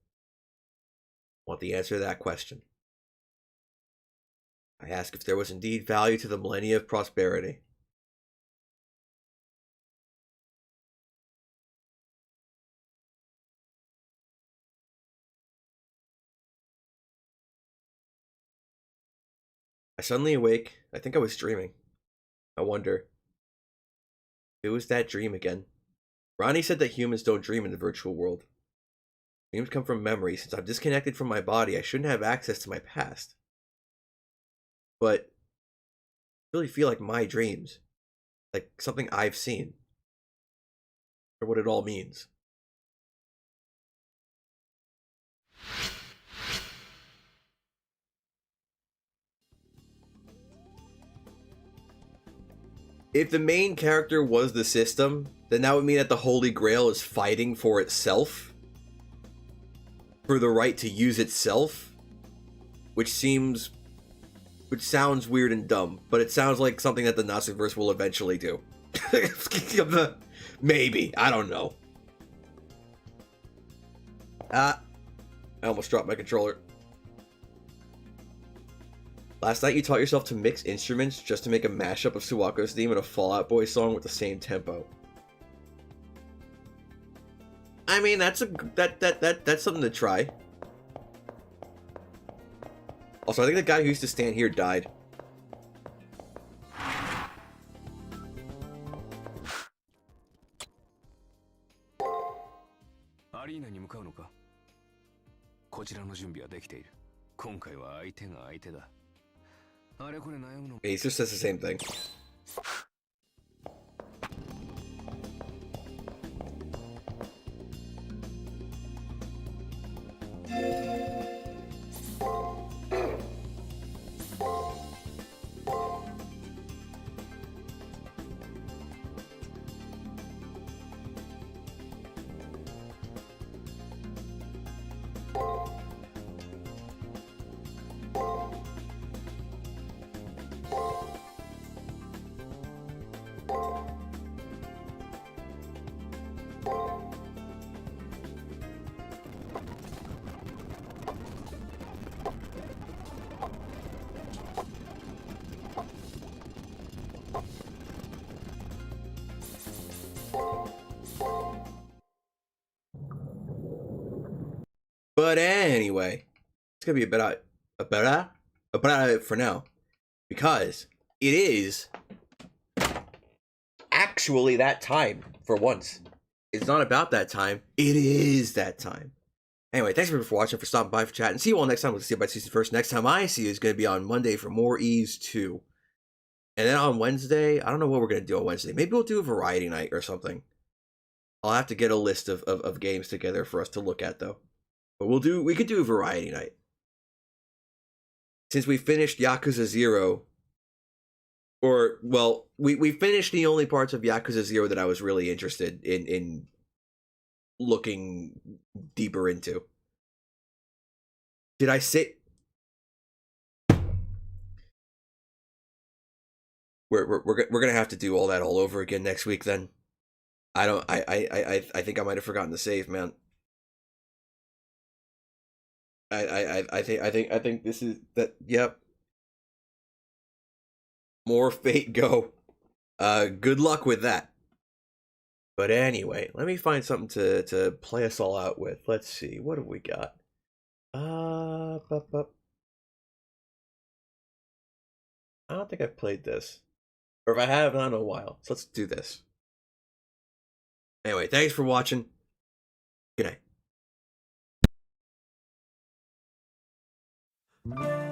Speaker 1: I want the answer to that question. I ask if there was indeed value to the millennia of prosperity. I suddenly awake. I think I was dreaming. I wonder, it was that dream again. Ronnie said that humans don't dream in the virtual world. Dreams come from memory. Since I'm disconnected from my body, I shouldn't have access to my past. But I really feel like my dreams, like something I've seen, or what it all means. If the main character was the system, then that would mean that the Holy Grail is fighting for itself, for the right to use itself, which sounds weird and dumb, but it sounds like something that the Naziverse will eventually do. Maybe, I don't know. I almost dropped my controller. Last night you taught yourself to mix instruments just to make a mashup of Suwako's theme and a Fall Out Boy song with the same tempo. I mean, that's something to try. Also, I think the guy who used to stand here died.
Speaker 2: Arena に向かうのか? こちらの準備はできている。今回は相手が相手だ。あれこれ悩むの。
Speaker 1: He just says the same thing. But anyway, it's gonna be about it for now, because it is actually that time for once. It's not about that time; it is that time. Anyway, thanks for watching, for stopping by, for chatting. See you all next time. We'll see you by season first. Next time I see you is gonna be on Monday for more Ease 2, and then on Wednesday, I don't know what we're gonna do on Wednesday. Maybe we'll do a variety night or something. I'll have to get a list of games together for us to look at though. But we could do a variety night. Since we finished Yakuza 0, or, well, we finished the only parts of Yakuza 0 that I was really interested in looking deeper into. Did I say... We're gonna have to do all that all over again next week then. I think I might have forgotten to save, man. I think this is that. Yep. More fate go. Good luck with that. But anyway, let me find something to play us all out with. Let's see, what have we got? I don't think I've played this. Or if I have, not in a while. So let's do this. Anyway, thanks for watching. Good night.